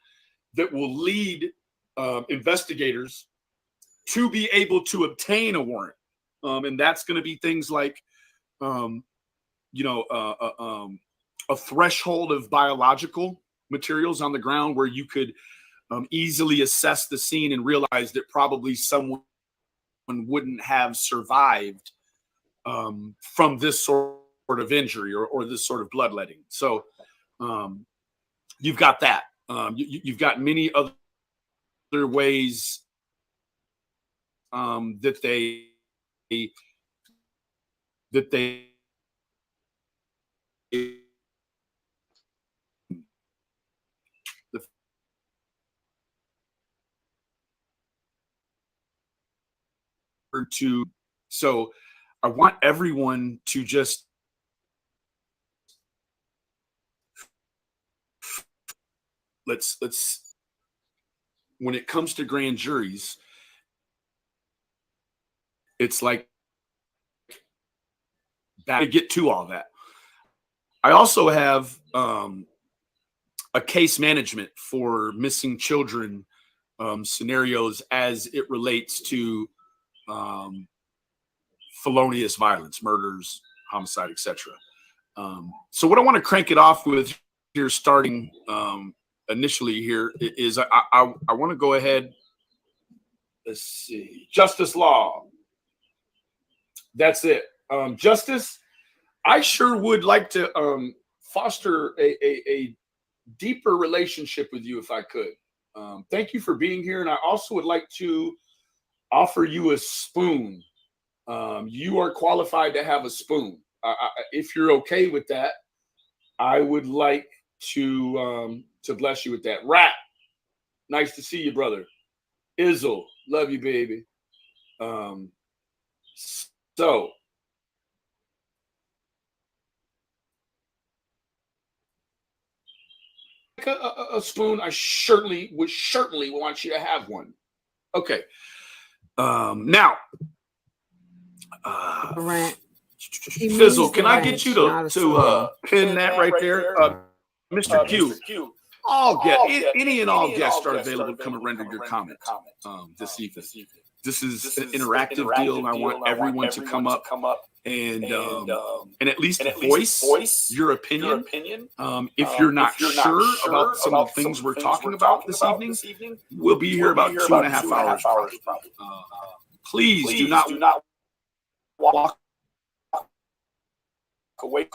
that will lead investigators to be able to obtain a warrant. And that's going to be things like, a threshold of biological materials on the ground where you could easily assess the scene and realize that probably someone wouldn't have survived from this sort of injury or this sort of bloodletting. So you've got that. You've got many other ways that they so I want everyone to just let's when it comes to grand juries, it's like that to get to all that. I also have a case management for missing children scenarios as it relates to felonious violence, murders, homicide, etc. So what I want to crank it off with here, starting initially here, is I want to go ahead. Let's see, Justice Law. That's it. Justice, I sure would like to foster a deeper relationship with you if I could. Thank you for being here. And I also would like to offer you a spoon. You are qualified to have a spoon. If you're okay with that, I would like to bless you with that. Rat, nice to see you, brother. Izzle, love you, baby. So a spoon, I certainly would want you to have one. Okay. Now, Fizzle, can I get you to pin that right there? Mr. Q. Any and all guests are available to come and render your comment this evening. This is an interactive deal, and I want everyone to come up and at least voice your opinion. If you're not sure about some of the things we're talking about this evening, we'll be here about 2.5 hours. Please do not walk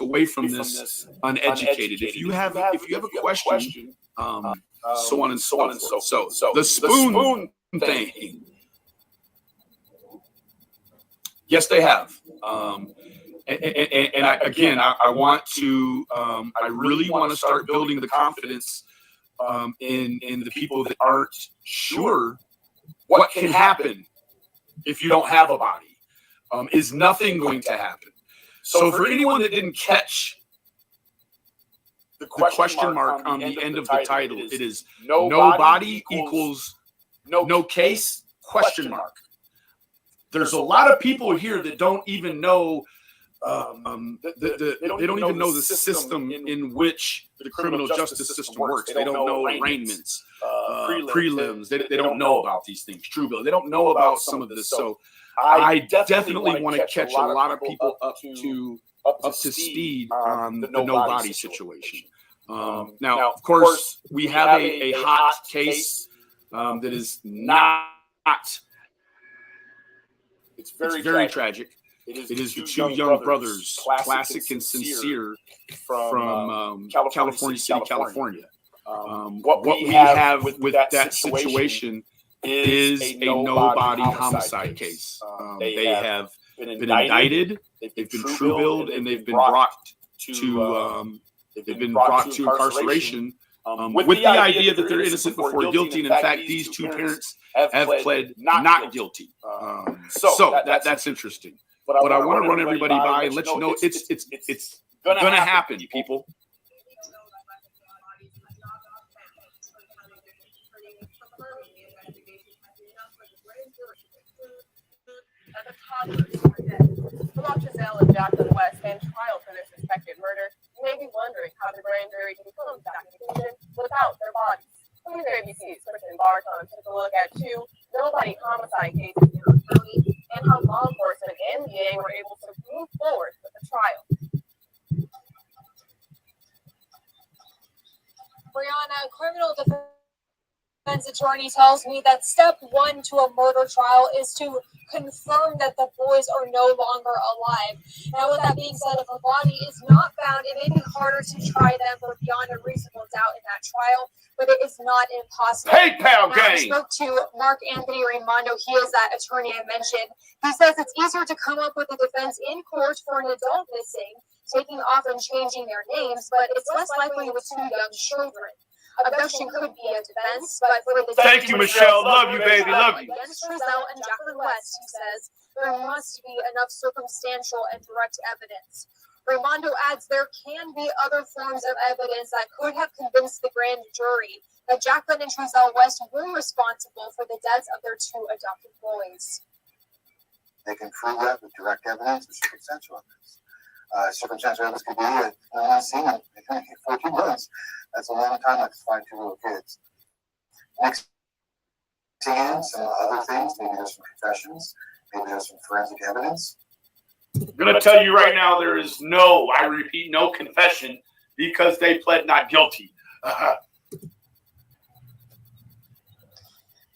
away from this uneducated. If you have a question, so on and so on. So the spoon thing. Yes, they have. And I want to. I really want to start building the confidence in the people that aren't sure what can happen if you don't have a body. Is nothing going to happen? So for anyone that didn't catch the question mark on the end of the title, it is no body equals no case, question mark. There's a lot of people here that don't even know they don't even know the system in which the criminal justice system works. They don't know arraignments, prelims. They don't know about these things. True bill. They don't know about some of this. So I definitely want to catch a lot of people up to speed on the no body situation. Now, of course, we have a hot case that is not. It's very tragic. It is the two young brothers, Classic and Sincere, from California City, California. What we have with that situation is a no-body homicide case. They have been indicted, they've been true-billed, and they've been brought to incarceration with the idea that they're innocent before guilty. And in fact, these two parents have pled not guilty. So that's interesting. But I want to run everybody by and let you know it's going to happen, people. Lamont Giselle and Jacqueline West stand trial for their suspected murder. You may be wondering how the grand jury can come to that conclusion without their bodies. From the ABC's Kristen Barton took a look at two no-body homicide cases in our county and how law enforcement and the DA were able to move forward with the trial. Brianna, criminal defense attorney tells me that step one to a murder trial is to confirm that the boys are no longer alive. Now, with that being said, if a body is not found, it may be harder to try them for beyond a reasonable doubt in that trial, but it is not impossible. Hey, pal, gang! I spoke to Mark Anthony Raimondo. He is that attorney I mentioned. He says it's easier to come up with a defense in court for an adult missing, taking off and changing their names, but it's less likely with two young children. Abduction could be a defense, but for the thank you, Michelle. Love you, baby. Love you. Against Giselle and Jacqueline West, he says there must be enough circumstantial and direct evidence. Raimondo adds there can be other forms of evidence that could have convinced the grand jury that Jacqueline and Giselle West were responsible for the deaths of their two adopted boys. They can prove that with direct evidence or circumstantial evidence. Circumstantial evidence could be that I seen it. They can get 14 months. That's a long time to find two little kids. Next, and some other things. Maybe there's some confessions. Maybe there's some forensic evidence. I'm going to tell you right now, there is no, I repeat, no confession because they pled not guilty.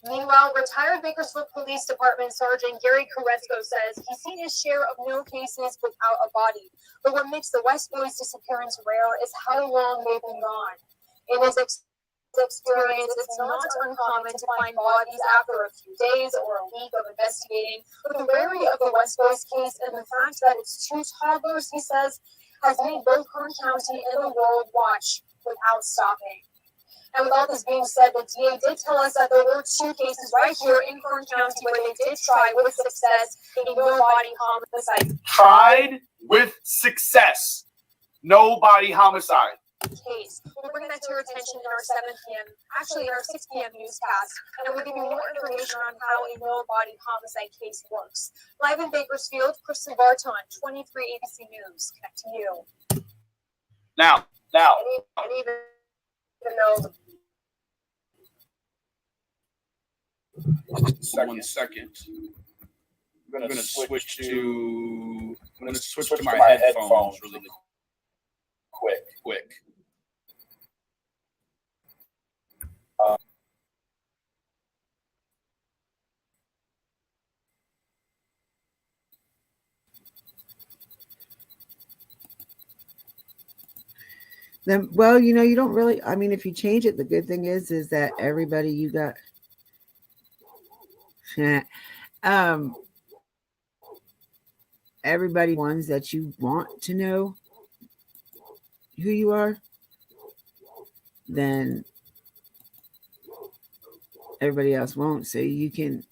Meanwhile, retired Bakersfield Police Department Sergeant Gary Carresco says he's seen his share of known cases without a body. But what makes the West Boys' disappearance rare is how long they've been gone. In his experience, it's not uncommon to find bodies after a few days or a week of investigating. But the rarity of the West Boys case and the fact that it's two toddlers, he says, has made both Kern County and the world watch without stopping. And with all this being said, the DA did tell us that there were two cases right here in Kern County where they did try with success a no-body homicide Tried with success. No body homicide. case. We'll bring that to your attention in our 7 p.m., actually in our 6 p.m. newscast, and we'll give you more information on how a no-body homicide case works. Live in Bakersfield, Kristen Barton, 23 ABC News. Connect to you. Now. And even though 1 second. I'm going to switch to my headphones really quick. Then, well, you don't really. I mean, if you change it, the good thing is that everybody you got. Everybody ones that you want to know who you are, then everybody else won't. So you can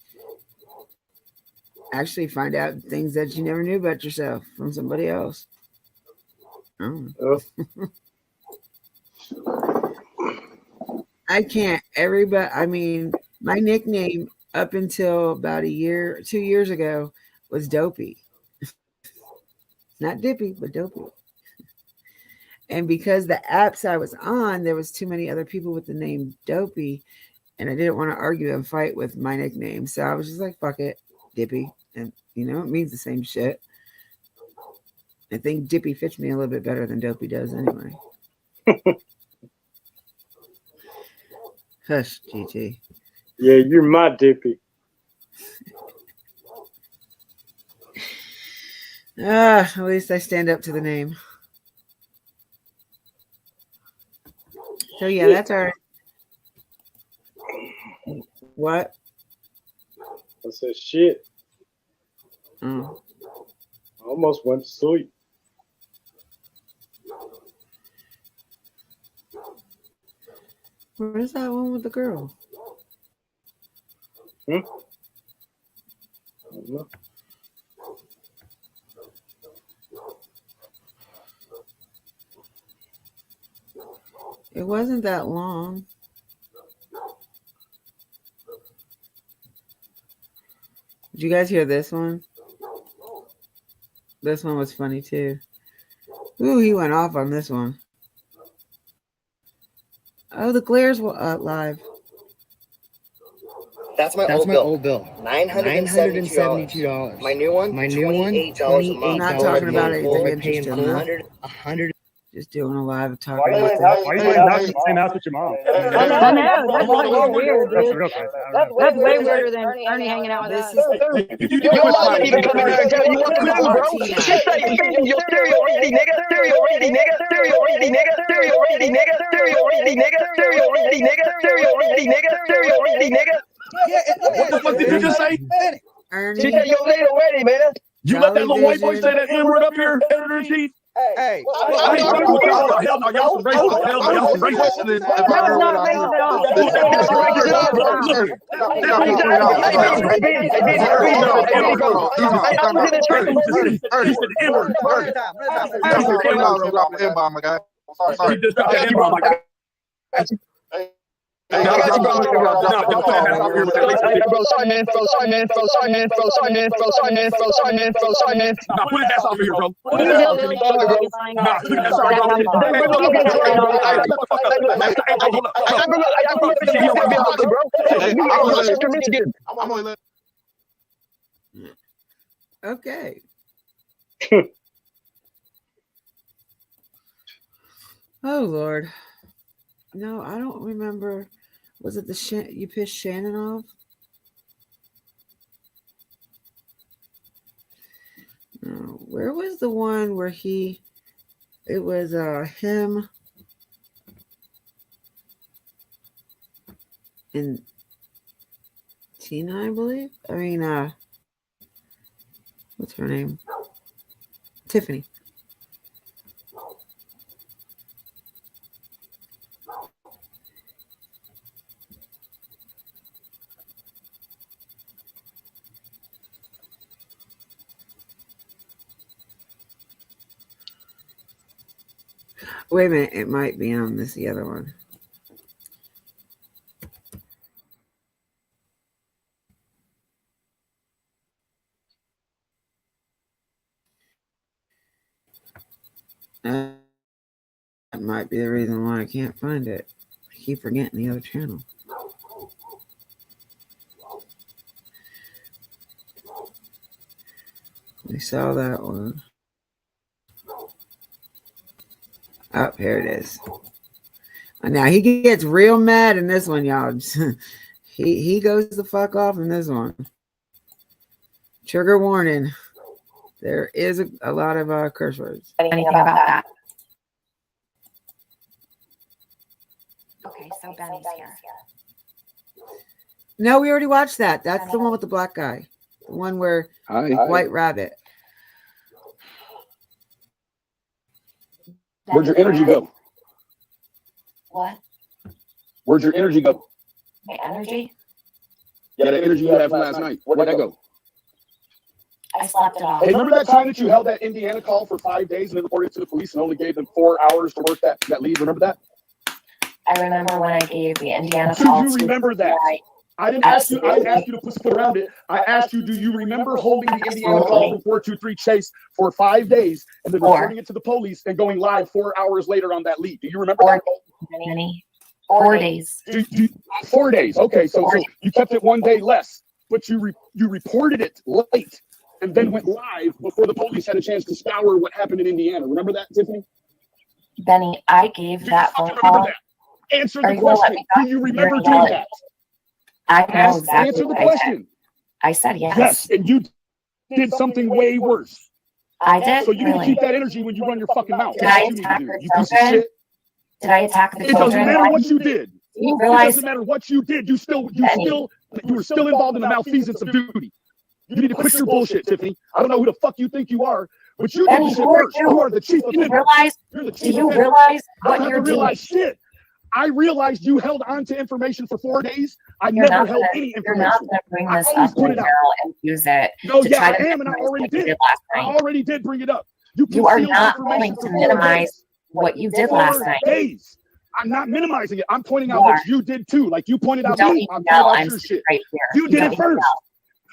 actually find out things that you never knew about yourself from somebody else. I can't. I mean, my nickname up until about 2 years ago was Dopey. Not Dippy, but Dopey. And because the apps I was on, there was too many other people with the name Dopey, and I didn't want to argue and fight with my nickname. So I was just like, fuck it, Dippy. And, it means the same shit. I think Dippy fits me a little bit better than Dopey does anyway. Hush, GT. Yeah, you're my Dippy. At least I stand up to the name. So yeah, that's our. What? I said shit. Oh. I almost went to sleep. Where's that one with the girl? I don't know. It wasn't that long. Did you guys hear this one? This one was funny too. Ooh, he went off on this one. Oh, the glares were live. That's my old bill. $972. My new one? $28 a month. I'm not talking about anything interesting. $100. Just doing a live talk. Why are you playing house with your mom? I know. That's so weird, dude. That's way weirder than Ernie hanging out with us. Your mom didn't even come in here and tell you what to do, bro. She said your stereo ready, nigga. Stereo ready, nigga. Stereo ready, nigga. Stereo ready, nigga. Stereo ready, nigga. Stereo ready, nigga. Stereo ready, nigga. Stereo ready, nigga. What the fuck did you just say? She said your radio ready, man. You let that little white boy say that N-word up here, editor-in-chief? Hey, hell no, y'all some racist. Hell no, y'all some racist. That's not racist at all. Okay. Oh Lord. No, I don't remember. Was it the you pissed Shannon off? No. Where was the one where it was him and Tina, I believe. I mean, what's her name? Tiffany. Wait a minute, it might be on the other one. That might be the reason why I can't find it. I keep forgetting the other channel. We saw that one. Oh, here it is. Now he gets real mad in this one, y'all. he goes the fuck off in this one. Trigger warning. There is a lot of curse words. Anything about that? Okay, so Benny's here. No, we already watched that. That's the one with the black guy. The one where White Rabbit. Where'd your energy go? What? Where'd your energy go? My energy? Yeah, the energy you had from last night. Where'd that go? I slept it off. Hey, remember that time that you held that Indiana call for 5 days and then reported it to the police and only gave them 4 hours to work that lead? Remember that? I remember when I gave the Indiana Do call. you remember that? I didn't ask you to put around it. I asked you, do you remember holding the Indiana call from 423 Chase for 5 days and then reporting it to the police and going live 4 hours later on that lead? Do you remember that? 4 days. 4 days. Okay, so you kept it 1 day less, but you reported it late and then went live before the police had a chance to scour what happened in Indiana. Remember that, Tiffany? Benny, I gave that phone call. Answer the question. Do you remember doing that? I know exactly. Answer the question. I said yes. Yes, and you did something way worse. I did. So you need to keep that energy when you run your fucking mouth. Did I attack the children? Did I attack the children? It doesn't matter what you did. You realize it doesn't matter what you did. You were still involved in the malfeasance of duty. You need to quit your bullshit, Tiffany. I don't know who the fuck you think you are, but you did this shit first. You are the chief of offender. Do you realize what you're doing? Shit. I realized you held on to information for 4 days. I never held any information. You're not going to bring this up right now and use it. No, yeah, I am, and I already did. I already did bring it up. You are not going to minimize what you did last night. Days. I'm not minimizing it. I'm pointing out what you did too. Like you pointed out me. I'm pointing out your shit. Right here. You did it first.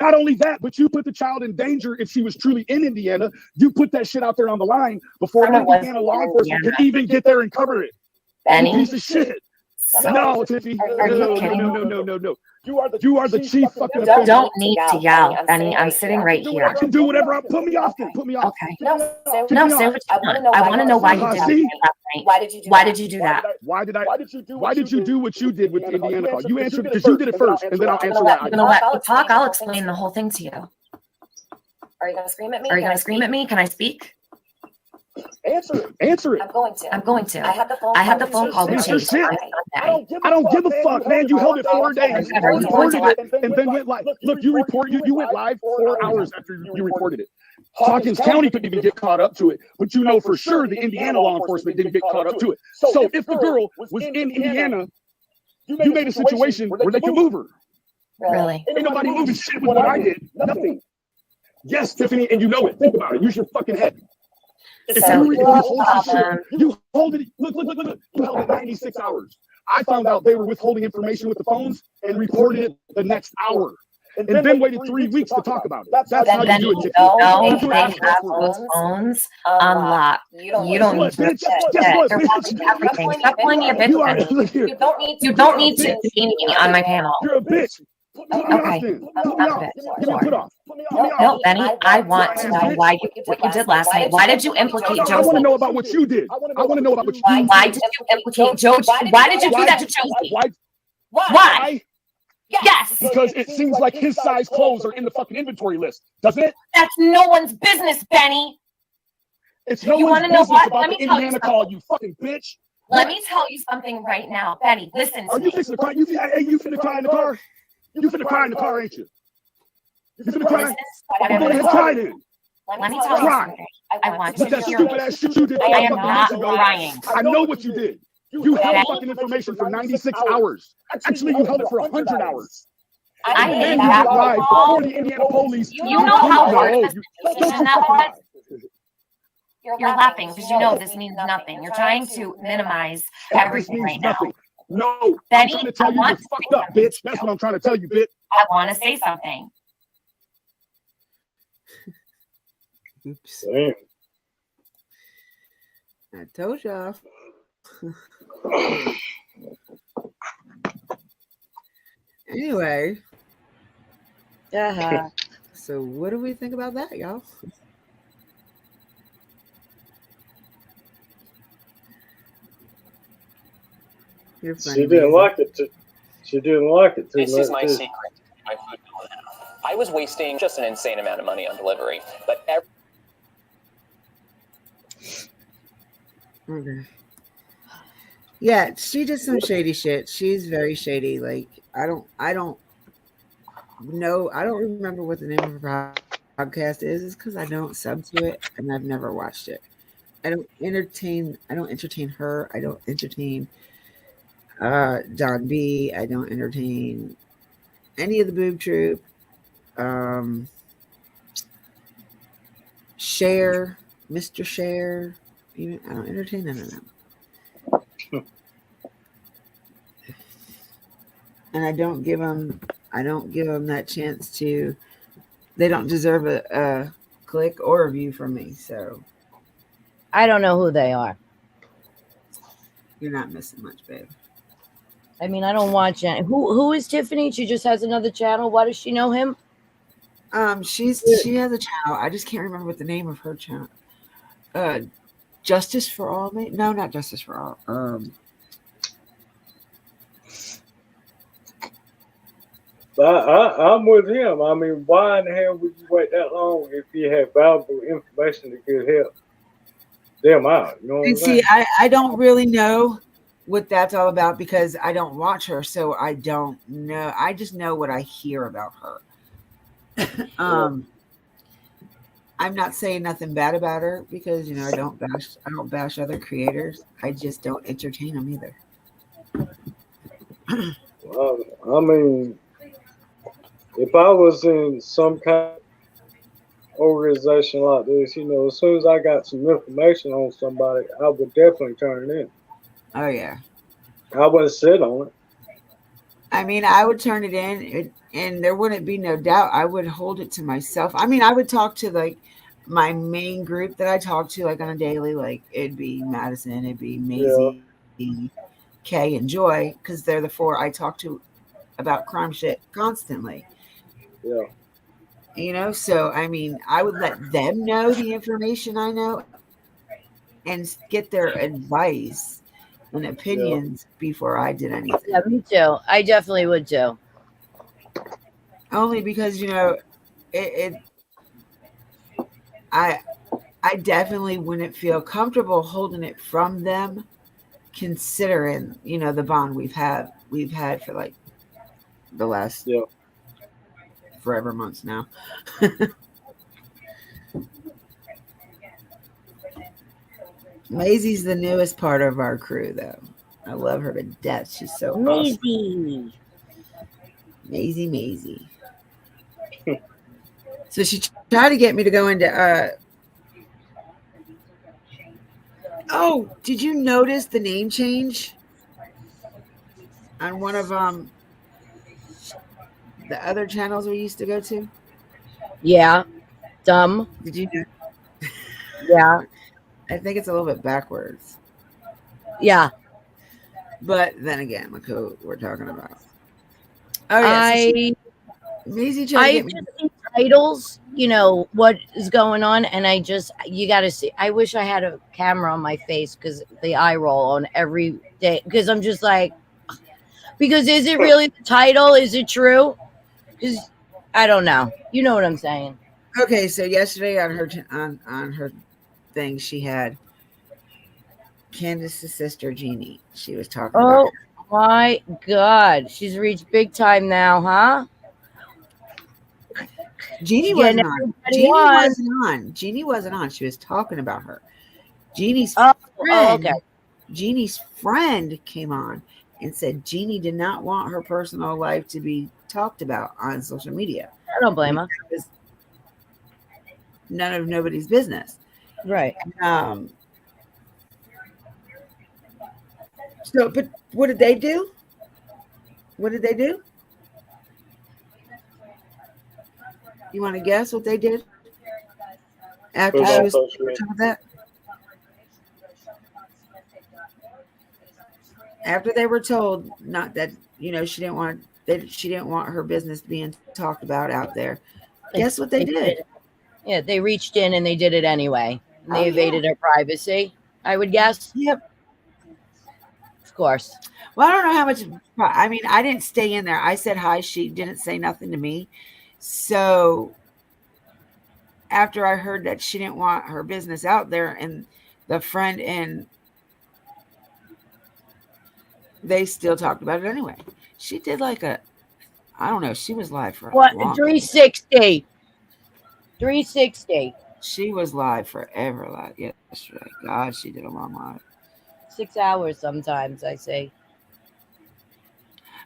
Not only that, but you put the child in danger if she was truly in Indiana. You put that shit out there on the line before Indiana law enforcement could even get there and cover it. Benny? Piece of shit. No, Tiffy. No. You are the chief fucking offender. Don't need to yell, Benny. I'm sitting right here. I can do whatever I put me off. Put me off. Okay. No, say what you want. I want to know why you did that last night. Why did you do that? Why did you do what you did with the Indiana call? You answered because you did it first, and then I'll answer why. You're gonna let me talk. I'll explain the whole thing to you. Are you gonna scream at me? Are you gonna scream at me? Can I speak? Answer it. I'm going to. I had the phone call with Chase. I don't give a fuck, man. You held it 4 days. You reported it and then went live. Look, you went live 4 hours after you reported it. Hawkins County couldn't even get caught up to it, but you know for sure the Indiana law enforcement didn't get caught up to it. So if the girl was in Indiana, you made a situation where they could move her. Really? Ain't nobody moving shit with what I did. Nothing. Yes, Tiffany, and you know it. Think about it. Use your fucking head. If you hold it, look, you held it 96 hours. I found out they were withholding information with the phones and reported it the next hour. And then waited 3 weeks to talk about it. That's how you do it. No, they have those phones unlocked. You don't need to. They're watching everything. Stop pulling your bitch. You don't need to see me on my panel. You're a bitch. Okay. Give me put off. No, Benny, I want to know what you did last night. Why did you implicate I want to Josie? know about what you did. I want to know about what you did. Why did you implicate Josie? Why did you do that to Josie? Why? Yes. Because it seems like his size clothes are in the fucking inventory list, doesn't it? That's no one's business, Benny. It's no You one's wanna know business what? about Let the me tell you Indiana call, you fucking bitch. Let me tell you something right now, Benny. Listen to Are you me. fixing to cry? Hey, you finna cry in the car? You finna cry in the car, ain't you? You finna cry? Go ahead, cry then. Let me tell you Cry. something. I want But to that hear stupid ass shit you did I am 4 fucking not months ago. crying. I know what you did. You held fucking information for 96 hours. Actually, you held it for 100 hours. I And hate you that. went live before the Indiana police. You know how hard No, this decision that was? You're laughing because you know this means nothing. You're trying to minimize This everything means right now. nothing. No, I'm Benny, trying to tell I you you're want to fucked up, bitch. That's what I'm trying to tell you, bitch. I want to say something. Oops. Damn. I told y'all. Anyway. So what do we think about that, y'all? You're funny. She didn't Maisie. like it. She didn't like it too This is my much. secret. My food bill now. I was wasting just an insane amount of money on delivery, but Okay. Yeah, she did some shady shit. She's very shady. Like I don't know. I don't remember what the name of her podcast is. It's because I don't sub to it and I've never watched it. I don't entertain her. I don't entertain Don B. I don't entertain any of the Boob Troop. Cher, Mr. Cher. Even I don't entertain none of them. And I don't give them that chance to. They don't deserve a click or a view from me. So I don't know who they are. you're not missing much, babe. I mean, I don't watch any. Who is Tiffany? She just has another channel. Why does she know him? She has a channel. I just can't remember what the name of her channel. Justice for All, maybe? No, not Justice for All. I'm with him. I mean, why in the hell would you wait that long if you have valuable information that could help them out? You know what I'm And saying? see, I don't really know what that's all about because I don't watch her, so I don't know. I just know what I hear about her. I'm not saying nothing bad about her because I don't bash other creators. I just don't entertain them either. Well, I mean, if I was in some kind of organization like this, as soon as I got some information on somebody, I would definitely turn it in. Oh yeah. I wouldn't sit on it. I mean, I would turn it in, and there wouldn't be no doubt. I would hold it to myself. I mean, I would talk to like my main group that I talk to like on a daily. Like it'd be Madison, it'd be Maisie, Kay, and Joy, because they're the 4 I talk to about crime shit constantly. Yeah. So I mean, I would let them know the information I know and get their advice and opinions before I did anything. Yeah, me too. I definitely would too. Only because I definitely wouldn't feel comfortable holding it from them, considering the bond we've had for like the last forever months now. Maisie's the newest part of our crew, though. I love her to death. She's so awesome. Maisie. So she tried to get me to go into. Oh, did you notice the name change on one of the other channels we used to go to? Yeah, dumb. Did you know? Yeah. I think it's a little bit backwards. Yeah. But then again, look who we're talking about. Oh, yeah. Maisie tried to I get me. just see titles, you know, what is going on, and you got to see. I wish I had a camera on my face because the eye roll on every day, because I'm just like, because is it really the title? Is it true? Because I don't know. You know what I'm saying? Okay, so yesterday on her thing, she had Candace's sister Jeannie. She was talking about Oh her. my God, she's reached big time now, huh? Jeannie She's wasn't getting on. everybody Jeannie on. wasn't on. Jeannie wasn't on. She was talking about her. Jeannie's Oh, friend. okay. Jeannie's friend came on and said Jeannie did not want her personal life to be talked about on social media. I don't blame her. Because none of nobody's business. Right. So, but what did they do? What did they do? You want to guess what they did after she was told that? After they were told not that, you know, she didn't want her business being talked about out there. Guess what they did? Yeah, they reached in and they did it anyway. And they Oh, yeah. evaded her privacy, I would guess. Yep. Of course. Well, I don't know how much. I mean, I didn't stay in there. I said hi. She didn't say nothing to me. So after I heard that she didn't want her business out there, and the friend and they still talked about it anyway. She did like I don't know. She was live for What? a long 360. 360. She was live forever. Like yesterday. God, she did a long live. 6 hours sometimes, I say.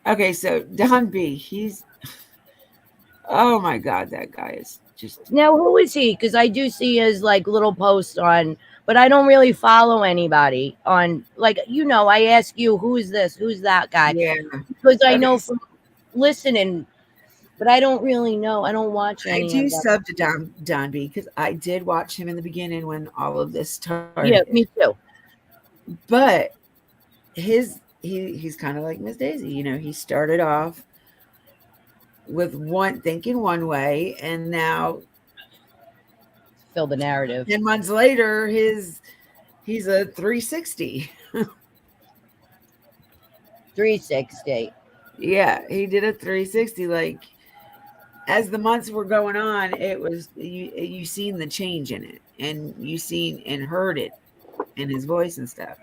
Okay, so Don B, he's oh my God, that guy is just Now, who is he? Because I do see his like little posts on, but I don't really follow anybody on, like, you know, I ask you, who's this? Who's that guy? Yeah. Because I know from listening, but I don't really know. I don't watch I any do of them. sub to Don B because I did watch him in the beginning when all of this started. Yeah, me too. But he's kind of like Miss Daisy, you know. He started off with thinking one way, and now Fill the narrative. 10 months later, he's a 360. 360. Yeah, he did a 360. Like as the months were going on, it was you seen the change in it, and you seen and heard it in his voice and stuff.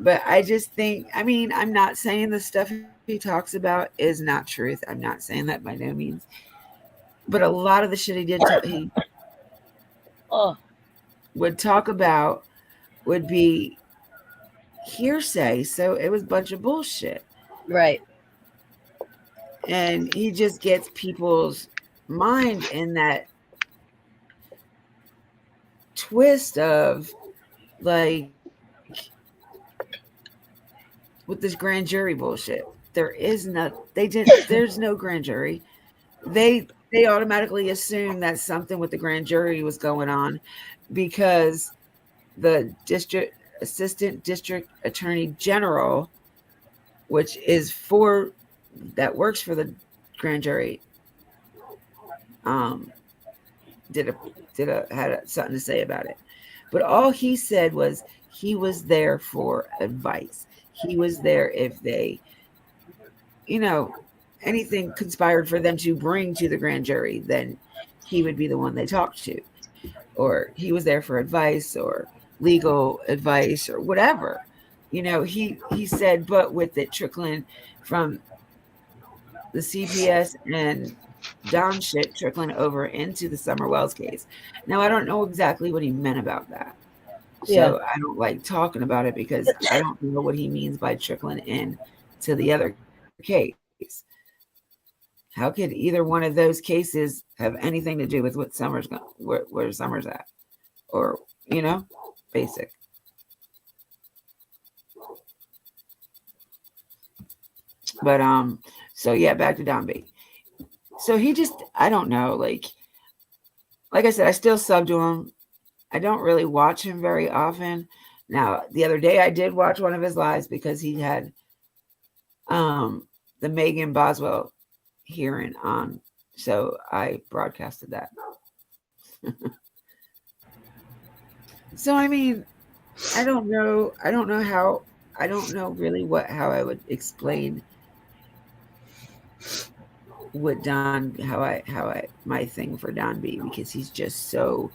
But I just think, I mean, I'm not saying the stuff he talks about is not truth. I'm not saying that by no means. But a lot of the shit he did, he would talk about would be hearsay. So it was a bunch of bullshit. Right. And he just gets people's mind in that twist of like, with this grand jury bullshit. There's no grand jury. They automatically assume that something with the grand jury was going on because the assistant district attorney general, which is that works for the grand jury, had something to say about it. But all he said was he was there for advice. He was there if they, you know, anything conspired for them to bring to the grand jury, then he would be the one they talked to. Or he was there for advice or legal advice or whatever. You know, he said, but with it trickling from the CPS and Don shit trickling over into the Summer Wells case. Now, I don't know exactly what he meant about that. So I don't like talking about it because I don't know what he means by trickling in to the other case. How could either one of those cases have anything to do with what Summer's where Summer's at? Or, you know, basic. But so yeah, back to Don B. So he just, I don't know, like I said, I still sub to him. I don't really watch him very often. Now, the other day I did watch one of his lives because he had the Megan Boswell. hearing on, so I broadcasted that. So I mean, I don't know how I would explain what Don, how I my thing for Don B, because he's just so,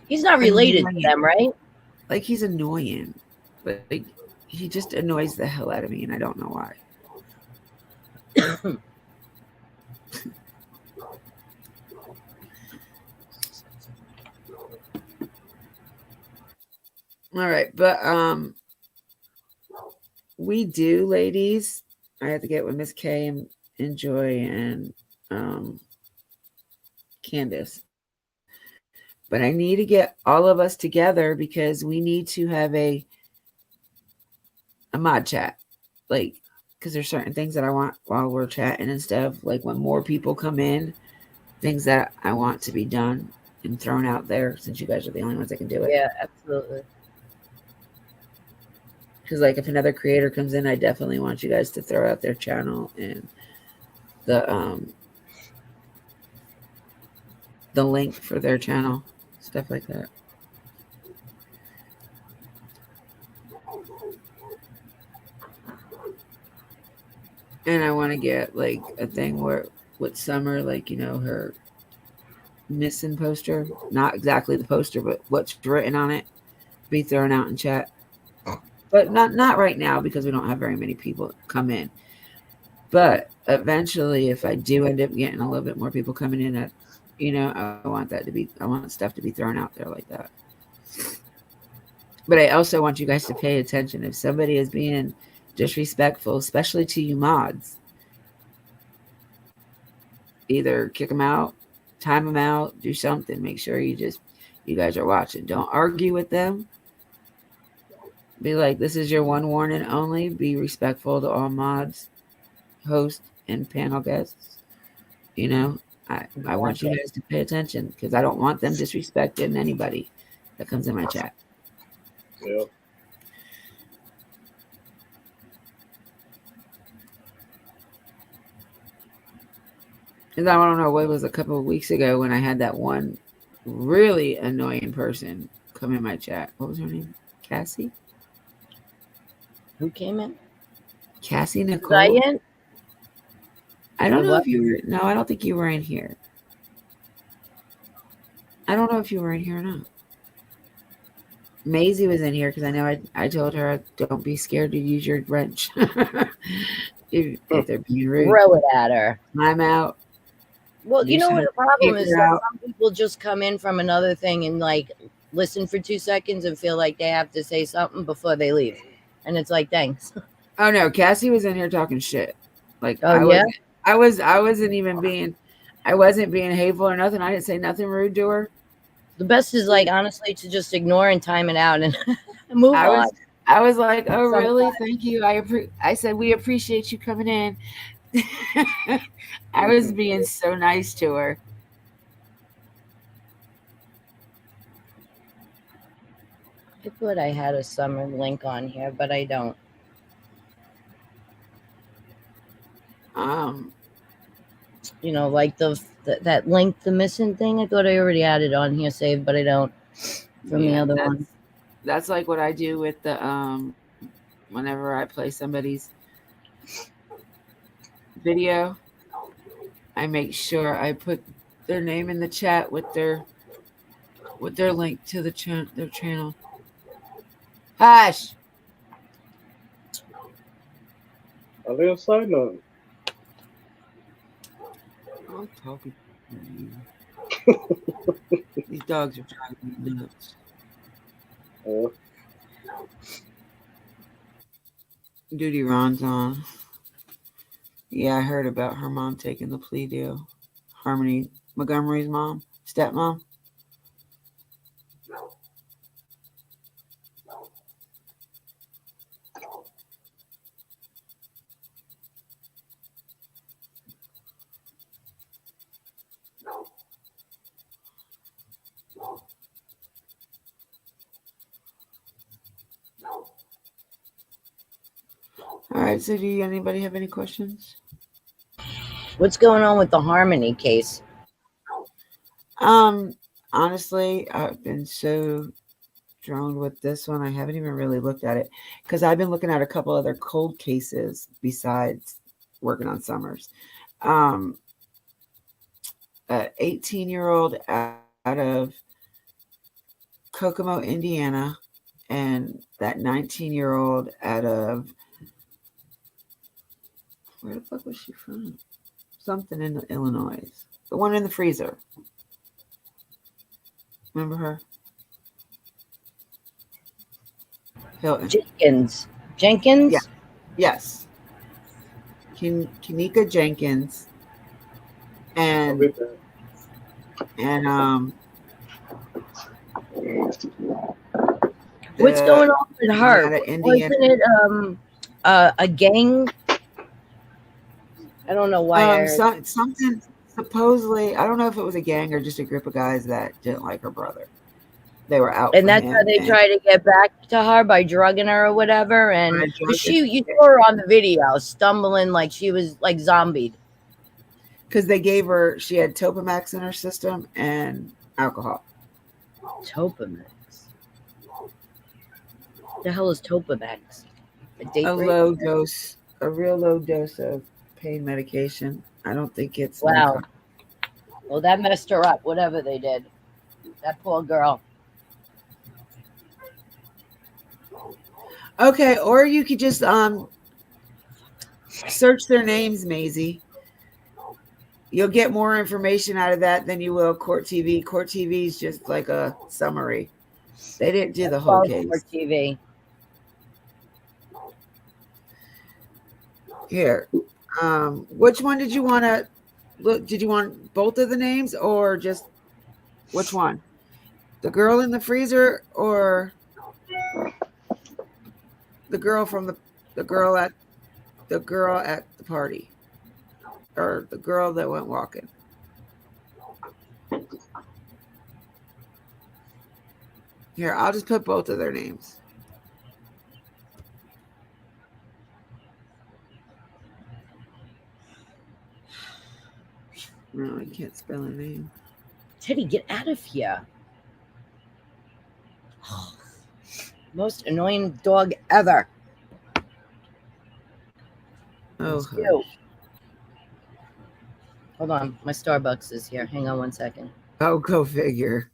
He's not related to them, right? Like, he's annoying, but like, he just annoys the hell out of me, and I don't know why. All right, but we do, ladies. I have to get with Miss K and Joy and Candace. But I need to get all of us together because we need to have a mod chat. Like, because there's certain things that I want while we're chatting and stuff. Like, when more people come in, things that I want to be done and thrown out there, since you guys are the only ones that can do it. Yeah, absolutely. Because, like, if another creator comes in, I definitely want you guys to throw out their channel and the link for their channel, stuff like that. And I want to get, like, a thing where with Summer, like, you know, her missing poster, not exactly the poster, but what's written on it, be thrown out in chat. But not right now, because we don't have very many people come in. But eventually, if I do end up getting a little bit more people coming in, you know, I want stuff to be thrown out there like that. But I also want you guys to pay attention. If somebody is being disrespectful, especially to you mods, either kick them out, time them out, do something. Make sure you guys are watching. Don't argue with them. Be like, this is your one warning only. Be respectful to all mods, hosts, and panel guests. You know, I want you guys to pay attention, because I don't want them disrespecting anybody that comes in my chat. Yeah. And I don't know what it was a couple of weeks ago when I had that one really annoying person come in my chat. What was her name? Cassie? Who came in? Cassie Nicole. Zion? I don't know if you were. No, I don't think you were in here. I don't know if you were in here or not. Maisie was in here because I know I told her, don't be scared to use your wrench. if they're being rude. Throw it at her. I'm out. Well, you know what the problem is? Figure out- Some people just come in from another thing and like listen for 2 seconds and feel like they have to say something before they leave. And it's like, thanks. Oh no, Cassie was in here talking shit. Like, Oh, yeah? I wasn't being hateful or nothing. I didn't say nothing rude to her. The best is like honestly to just ignore and time it out and move on. I was like, oh Sometimes. really? Thank you. I said we appreciate you coming in. I was being so nice to her. I thought I had a summer link on here, but I don't. You know, like that link, the missing thing. I thought I already had it on here saved, but I don't from the other one. That's like what I do with the whenever I play somebody's video, I make sure I put their name in the chat with their link to their channel. Hush. I didn't say nothing. I'm talking to you. These dogs are driving me nuts. Duty Ron's on. Yeah, I heard about her mom taking the plea deal. Harmony Montgomery's mom, stepmom. All right. So, do anybody have any questions? What's going on with the Harmony case? Honestly, I've been so drawn with this one. I haven't even really looked at it because I've been looking at a couple other cold cases besides working on Summers. An 18-year-old out of Kokomo, Indiana, and that 19-year-old out of, where the fuck was she from? Something in Illinois. The one in the freezer. Remember her? Hilton. Jenkins? Yeah. Yes. Kanika Jenkins. And what's going on with her? Wasn't it a gang? I don't know why. Something supposedly, I don't know if it was a gang or just a group of guys that didn't like her brother. They were out, and that's how they try to get back to her by drugging her or whatever. And you saw her on the video stumbling like she was like zombied. Because she had Topamax in her system and alcohol. Topamax. The hell is Topamax? A real low dose of pain medication. I don't think it's wow. Well, that messed her up. Whatever they did, that poor girl. Okay, or you could just search their names, Maisie. You'll get more information out of that than you will Court TV. Court TV is just like a summary. They didn't do the whole case. Court TV. Here, which one did you want to look? Did you want both of the names or just which one? The girl in the freezer or the girl from the girl at the party, or the girl that went walking? Here, I'll just put both of their names. No, I can't spell a name. Teddy, get out of here. Most annoying dog ever. Oh, hold on. My Starbucks is here. Hang on one second. Oh, go figure.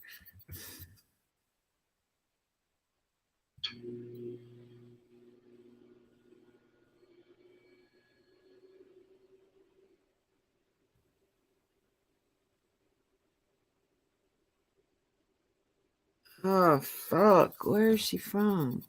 Oh, fuck. Where is she from?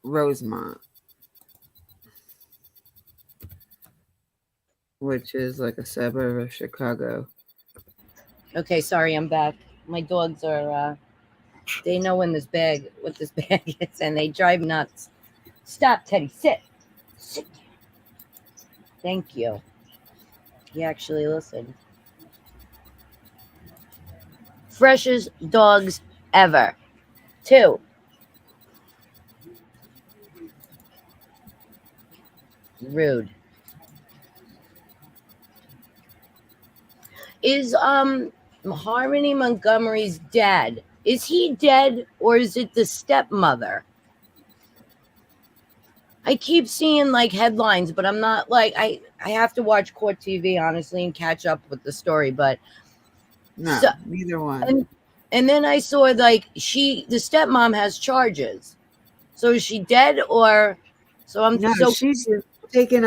Rosemont, which is like a suburb of Chicago. Okay, sorry, I'm back. My dogs are, they know what this bag is, and they drive nuts. Stop, Teddy, sit. Sit. Thank you. He actually listened. Freshest dogs ever. 2. Rude. Is Harmony Montgomery's dad, is he dead or is it the stepmother? I keep seeing like headlines, but I'm not like I have to watch Court TV honestly and catch up with the story, but no, neither one. And then I saw like the stepmom has charges. So is she dead or she's taking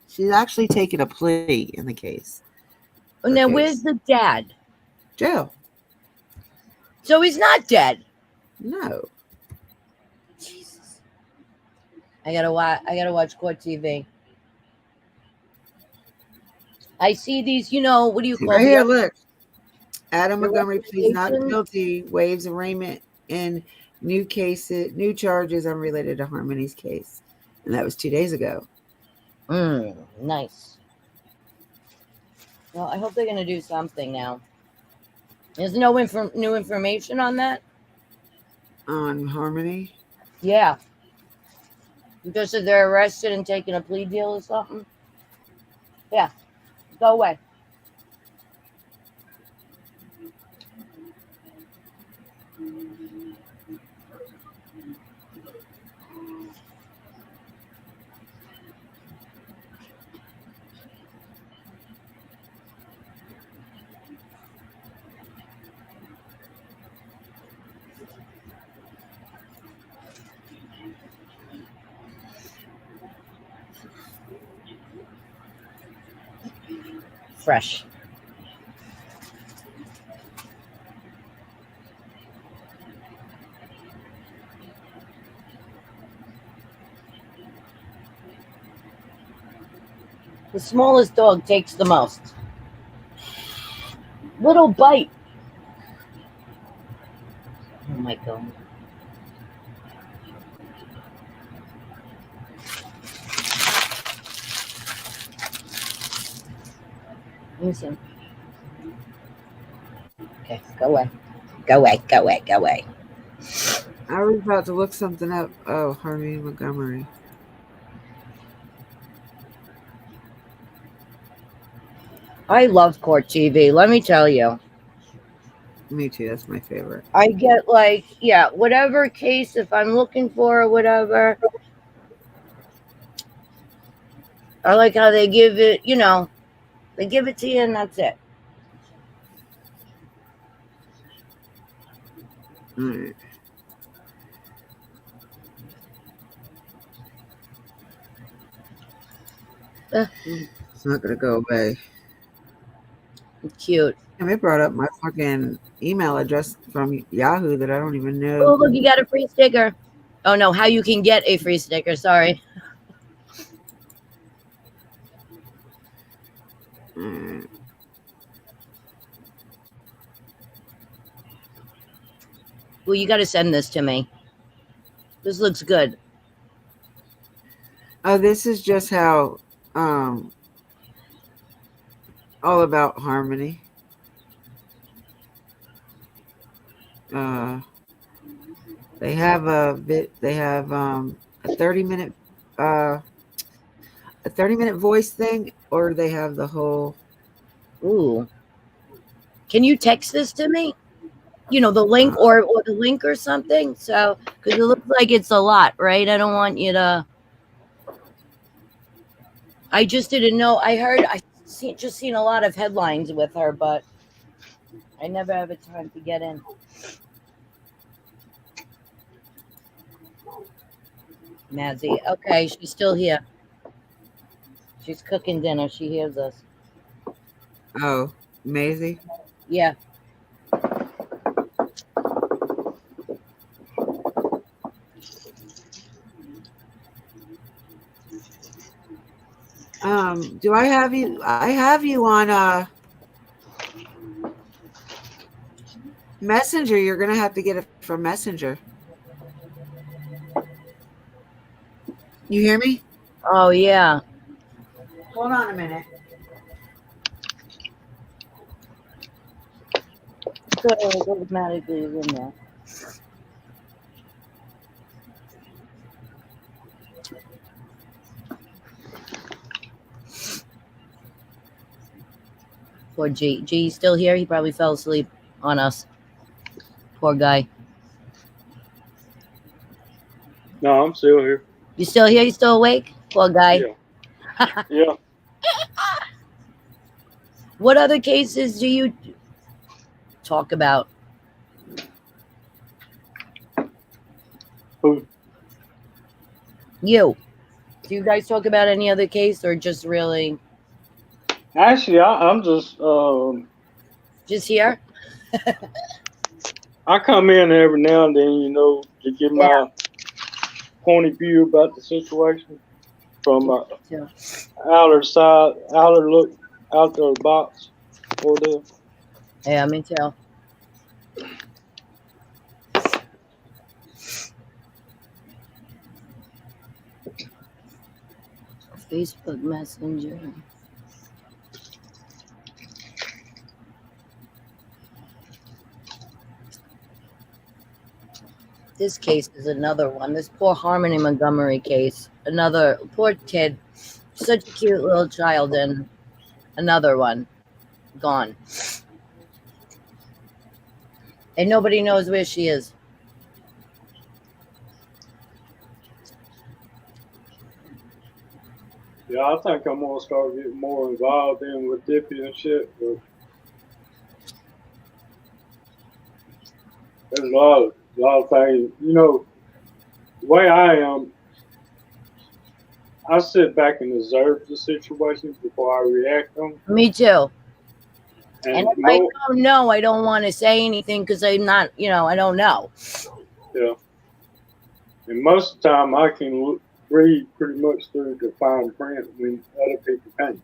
she's actually taken a plea in the case. Now where's the dad? Jail. So he's not dead. No. Jesus. I gotta watch Court TV. I see these, what do you call right it? Here, look. Adam Montgomery pleads not guilty, waives arraignment in new charges unrelated to Harmony's case. And that was 2 days ago. Nice. Well, I hope they're going to do something now. There's no new information on that? On Harmony? Yeah. Just that they're arrested and taking a plea deal or something? Yeah. Go away. Fresh. The smallest dog takes the most. Little bite. Oh my God. Listen. Okay, go away. Go away, go away, go away. I was about to look something up. Oh, Harmony Montgomery. I love Court TV, let me tell you. Me too, that's my favorite. I get like, yeah, whatever case, if I'm looking for or whatever. I like how they give it, you know, they give it to you and that's it. All right. It's not gonna go away. Cute. And they brought up my fucking email address from Yahoo that I don't even know. Oh, look, you got a free sticker. Oh, no, how you can get a free sticker. Sorry. Well, you got to send this to me. This looks good. Oh, this is just how, all about Harmony. They have a 30-minute voice thing, or they have the whole. Ooh. Can you text this to me? You know, the link or the link or something. So, because it looks like it's a lot, right? I don't want you to. I just didn't know. Just seen a lot of headlines with her, but I never have a time to get in. Mazzy. Okay, she's still here. She's cooking dinner. She hears us. Oh, Maisie? Yeah. Do I have you? I have you on Messenger. You're gonna have to get it from Messenger. You hear me? Oh yeah. Hold on a minute. So it automatically is in there. Poor G. G still here? He probably fell asleep on us. Poor guy. No, I'm still here. You still here? You still awake? Poor guy. Yeah. Yeah. What other cases do you talk about? Who? You. Do you guys talk about any other case or just really? Actually, I'm just here. I come in every now and then, you know, to give my point of view about the situation from outer side, outer look out the box over there. Yeah, me too. Facebook Messenger. This case is another one. This poor Harmony Montgomery case. Another poor kid. Such a cute little child, and another one gone. And nobody knows where she is. Yeah, I think I'm gonna start getting more involved in with Dippy and shit. But there's a lot of things. You know, the way I am, I sit back and observe the situations before I react on. Me too. And if I mo- don't know, I don't want to say anything because I'm not, I don't know. Yeah. And most of the time, I can read pretty much through the fine print when other people can't.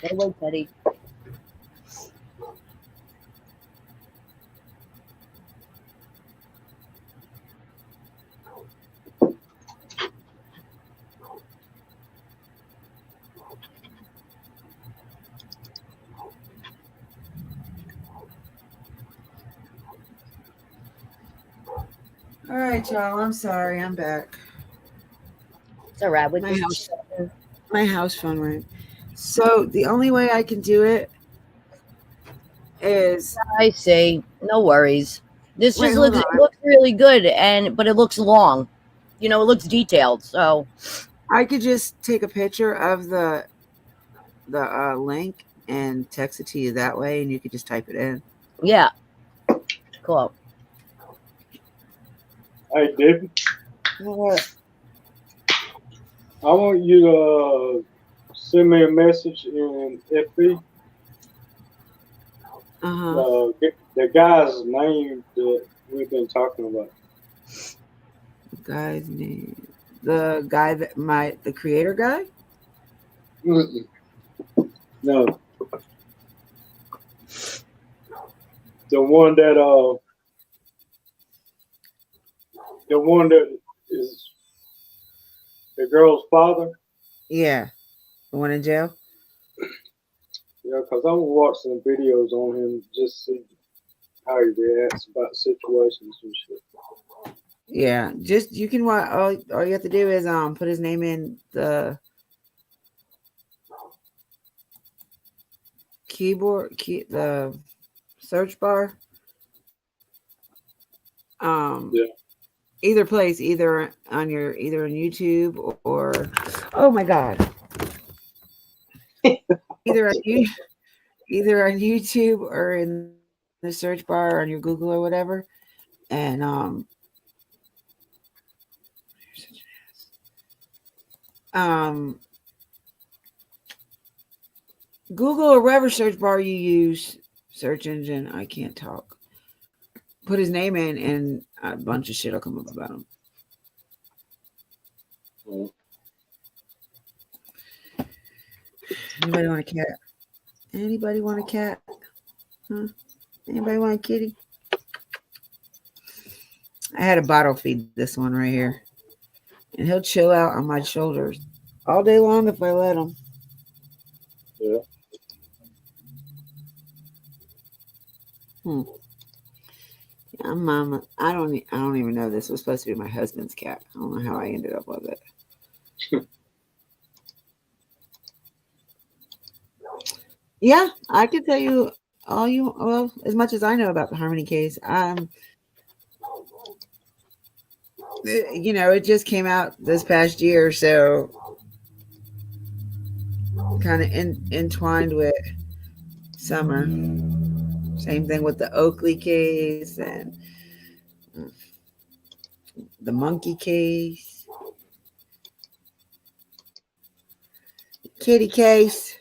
Hey, wait, Teddy. All right, y'all. I'm sorry. I'm back. It's all right. My house phone rang. So the only way I can do it is I see. No worries. This Wait, just hold looks, on. it looks really good, but it looks long. It looks detailed. So I could just take a picture of the link and text it to you that way, and you could just type it in. yeah, cool. Hey, Dippy, What? I want you to send me a message in FB. The guy's name that we've been talking about. Guy's name. The guy the creator guy? Mm-mm. No. The one that is the girl's father. Yeah. The one in jail? Yeah, because I'm gonna watch some videos on him just see how he reacts about situations and shit. Yeah. Just you can watch all you have to do is put his name in the the search bar. Yeah. Either place, either on YouTube or oh my god. either on YouTube or in the search bar on your Google or whatever. And Google or whatever search bar you use, search engine, I can't talk. Put his name in and a bunch of shit will come up about him. Anybody want a cat? Anybody want a cat? Huh? Anybody want a kitty? I had a bottle feed this one right here. And he'll chill out on my shoulders all day long if I let him. Yeah. Yeah, Mama. I don't even know this was supposed to be my husband's cat. I don't know how I ended up with it. Yeah, I can tell you as much as I know about the Harmony case. It just came out this past year, so kind of entwined with summer. Same thing with the Oakley case and the monkey case, kitty case.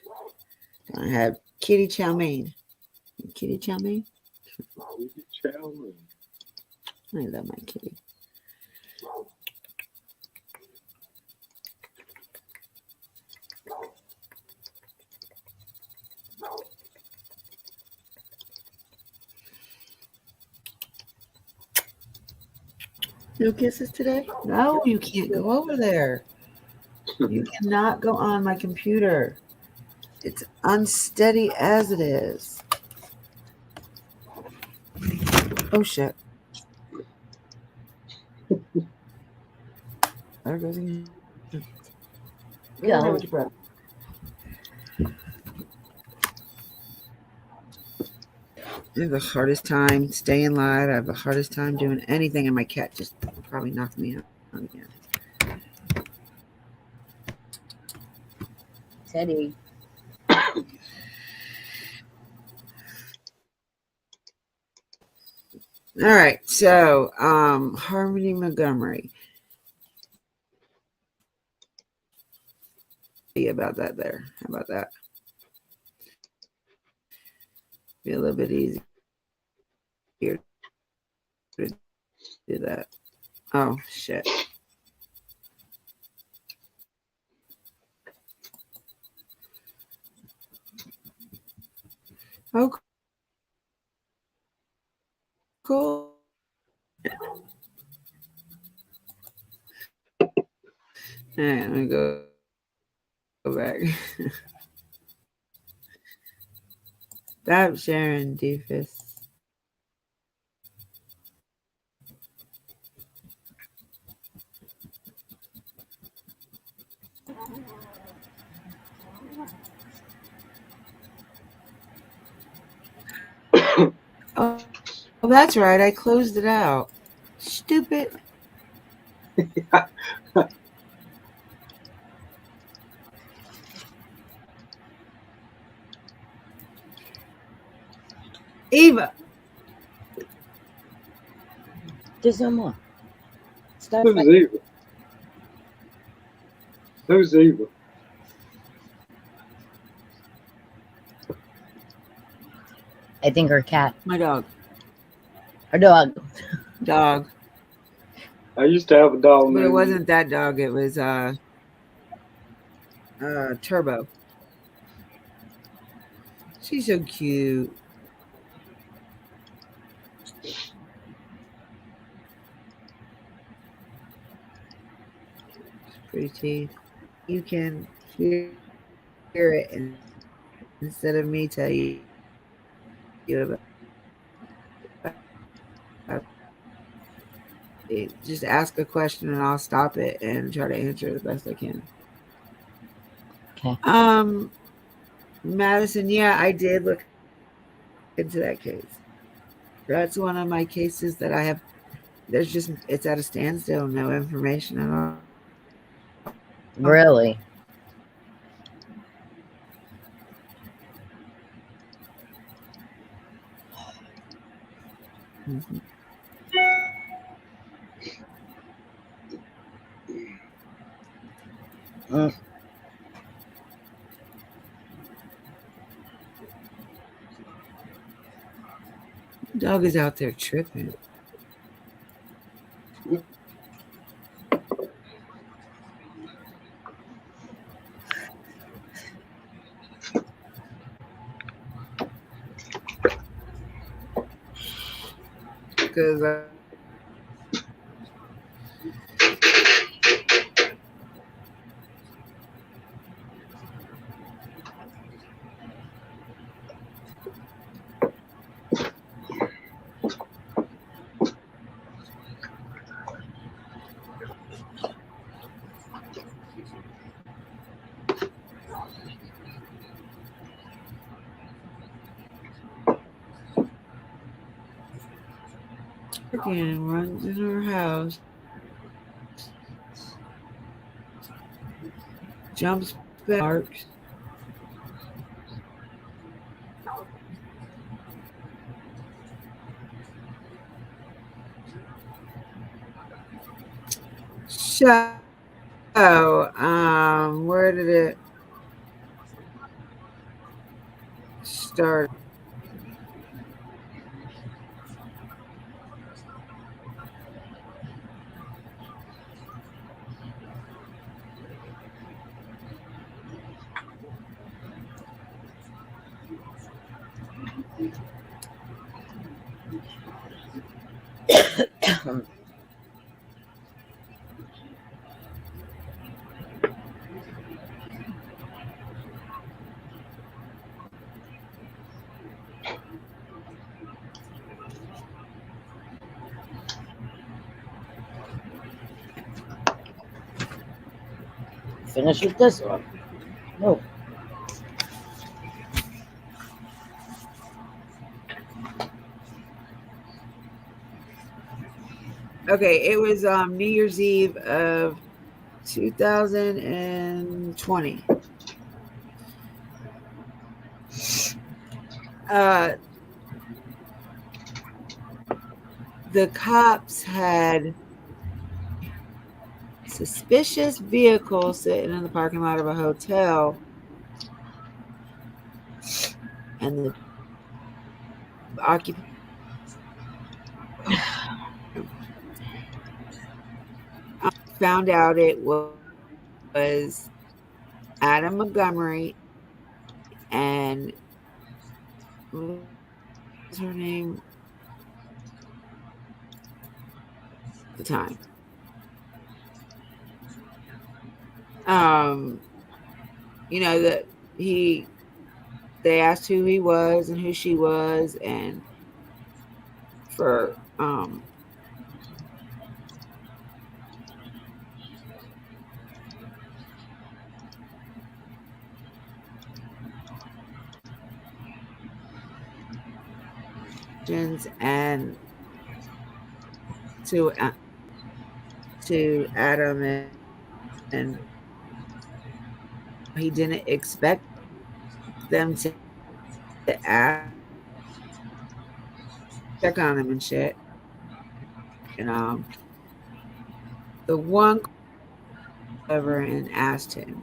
I have Kitty Chow Mein. Kitty Chow Mein. I love my kitty. No kisses today? No, you can't go over there. You cannot go on my computer. It's unsteady as it is. Oh shit. There goes again. Go ahead with your breath. I have the hardest time staying live. I have the hardest time doing anything, and my cat just probably knocked me out again. Teddy. All right, so Harmony Montgomery. About that there. How about that? Be a little bit easier to do that. Oh shit. Oh, cool. All right, I'm gonna go back. Stop sharing, doofus. Oh, that's right. I closed it out. Stupid. Eva. There's no more. Stop Who's fighting. Eva? Who's Eva? I think her cat. My dog. Her dog. Dog. I used to have a dog. But it named wasn't that dog. It was Turbo. She's so cute. Pretty teeth. You can hear it instead of me tell you about it. Just ask a question and I'll stop it and try to answer it the best I can. Okay. Madison, yeah, I did look into that case. That's one of my cases that I have. There's just, it's at a standstill, no information at all. Really? Mm-hmm. Dog is out there tripping. Because again runs in her house, jumps back, barks. So, where did it start? Finish with this one. No. Okay, it was New Year's Eve of 2020. The cops had suspicious vehicle sitting in the parking lot of a hotel, and the occupant found out it was Adam Montgomery and what was her name at the time? You know, that they asked who he was and who she was, and for and to Adam, and he didn't expect them to ask, check on him and shit. And the one over and asked him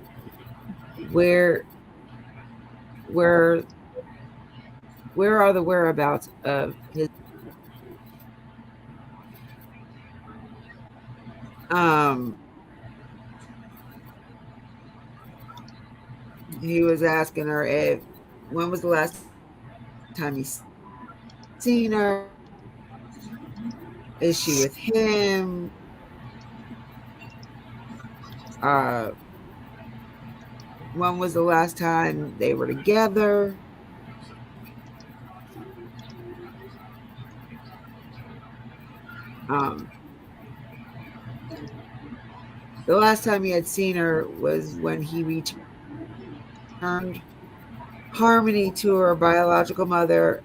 where are the whereabouts of his he was asking her when was the last time you seen her? Is she with him? When was the last time they were together? The last time he had seen her was when he returned Harmony to her biological mother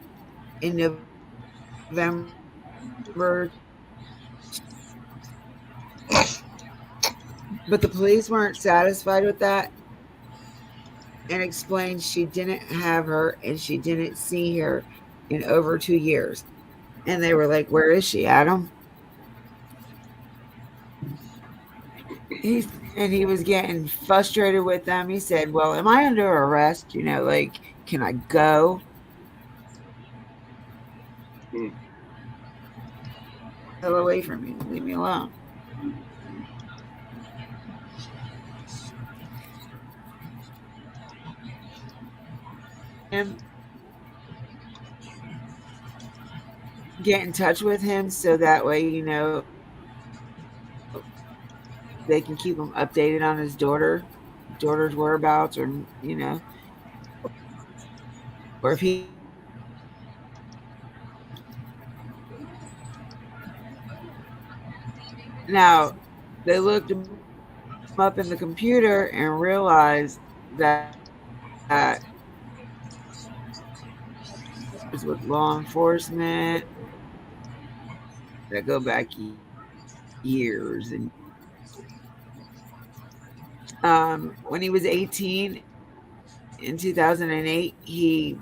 in November. But the police weren't satisfied with that and explained she didn't have her and she didn't see her in over 2 years. And they were like, where is she, Adam? He was getting frustrated with them. He said, well, am I under arrest? You know, like, can I go? Hell away from me. Leave me alone. And get in touch with him so that way, you know, they can keep him updated on his daughter's whereabouts, or, you know, or if he now they looked him up in the computer and realized that is with law enforcement that go back years. And when he was 18 in 2008,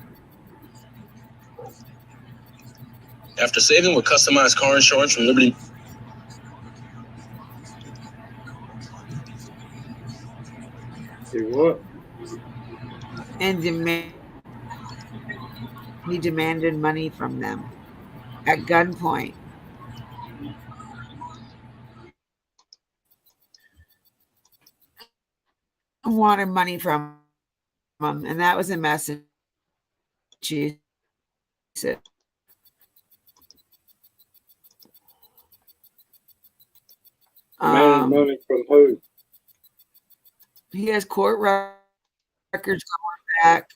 after saving with customized car insurance from Liberty. Do what? And he demanded money from them at gunpoint. Wanted money from him, and that was in Massachusetts. Money from who? He has court records going back.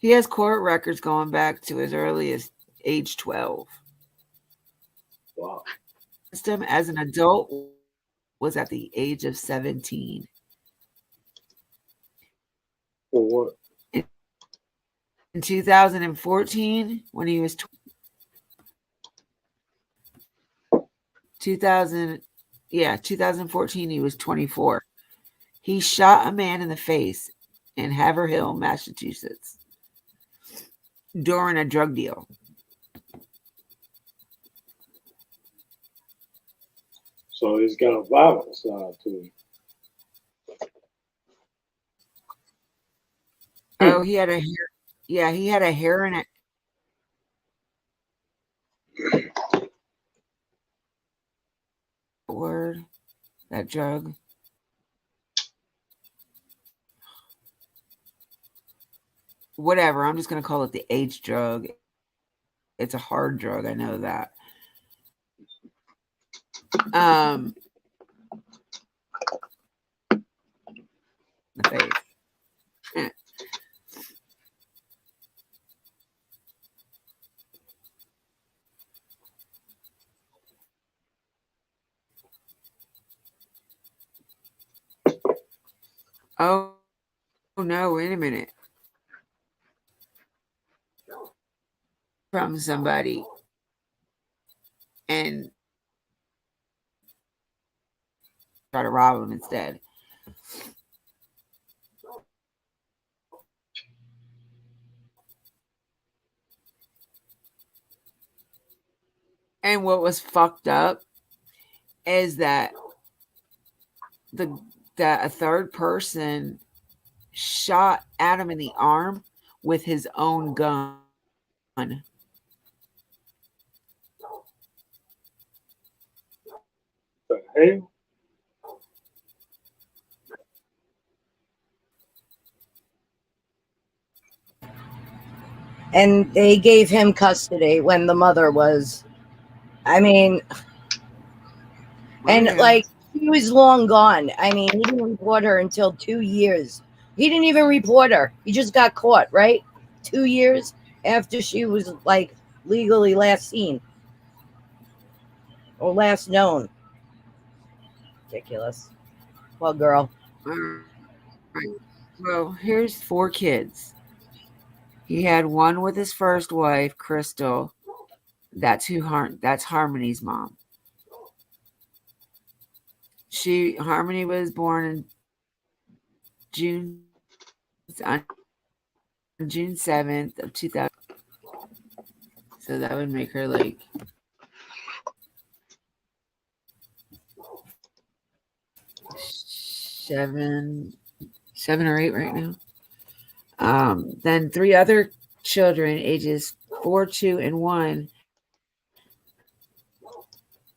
He has court records going back to as early as age 12. Wow. Him as an adult was at the age of 17. For what? In 2014, when he was 2014, he was 24. He shot a man in the face in Haverhill, Massachusetts, during a drug deal. So he's got a violent side to him. Oh, he had a hair. Yeah, he had a heroin. Word, that drug. Whatever. I'm just gonna call it the H drug. It's a hard drug. I know that. The face. Oh no, wait a minute. From somebody and try to rob him instead. And what was fucked up is that a third person shot Adam in the arm with his own gun. The hell? And they gave him custody when the mother was, I mean, and like, he was long gone. I mean, he didn't report her until 2 years. He didn't even report her. He just got caught, right? 2 years after she was like legally last seen or last known. Ridiculous. Well, girl. Right. Well, here's 4 kids. He had one with his first wife, Crystal. That's Harmony's mom. Harmony was born in June 7th of 2000. So that would make her like seven or 8 right now. Then 3 other children, ages 4, 2, and 1.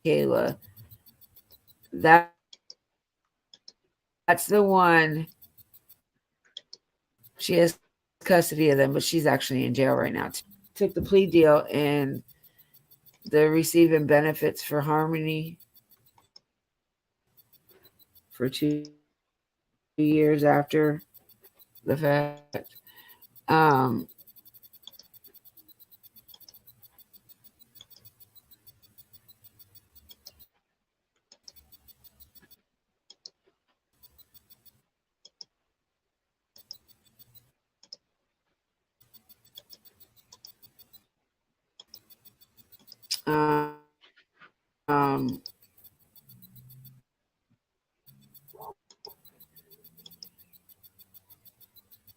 Kayla. That's the one. She has custody of them, but she's actually in jail right now. Took the plea deal, and they're receiving benefits for Harmony for 2 years after the fact.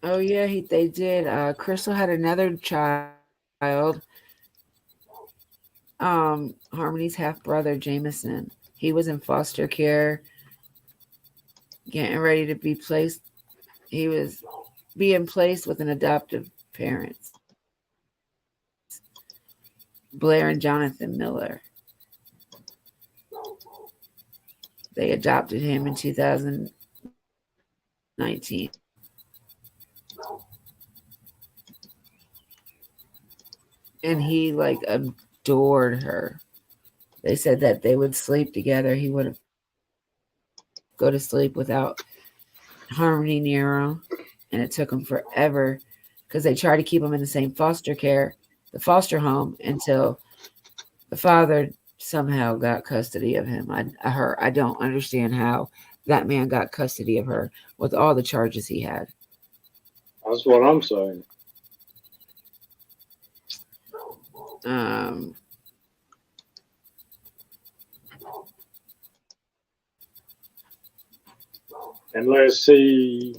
Oh yeah, they did. Crystal had another child. Harmony's half brother, Jameson. He was in foster care, getting ready to be placed. He was being placed with an adoptive parents, Blair and Jonathan Miller. They adopted him in 2019. And he like adored her. They said that they would sleep together. He wouldn't go to sleep without Harmony near him. And it took him forever because they tried to keep him in the same the foster home, until the father somehow got custody of him. I don't understand how that man got custody of her with all the charges he had. That's what I'm saying. And let's say you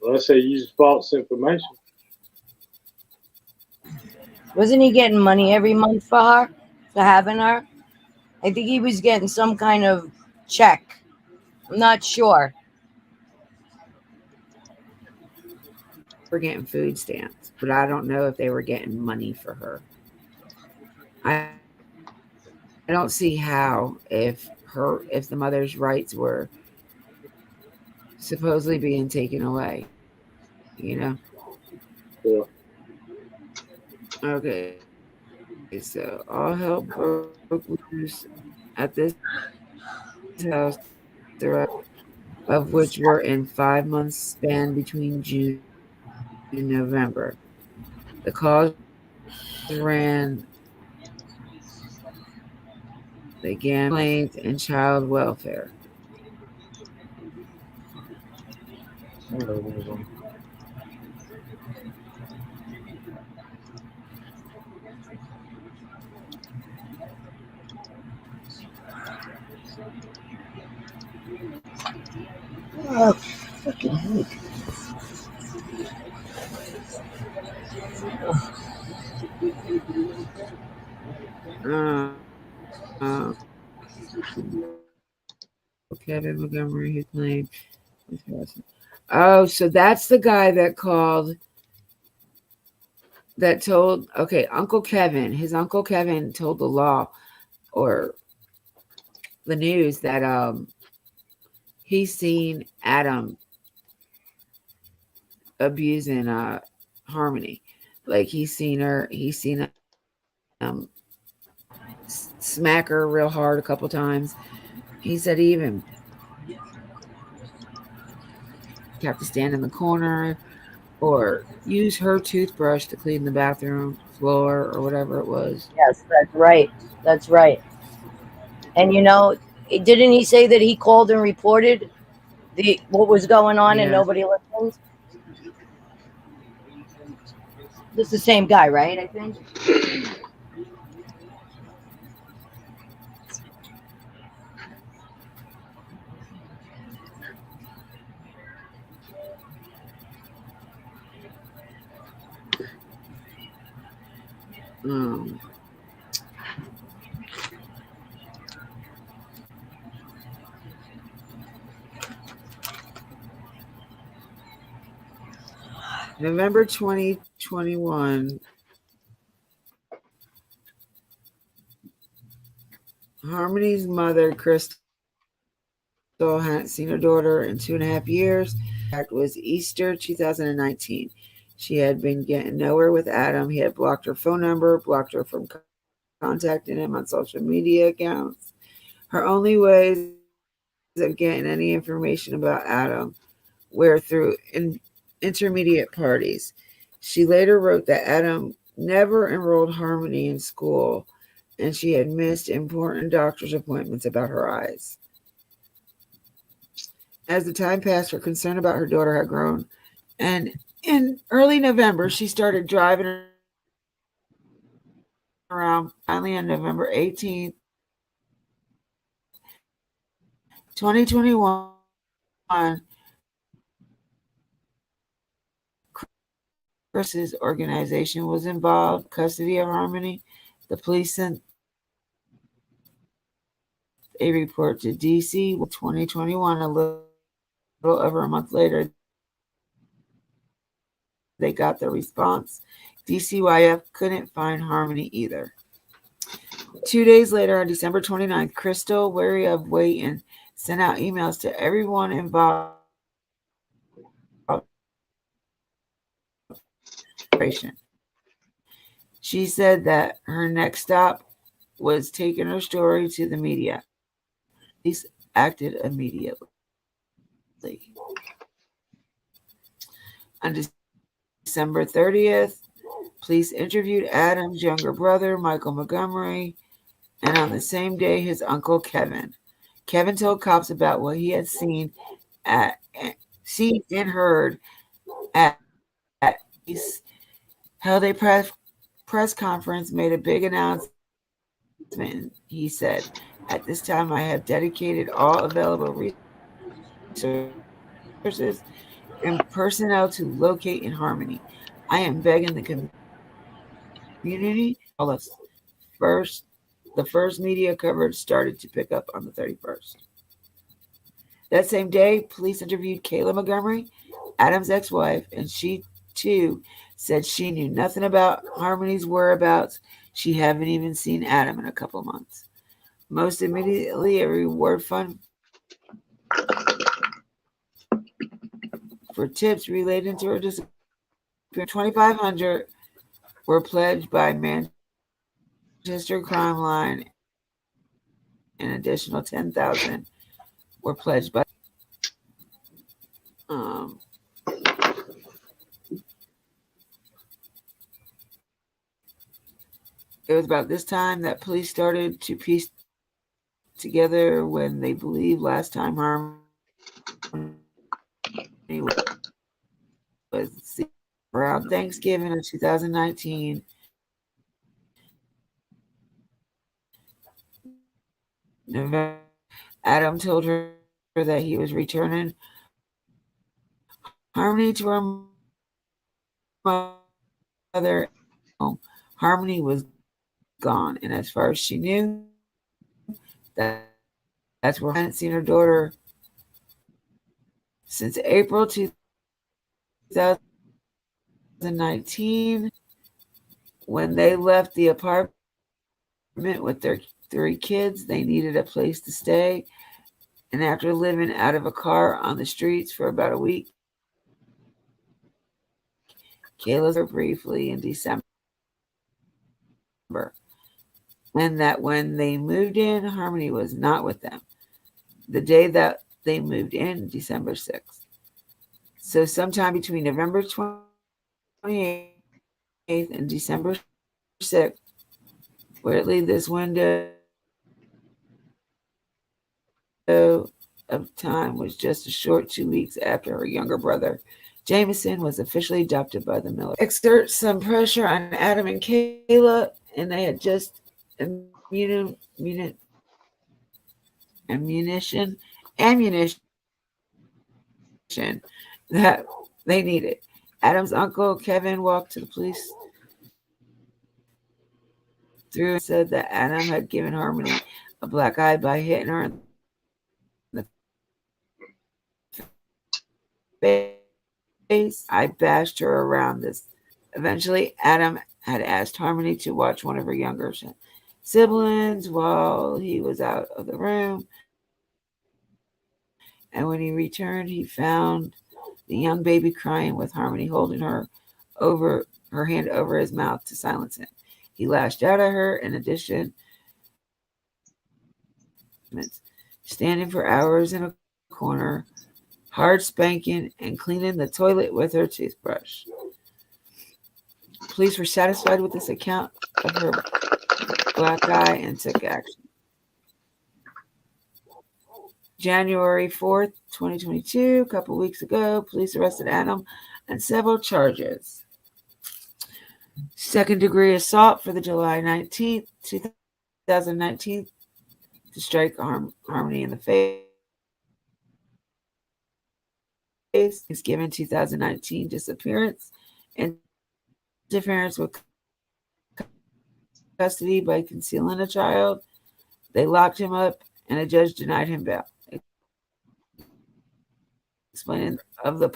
use false information. Wasn't he getting money every month for her, for having her? I think he was getting some kind of check. I'm not sure. We're getting food stamps, but I don't know if they were getting money for her. I don't see how, if the mother's rights were supposedly being taken away, Yeah. Okay. So all hell broke loose at this house, of which were in 5 months span between June and November. The cause ran the complaints and child welfare. Oh, fucking heck. Kevin Montgomery, who claimed. Oh, so that's the guy that called. That told. Okay, Uncle Kevin. His Uncle Kevin told the law, or the news, that he's seen Adam abusing Harmony. Like he's seen him smack her real hard a couple times. He said he even have to stand in the corner or use her toothbrush to clean the bathroom floor or whatever it was. Yes, that's right. That's right. And didn't he say that he called and reported what was going on and nobody listened? This is the same guy, right? I think. November 2021, Harmony's mother, Crystal, hadn't seen her daughter in 2.5 years. That was Easter 2019. She had been getting nowhere with Adam. He had blocked her phone number, blocked her from contacting him on social media accounts. Her only ways of getting any information about Adam were through intermediate parties. She later wrote that Adam never enrolled Harmony in school, and she had missed important doctor's appointments about her eyes. As the time passed, her concern about her daughter had grown, and in early November, she started driving around. Finally, on November 18th, 2021, Chris's organization was involved. Custody of Harmony. The police sent a report to DC. 2021, a little over a month later, they got the response. DCYF couldn't find Harmony either. 2 days later, on December 29th, Crystal, wary of waiting, sent out emails to everyone involved. She said that her next stop was taking her story to the media. Police acted immediately. On December 30th, police interviewed Adam's younger brother, Michael Montgomery, and on the same day, his uncle, Kevin. Kevin told cops about what he had seen and heard at held a press conference, made a big announcement. He said, "At this time, I have dedicated all available resources and personnel to locate in Harmony. I am begging the community. The first media coverage started to pick up on the 31st. That same day, police interviewed Kayla Montgomery, Adam's ex-wife, and she too said she knew nothing about Harmony's whereabouts. She haven't even seen Adam in a couple months. Most immediately, a reward fund for tips related to her disappearance, $2,500 were pledged by Manchester Crime Line. An additional $10,000 were pledged by it was about this time that police started to piece together when they believed last time Harmony was around Thanksgiving of 2019. November, Adam told her that he was returning Harmony to her mother. Harmony was gone, and as far as she knew, that's where I hadn't seen her daughter since April 2019, when they left the apartment with their 3 kids. They needed a place to stay, and after living out of a car on the streets for about a week, Kayla was briefly in December. And that when they moved in, Harmony was not with them. The day that they moved in, December 6th. So sometime between November 28th and December 6th, weirdly, this window of time was just a short 2 weeks after her younger brother, Jameson, was officially adopted by the Miller. Exert some pressure on Adam and Kayla, and they had just ammunition that they needed. Adam's uncle, Kevin, walked to the police through and said that Adam had given Harmony a black eye by hitting her in the face. I bashed her around this. Eventually, Adam had asked Harmony to watch one of her younger siblings while he was out of the room. And when he returned, he found the young baby crying with Harmony holding her hand over his mouth to silence him. He lashed out at her. In addition, standing for hours in a corner, hard spanking, and cleaning the toilet with her toothbrush. Police were satisfied with this account of her black eye and took action. January 4th, 2022, a couple weeks ago, police arrested Adam on several charges. Second-degree assault for the July 19th, 2019, to strike Harmony in the face. Thanksgiving 2019 disappearance and interference with custody by concealing a child. They locked him up, and a judge denied him bail. Explaining of the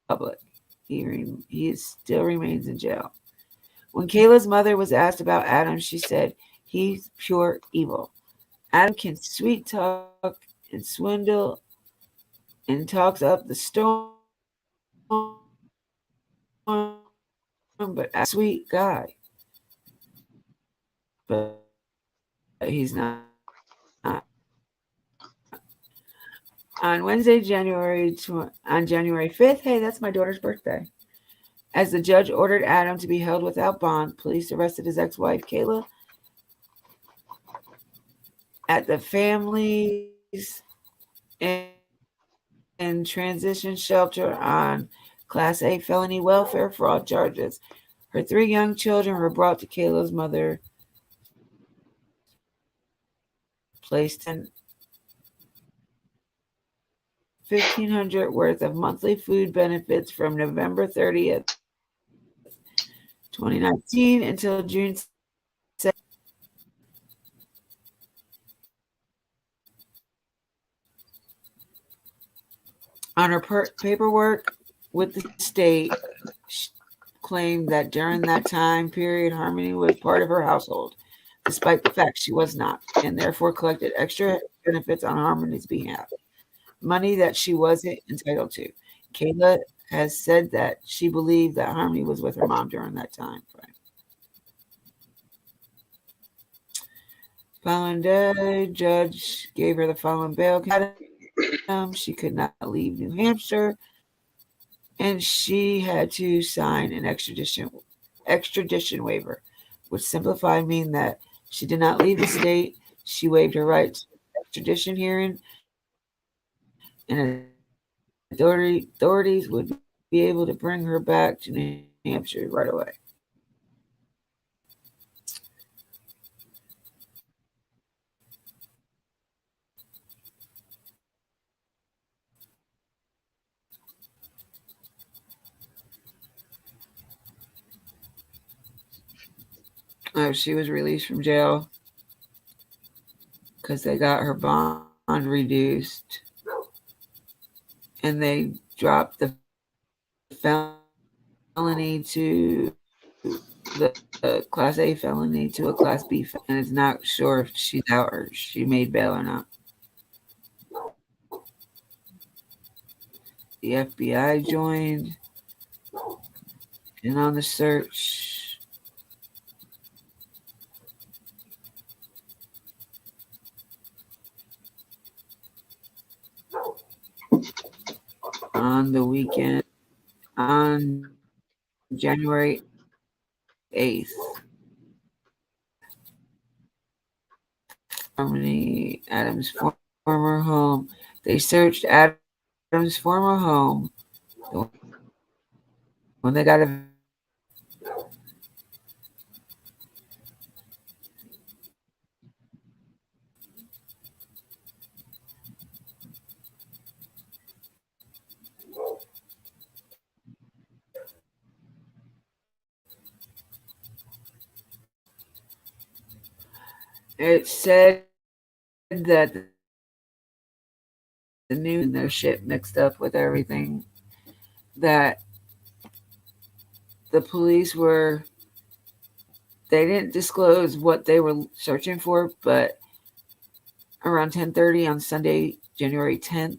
public, he still remains in jail. When Kayla's mother was asked about Adam, she said, "He's pure evil. Adam can sweet talk and swindle and talks up the storm, but a sweet guy. But he's not. On Wednesday, January 5th, hey, that's my daughter's birthday. As the judge ordered Adam to be held without bond, police arrested his ex-wife, Kayla, at the family's and transition shelter on Class A felony welfare fraud charges. Her 3 young children were brought to Kayla's mother, placed in $1,500 worth of monthly food benefits from November 30th, 2019 until June 2nd. On her paperwork with the state, she claimed that during that time period, Harmony was part of her household, despite the fact she was not, and therefore collected extra benefits on Harmony's behalf, money that she wasn't entitled to. Kayla has said that she believed that Harmony was with her mom during that time frame. Following day, judge gave her the following bail. She could not leave New Hampshire, and she had to sign an extradition waiver, which simplified mean that she did not leave the state. She waived her right to extradition hearing, and authorities would be able to bring her back to New Hampshire right away. She was released from jail because they got her bond reduced, and they dropped the felony to the Class A felony to a Class B, and it's not sure if she's out or she made bail or not. The FBI joined in on the search. On the weekend, on January 8th, Harmony Adams' former home. They searched Adams' former home when they got a It said that the news, their shit mixed up with everything, that the police they didn't disclose what they were searching for, but around 10:30 on Sunday, January 10th,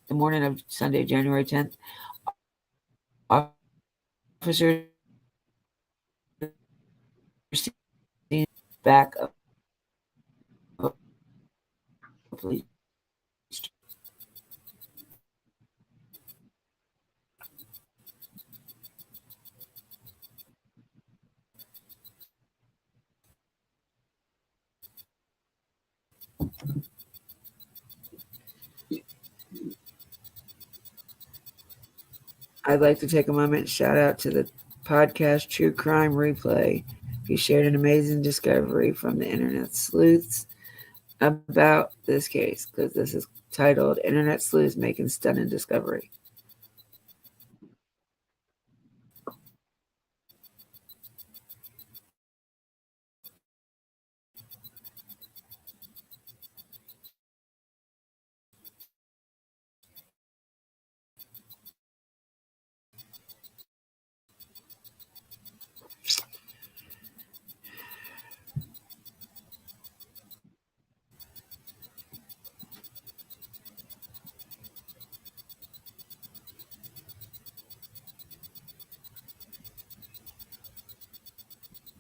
the morning of Sunday, January 10th, officers back up. Police. I'd like to take a moment and shout out to the podcast True Crime Replay. He shared an amazing discovery from the internet sleuths about this case, because this is titled Internet Sleuths Making Stunning Discovery.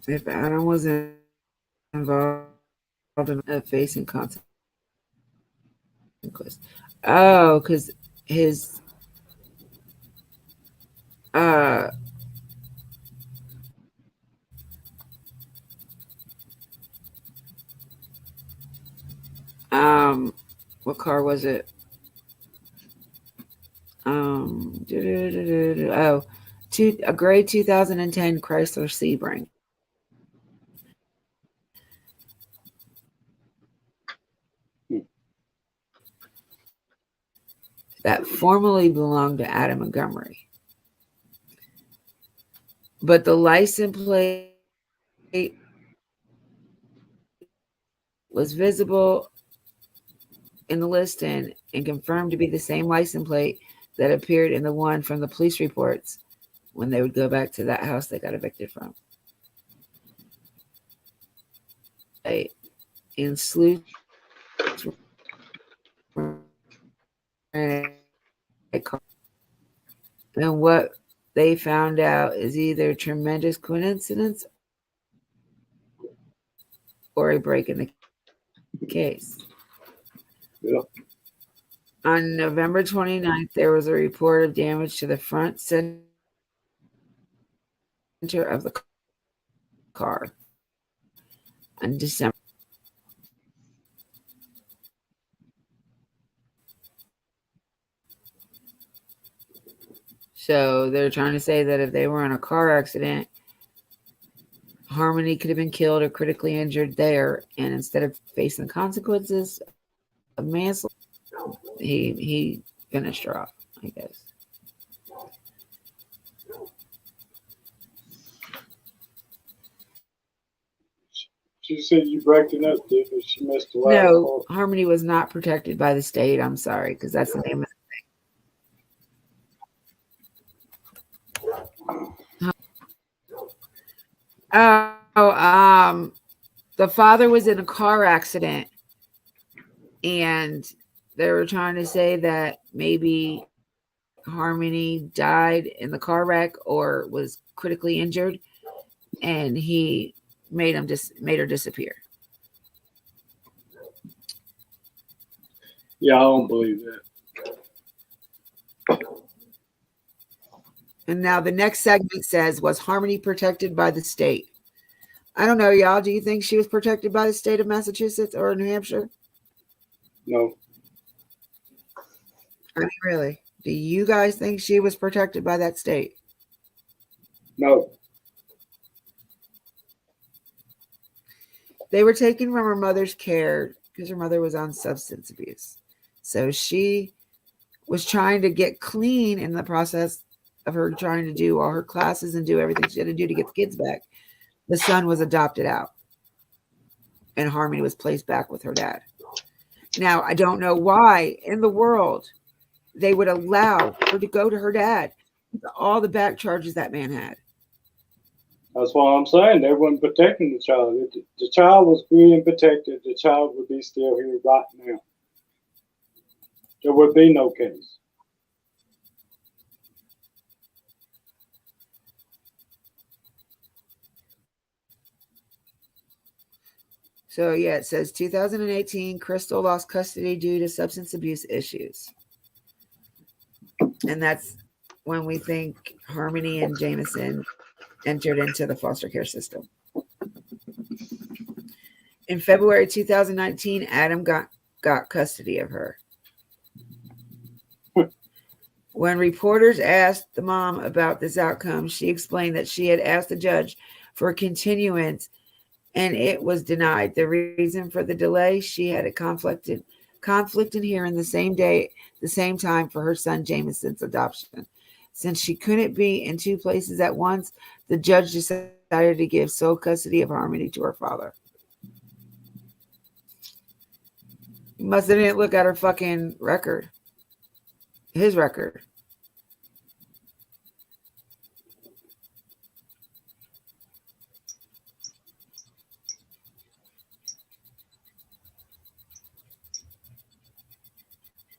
If Adam was involved in facing consequences, Oh, because his what car was it? Oh, a gray 2010 Chrysler Sebring. That formerly belonged to Adam Montgomery. But the license plate was visible in the listing and confirmed to be the same license plate that appeared in the one from the police reports when they would go back to that house they got evicted from. In Sleuth. And what they found out is either a tremendous coincidence or a break in the case. Yeah. On November 29th, there was a report of damage to the front center of the car. On December. So they're trying to say that if they were in a car accident, Harmony could have been killed or critically injured there, and instead of facing the consequences of manslaughter, he finished her off, I guess. She said you breaking up, dude, but she missed the last No, part. Harmony was not protected by the state. I'm sorry, because that's the name of the father was in a car accident, and they were trying to say that maybe Harmony died in the car wreck or was critically injured, and he made her disappear. Yeah, I don't believe that. And now the next segment says, was Harmony protected by the state? I don't know, y'all. Do you think she was protected by the state of Massachusetts or New Hampshire? No. I mean, really? Do you guys think she was protected by that state? No. They were taken from her mother's care because her mother was on substance abuse. So she was trying to get clean in the process of her trying to do all her classes and do everything she had to do to get the kids back. The son was adopted out, and Harmony was placed back with her dad. Now, I don't know why in the world they would allow her to go to her dad with all the back charges that man had. That's what I'm saying. They weren't protecting the child. If the child was being protected, the child would be still here right now. There would be no case. So, yeah, it says 2018, Crystal lost custody due to substance abuse issues. And that's when we think Harmony and Jameson entered into the foster care system. In February 2019, Adam got custody of her. When reporters asked the mom about this outcome, she explained that she had asked the judge for a continuance and it was denied. The reason for the delay, she had a conflict in hearing the same day, the same time for her son Jameson's adoption. Since she couldn't be in two places at once, the judge decided to give sole custody of Harmony to her father. He must have didn't look at her fucking record. His record.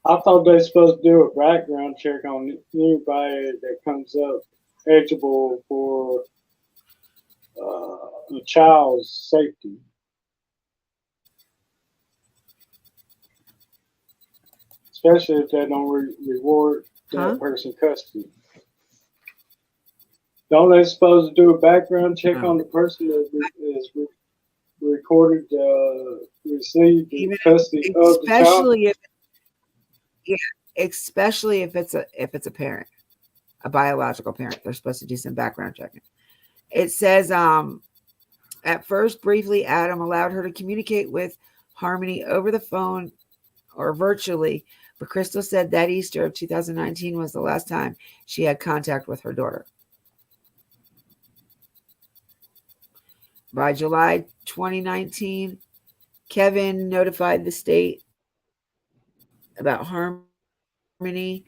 I thought they were supposed to do a background check on anybody that comes up eligible for a child's safety. especially if they don't reward that Huh? person custody. Don't they supposed to do a background check on the person that is recorded received the Even custody of the child? especially if especially if it's a parent, a biological parent, they're supposed to do some background checking. It says at first briefly Adam allowed her to communicate with Harmony over the phone or virtually, but Crystal said that Easter of 2019 was the last time she had contact with her daughter. By July 2019, Kevin notified the state about Harmony,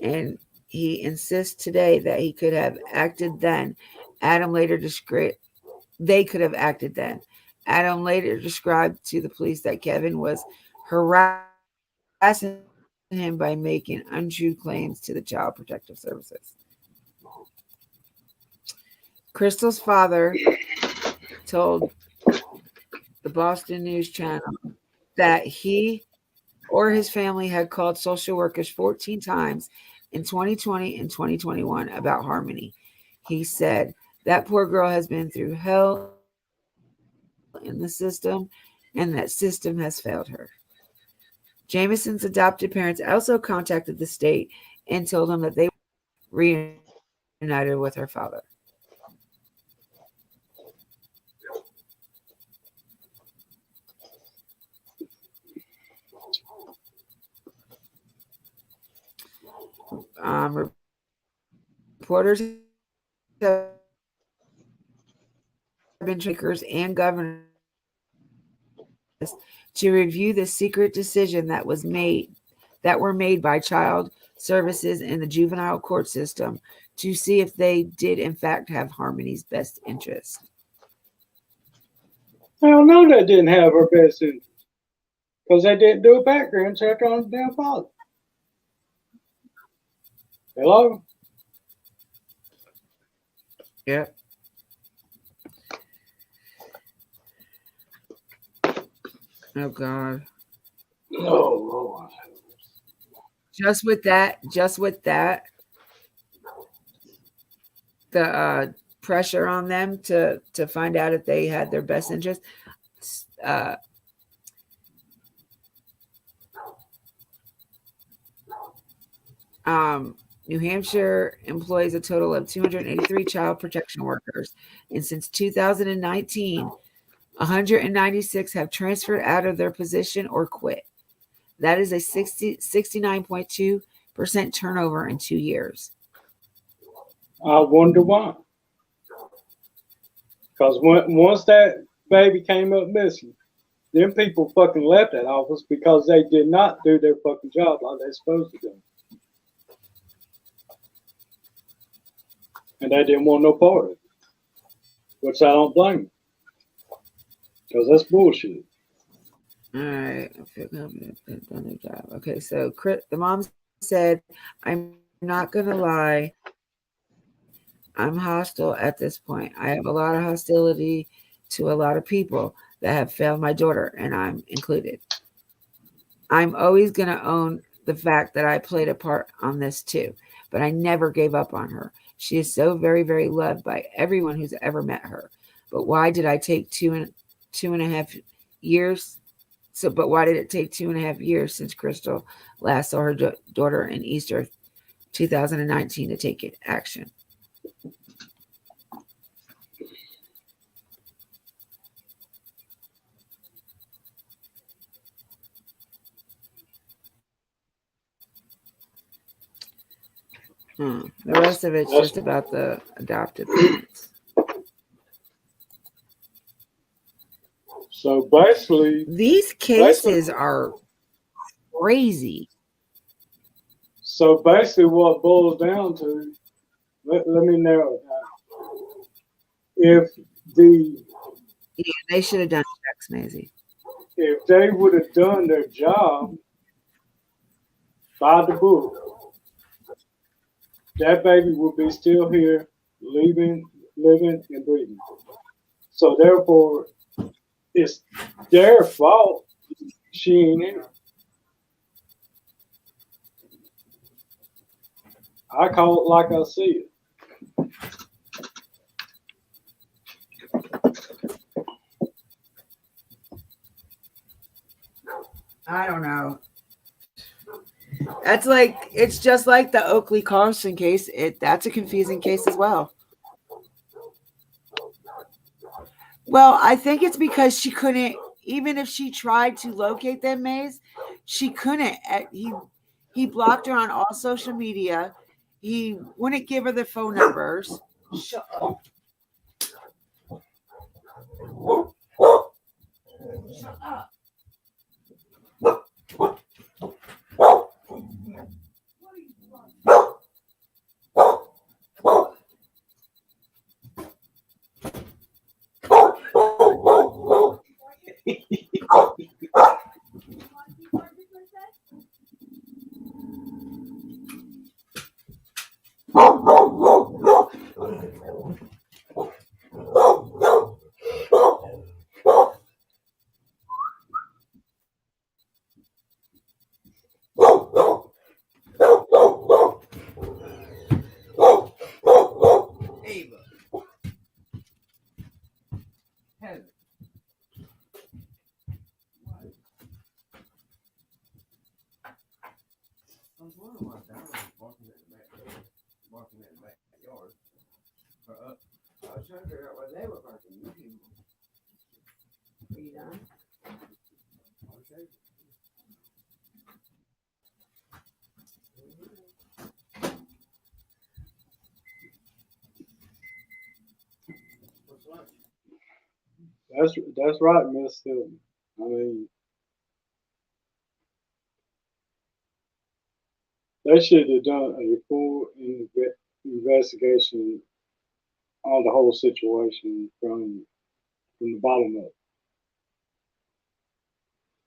and he insists today that he could have acted then. They could have acted then. Adam later described to the police that Kevin was harassing him by making untrue claims to the Child Protective Services. Crystal's father told the Boston News Channel that he or his family had called social workers 14 times in 2020 and 2021 about Harmony. He said, that poor girl has been through hell in the system, and that system has failed her. Jamison's adopted parents also contacted the state and told them that they were reunited with her father. Reporters have been shakers and governors to review the secret decision that were made by child services in the juvenile court system to see if they did in fact have Harmony's best interest. I don't know they didn't have her best interest because they didn't do a background check on the damn father. Hello? Yep. Oh God. Oh Lord. Just with that, the pressure on them to find out if they had their best interest. New Hampshire employs a total of 283 child protection workers, and since 2019, 196 have transferred out of their position or quit. That is a 69.2% turnover in 2 years. I wonder why. Because once that baby came up missing, them people fucking left that office because they did not do their fucking job like they're supposed to do. And they didn't want no part of it, which I don't blame them, because that's bullshit. All right, I feel confident they've done their job. Okay, so the mom said, "I'm not gonna lie, I'm hostile at this point. I have a lot of hostility to a lot of people that have failed my daughter, and I'm included. I'm always gonna own the fact that I played a part on this too, but I never gave up on her. She is so very, very loved by everyone who's ever met her. But why did I take two and a half years? But why did it take 2.5 years since Crystal last saw her daughter in Easter 2019 to take action?" The rest of it's just about the adopted parents. So basically, these cases are crazy. So basically, what boils down to, let me narrow it down. If they should have done checks, Maisie. If they would have done their job by the book, that baby would be still here, living and breathing. So therefore, it's their fault she ain't here. I call it like I see it. I don't know. That's like, it's just like the Oakley Carlson case. That's a confusing case as well. Well, I think it's because she couldn't, even if she tried to locate them, Maze, she couldn't. He blocked her on all social media. He wouldn't give her the phone numbers. Shut up. Shut up. Ava. Heather. I was wondering why Dad was walking in the backyard. I was trying to figure out where they were parking. Are you done? Okay. What's lunch? That's right, Miss Hilton. I mean, they should have done a full investigation on the whole situation from the bottom up.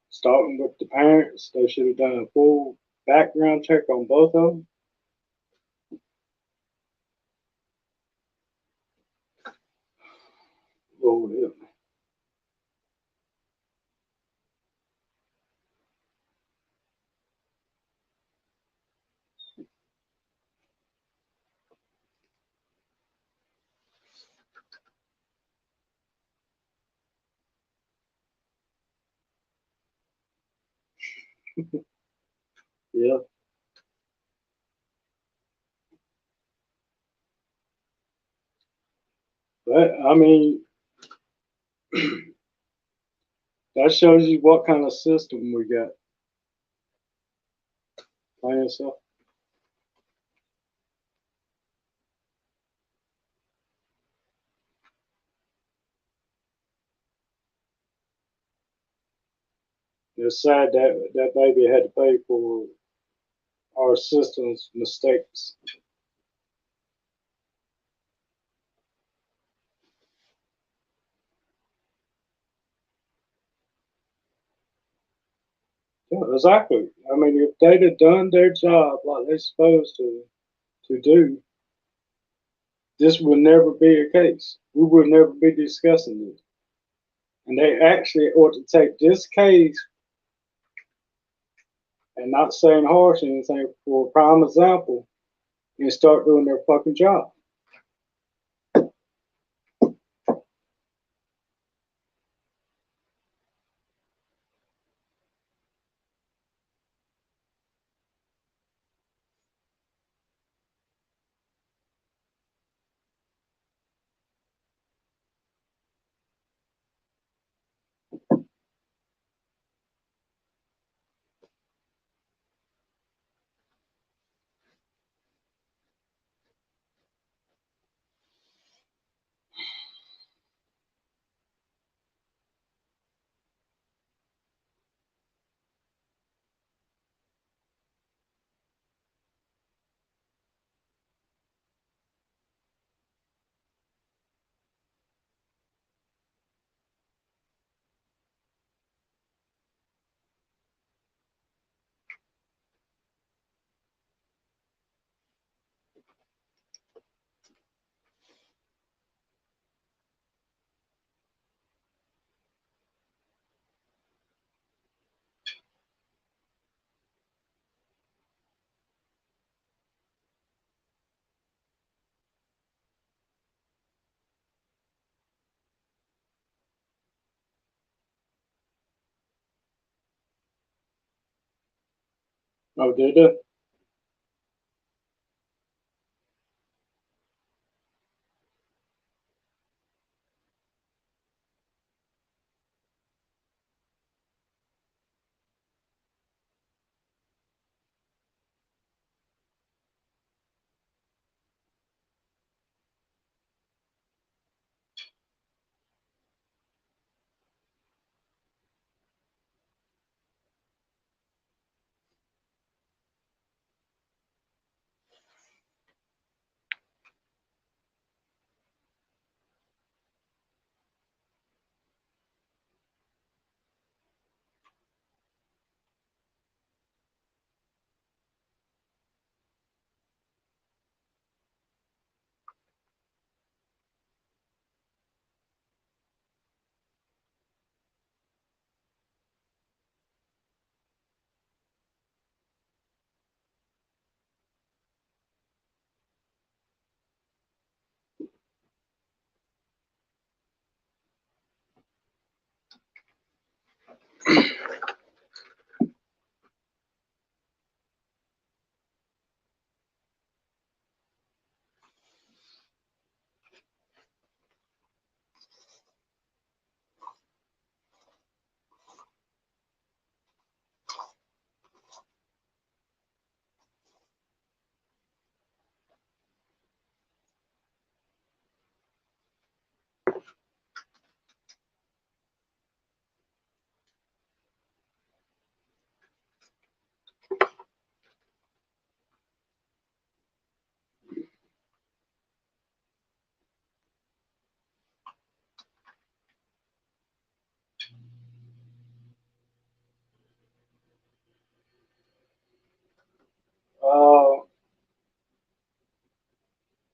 Starting with the parents, they should have done a full background check on both of them. Lord help me. Yeah. But I mean, that shows you what kind of system we got. Plain and simple. It's sad that that baby had to pay for our system's mistakes. Yeah, exactly. I mean, if they'd have done their job like they're supposed to do, this would never be a case. We would never be discussing this. And they actually ought to take this case and not saying harsh or anything for a prime example and start doing their fucking job. Oh, did it?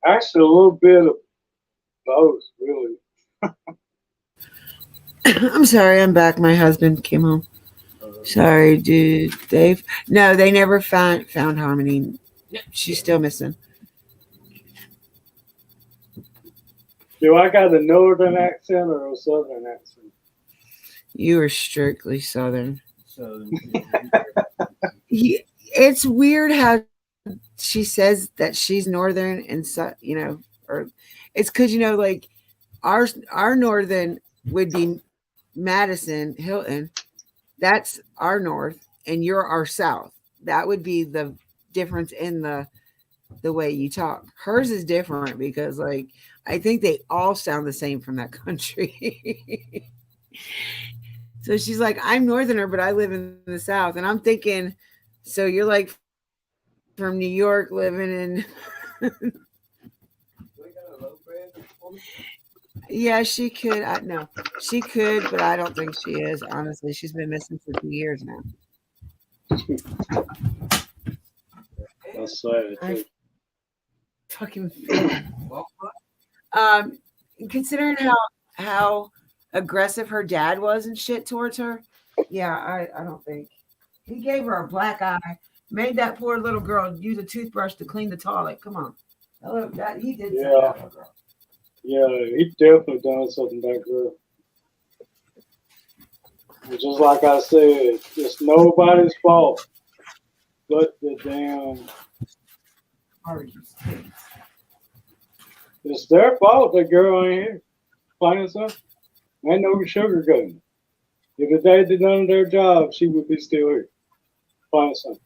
Actually, a little bit of both, really. I'm sorry, I'm back. My husband came home. Sorry, dude, Dave. No, they never found Harmony. She's still missing. Do I got a northern accent or a southern accent? You are strictly Southern. It's weird how she says that she's Northern and or it's because like our Northern would be Madison, Hilton. That's our North, and you're our South. That would be the difference in the way you talk. Hers is different because I think they all sound the same from that country. So she's like, I'm Northerner, but I live in the South. And I'm thinking, so you're like from New York living in. Yeah, she could. No, she could, but I don't think she is. Honestly, she's been missing for 2 years now. That's sad. Fucking. Considering how aggressive her dad was and shit towards her, yeah, I don't think he gave her a black eye. Made that poor little girl use a toothbrush to clean the toilet. Come on, he did. Yeah. Yeah, he definitely done something to that girl. And just like I said, it's nobody's fault but the damn. It's their fault that girl ain't here. Finding something. Ain't no sugarcoating. If they had done their job, she would be still here. Finding something.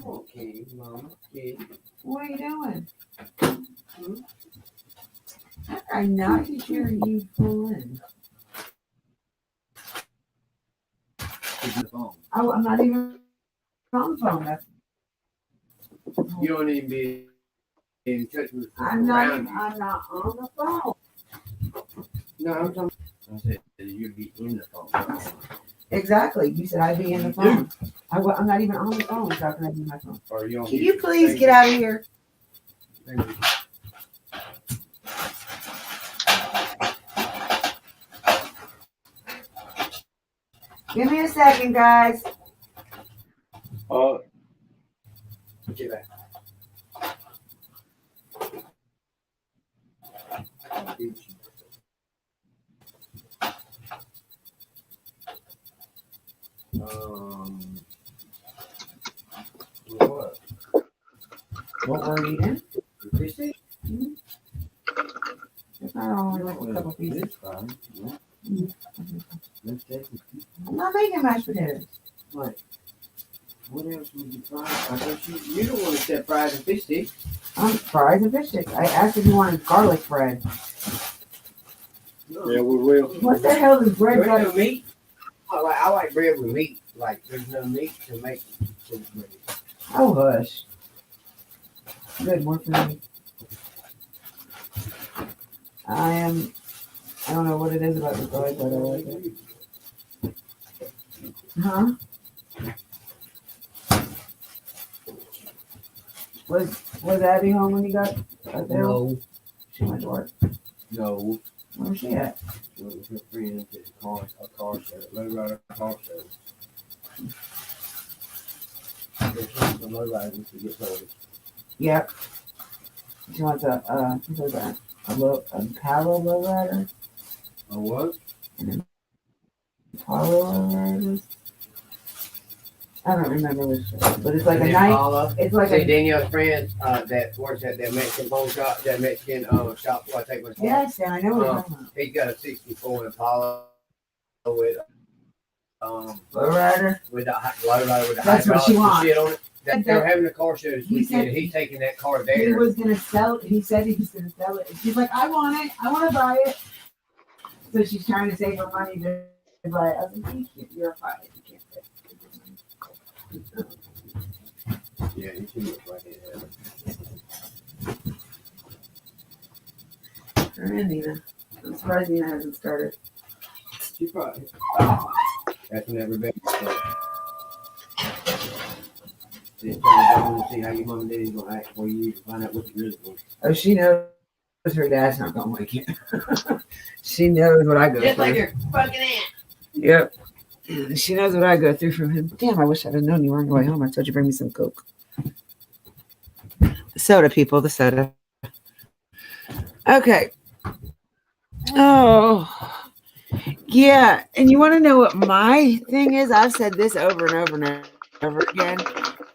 Okay, Mama. What are you doing? I not hear you pull in. Oh, I'm not even on the phone. You don't even be in touch with. I'm not on the phone. No, I'm talking. I said you'd be in the phone. Exactly. You said I'd be in the phone. I'm not even on the phone. So how can I be my phone? Are you on Can you please get out of here? Give me a second, guys. Get back. What? What were you eating? Fish stick? It's not only like a couple pieces. That's fine. Yeah. Let's take it. I'm not making mashed potatoes. What? What else would you try? I thought you don't want to set fries and fish sticks. Fries and fish sticks. I asked if you wanted garlic bread. No. Yeah, we will. What the hell is bread? There's got- no meat. I like bread with meat. Like there's no meat to make bread. Oh, hush. Good, more for me. I don't know what it is about the garlic, but I like it. Huh? Was Abby home when you got there? No. She went to work. No. Where's she at? She went with her friend to a car show. Low rider car show. There's some low riders to get started. Yep. She wants a Palo lowrider. A what? And a Palo lowrider. I don't remember which one, but it's like And a then night. Paula, It's like see a Danielle's friend that works at that Mexican phone shop, that Mexican shop where I take my car. yes, and I know what you're talking about. He's got a 64 Impala with Lowrider. with a low rider with a That's what hydraulics she and wants. shit on it. They were having a car show this He weekend, said and he's taking that car He there. was gonna sell. He said he was gonna sell it. And she's like, I want it. I want to buy it. So she's trying to save her money to buy it. I was like, you're a fight. You can't say. Yeah, he too much like it. Her and Nina. I'm surprised Nina hasn't started. She probably. That's when everybody started. See how your mom and daddy's gonna act for you to find out what you really want. Oh, she knows her dad's not gonna like it. She knows what I go Just through. like your fucking aunt. Yep. She knows what I go through from him. Damn, I wish I'd have known you were on your way home. I told you bring me some Coke. Soda, people, the soda. Okay. Oh. Yeah. And you want to know what my thing is? I've said this over and over and over again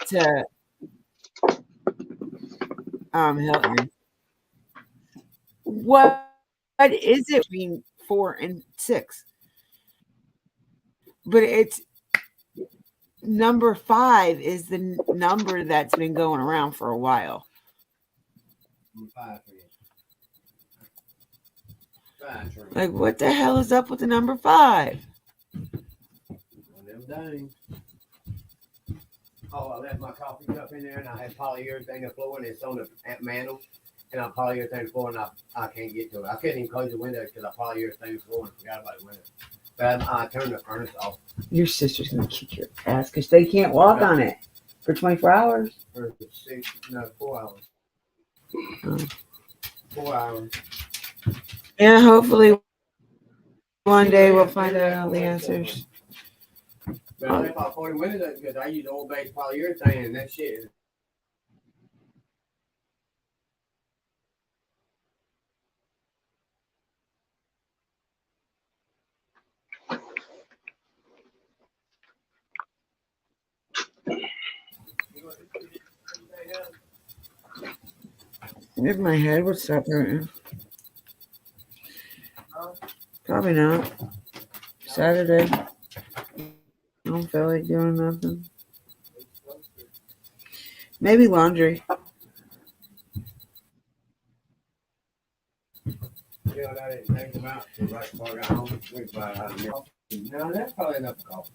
to Hilton. What is it between 4 and 6? But it's number 5 is the number that's been going around for a while. 5 for you. 5 for you. Like, what the hell is up with the number 5? One of them days. Oh, I left my coffee cup in there and I had polyurethane the floor and it's on the mantle. And I polyurethane the floor and I can't get to it. I couldn't even close the window because I polyurethane the floor and forgot about the window. But I turned the furnace off. Your sister's going to kick your ass because they can't walk on it for 24 hours. For 4 hours. Oh. 4 hours. Yeah, hopefully one day we'll find out all the answers. But I left off 40 windows because I use oil-based polyurethane and that shit is. If my head would stop hurting. Probably not. Saturday. I don't feel like doing nothing. Maybe laundry. You know, I didn't think about it right before I got home. No, that's probably enough coffee.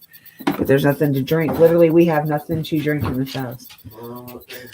But there's nothing to drink. Literally, we have nothing to drink in this house. Okay.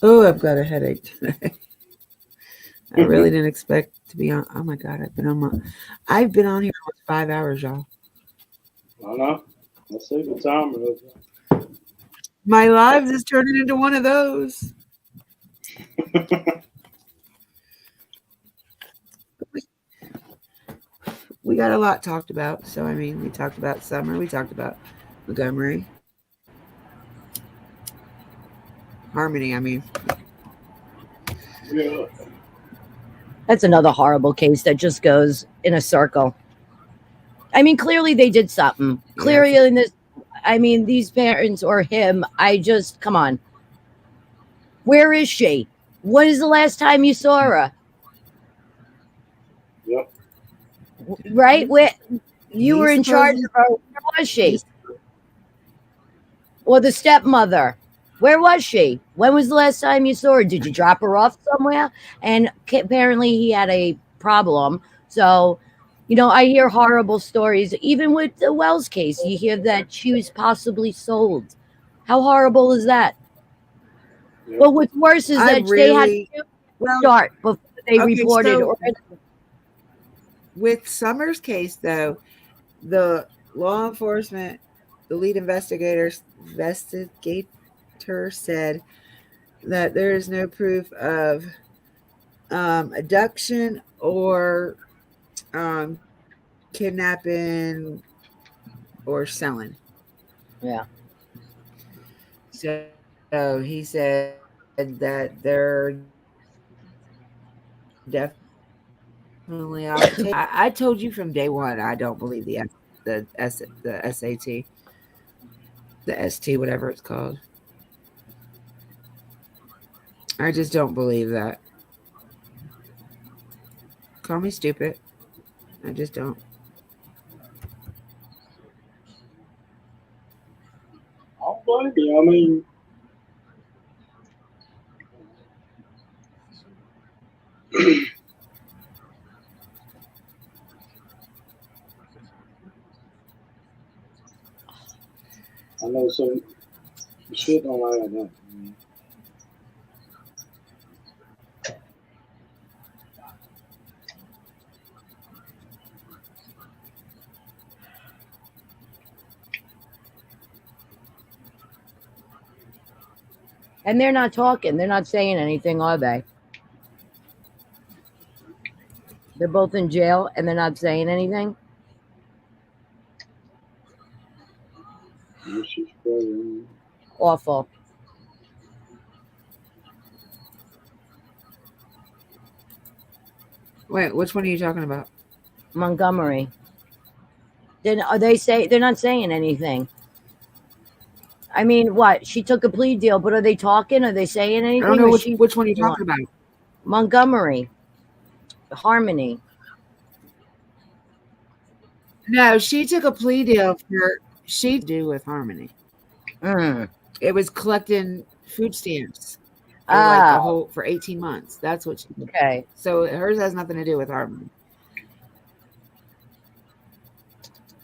Oh, I've got a headache today. I really didn't expect to be on. Oh my God, I've been on here for 5 hours, y'all. I know. Let's see the timer. My lives is turning into one of those. We got a lot talked about. So, I mean, we talked about Summer. We talked about Montgomery. Harmony, I mean. Yeah. That's another horrible case that just goes in a circle. I mean, clearly they did something. Clearly in this, I mean, these parents or him, come on. Where is she? When is the last time you saw her? Yep. Right? Where you were in charge of her. Where was she? Or the stepmother. Where was she? When was the last time you saw her? Did you drop her off somewhere? And apparently he had a problem. So, you know, I hear horrible stories. Even with the Wells case, you hear that she was possibly sold. How horrible is that? Yeah. But what's worse is that they had to start before they reported. With Summer's case, though, the law enforcement, the lead investigator said that there is no proof of abduction or kidnapping or selling. Yeah. So he said that they're definitely off the table. I told you from day one I don't believe the SAT, the ST, whatever it's called. I just don't believe that. Call me stupid. I just don't. I'll blame you. I mean, I know some shit don't like that. And they're not talking. They're not saying anything, are they? They're both in jail and they're not saying anything? Awful. Wait, which one are you talking about? Montgomery. They're not saying anything. I mean, what? She took a plea deal, but are they talking? Are they saying anything? I don't know which one you're talking about. Montgomery. Harmony. No, she took a plea deal to do with Harmony. It was collecting food stamps for 18 months. That's what she did. Okay. So hers has nothing to do with Harmony.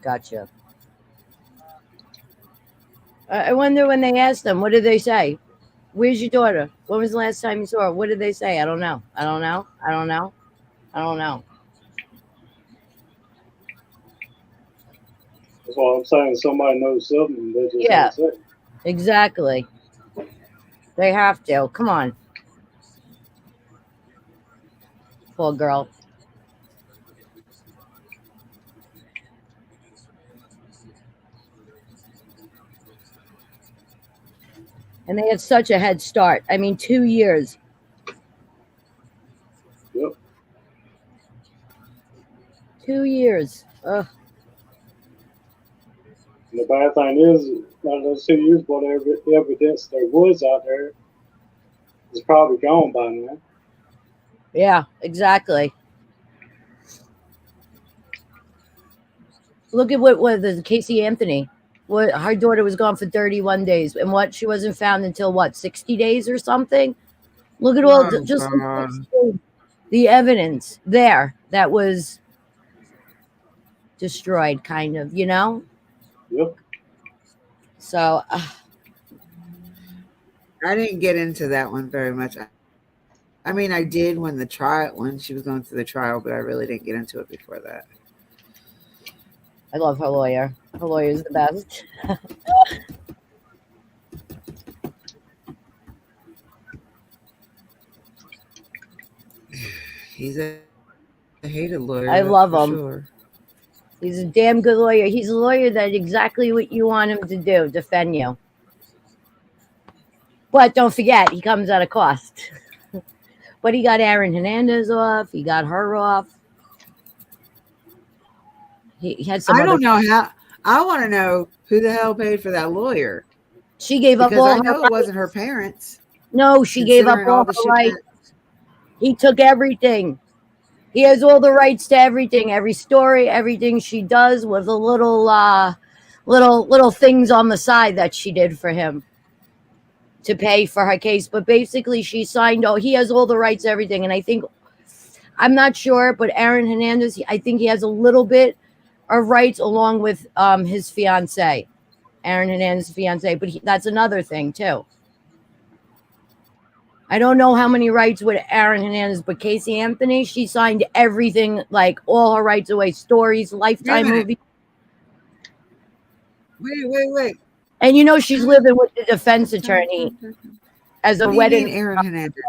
Gotcha. I wonder when they asked them, what did they say? Where's your daughter? When was the last time you saw her? What did they say? I don't know. I don't know. I don't know. I don't know. That's why I'm saying somebody knows something. They just don't say. Exactly. They have to. Come on. Poor girl. And they had such a head start. I mean, 2 years. Yep. 2 years. Ugh. And the bad thing is, out of those 2 years, whatever evidence there was out there is probably gone by now. Yeah, exactly. Look at what the Casey Anthony. What her daughter was gone for 31 days, and what she wasn't found until what 60 days or something. Look at all the evidence there that was destroyed, kind of, you know. Yep. So I didn't get into that one very much. I mean, I did when she was going through the trial, but I really didn't get into it before that. I love her lawyer. Her lawyer is the best. He's a hated lawyer. I love for him. Sure. He's a damn good lawyer. He's a lawyer that exactly what you want him to do, defend you. But don't forget, he comes at a cost. But he got Aaron Hernandez off. He got her off. He had some. I don't know how. I want to know who the hell paid for that lawyer. She gave up because all I know her it wasn't her parents. No, she gave up considering all the her shit rights. He took everything. He has all the rights to everything, every story, everything she does, with a little things on the side that she did for him to pay for her case. But basically, she signed. Oh, he has all the rights, to everything, and I think I'm not sure, but Aaron Hernandez, I think he has a little bit of rights along with his fiance, Aaron Hernandez's fiance. But that's another thing too. I don't know how many rights with Aaron Hernandez, but Casey Anthony, she signed everything, like all her rights away, stories, Lifetime movie. Wait. And you know she's living with the defense attorney as a What do you wedding. mean, Aaron Hernandez?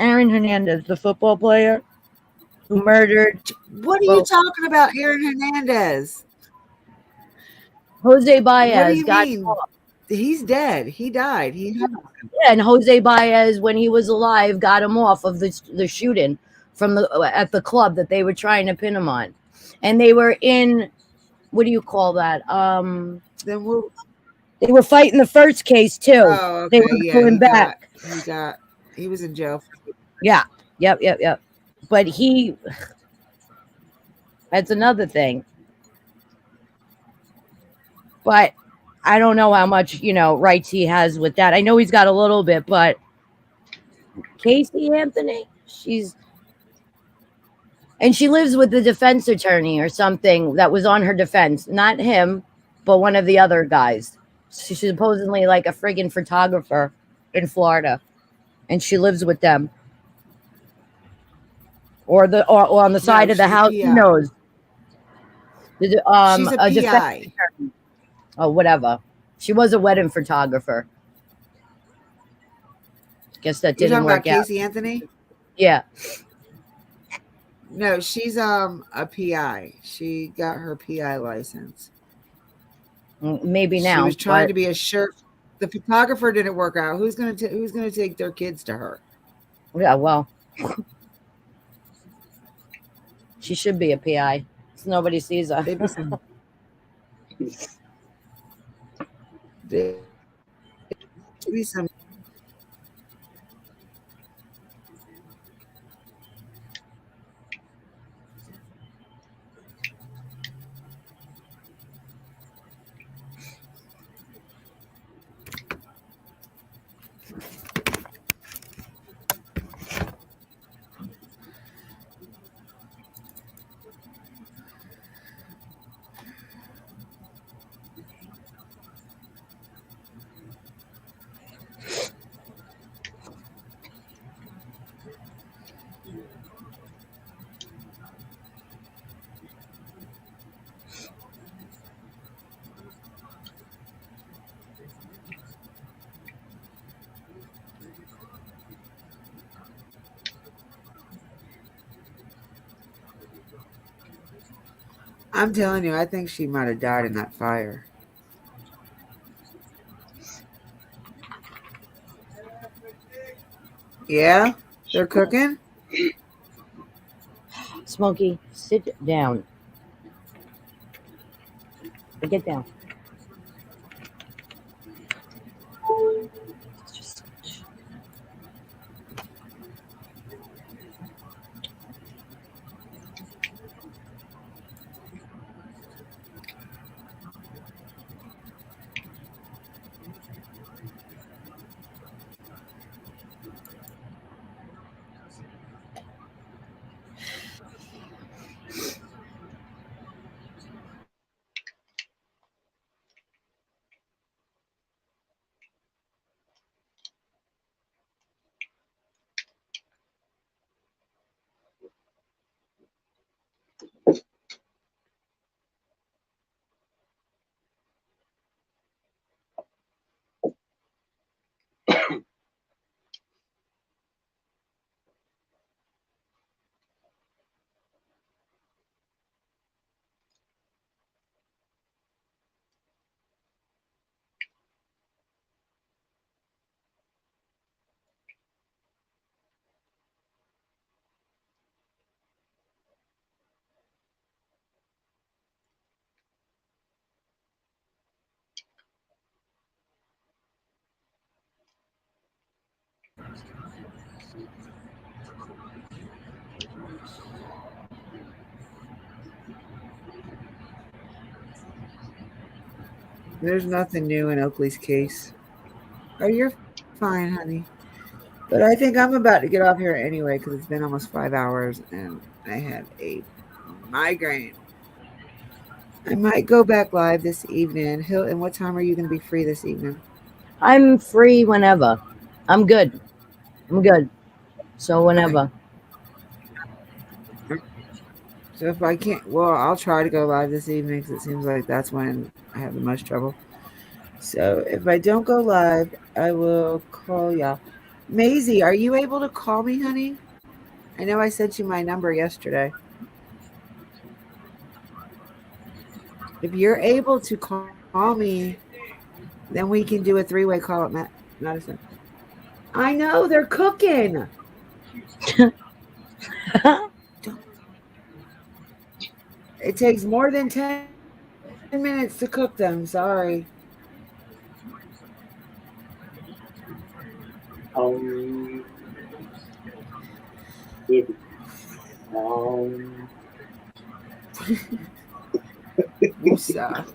Aaron Hernandez, the football player who murdered. What are you talking about, Aaron Hernandez? Jose What do Baez you got mean? caught. He's dead. He died. Yeah, and Jose Baez, when he was alive, got him off of the shooting from at the club that they were trying to pin him on, and they were in, what do you call that? Then we'll. They were fighting the first case too. Oh, They okay. were Yeah, going back. He was in jail. Yeah. Yep. But that's another thing. But I don't know how much, rights he has with that. I know he's got a little bit, but Casey Anthony, she lives with the defense attorney or something that was on her defense. Not him, but one of the other guys. She's supposedly like a friggin' photographer in Florida, and she lives with them. Or on the side of the house, who knows? She's a defense PI. attorney. Oh, whatever. She was a wedding photographer. Guess that You're didn't talking about work out. Casey Anthony? Yeah. No, she's a PI. She got her PI license. Maybe now. She was trying but- to be a shirt. The photographer didn't work out. Who's gonna take their kids to her? Yeah, well, she should be a PI. So nobody sees her. Maybe some. I'm telling you, I think she might have died in that fire. Yeah, they're cooking. Smokey, sit down. Get down. There's nothing new in Oakley's case. Oh, you're fine, honey. But I think I'm about to get off here anyway because it's been almost 5 hours and I had a migraine. I might go back live this evening. Hilton, what time are you going to be free this evening? I'm free whenever. I'm good. So whenever. So if I can't, well, I'll try to go live this evening because it seems like that's when I have the most trouble. So if I don't go live, I will call y'all. Maisie, are you able to call me, honey? I know I sent you my number yesterday. If you're able to call me, then we can do a 3-way call at Madison. I know, they're cooking. It takes more than 10 minutes to cook them. Sorry. Musa.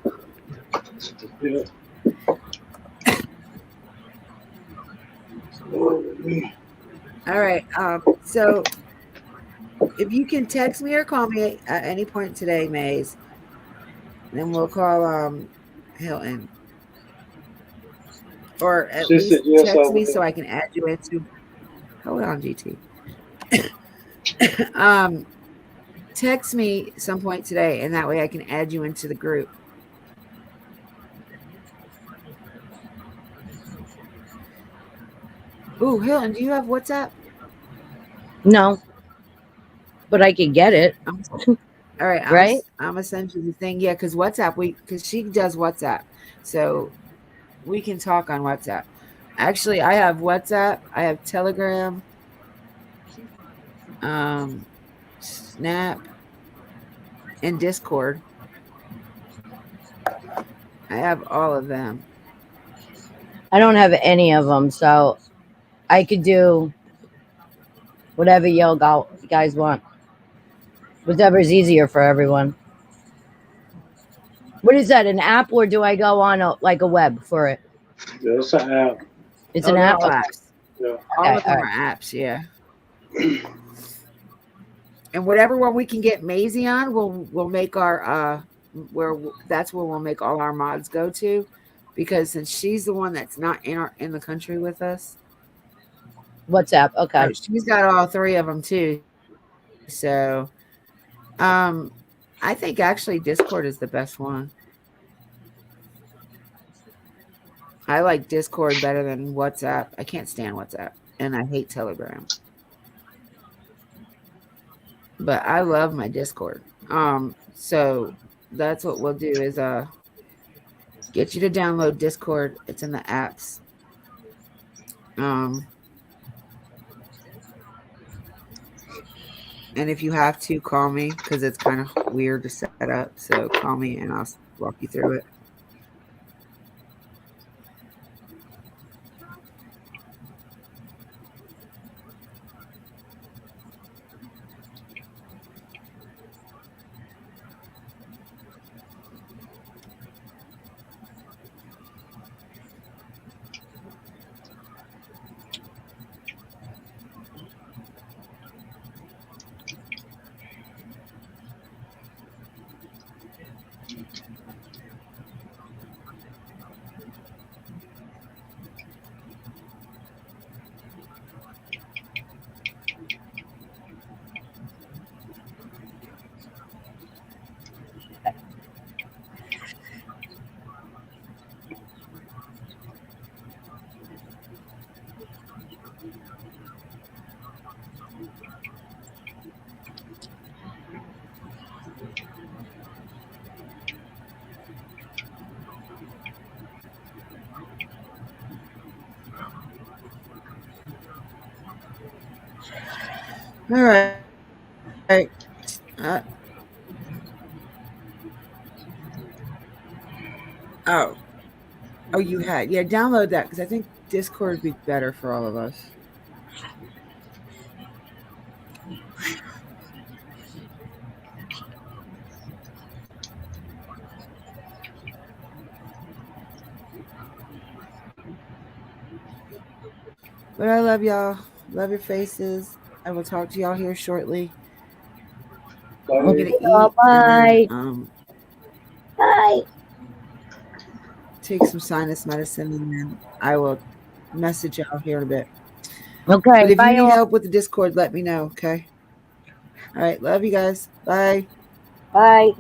Yeah. All right. So if you can text me or call me at any point today, Maze, then we'll call Hilton. Or at She least said yes text over me there. so I can add you into. Hold on, GT. Text me some point today, and that way I can add you into the group. Ooh, Hilton, do you have WhatsApp? No. But I can get it. All right. Right? I'm gonna send you the thing. Yeah, because WhatsApp, because she does WhatsApp. So we can talk on WhatsApp. Actually, I have WhatsApp, I have Telegram, Snap, and Discord. I have all of them. I don't have any of them, so I could do whatever you guys want. Whatever's easier for everyone. What is that, an app, or do I go on a web for it? Yeah, it's an app. It's an app? They're all apps. Yeah. All of them are apps, yeah. And whatever one we can get Maisie on, we'll make our that's where we'll make all our mods go to, because since she's the one that's not in the country with us. WhatsApp, okay. She's got all 3 of them too. So I think actually Discord is the best one. I like Discord better than WhatsApp. I can't stand WhatsApp, and I hate Telegram. But I love my Discord. So that's what we'll do is get you to download Discord. It's in the apps. And if you have to, call me, because it's kind of weird to set up. So call me and I'll walk you through it. All right. All right. Oh, you had. Yeah, download that, because I think Discord would be better for all of us. But I love y'all. Love your faces. I will talk to y'all here shortly. I'm gonna eat. Bye. And then, Bye. take some sinus medicine, and then I will message y'all here in a bit. Okay. But if Bye. you need all. help with the Discord, let me know. Okay. All right. Love you guys. Bye. Bye.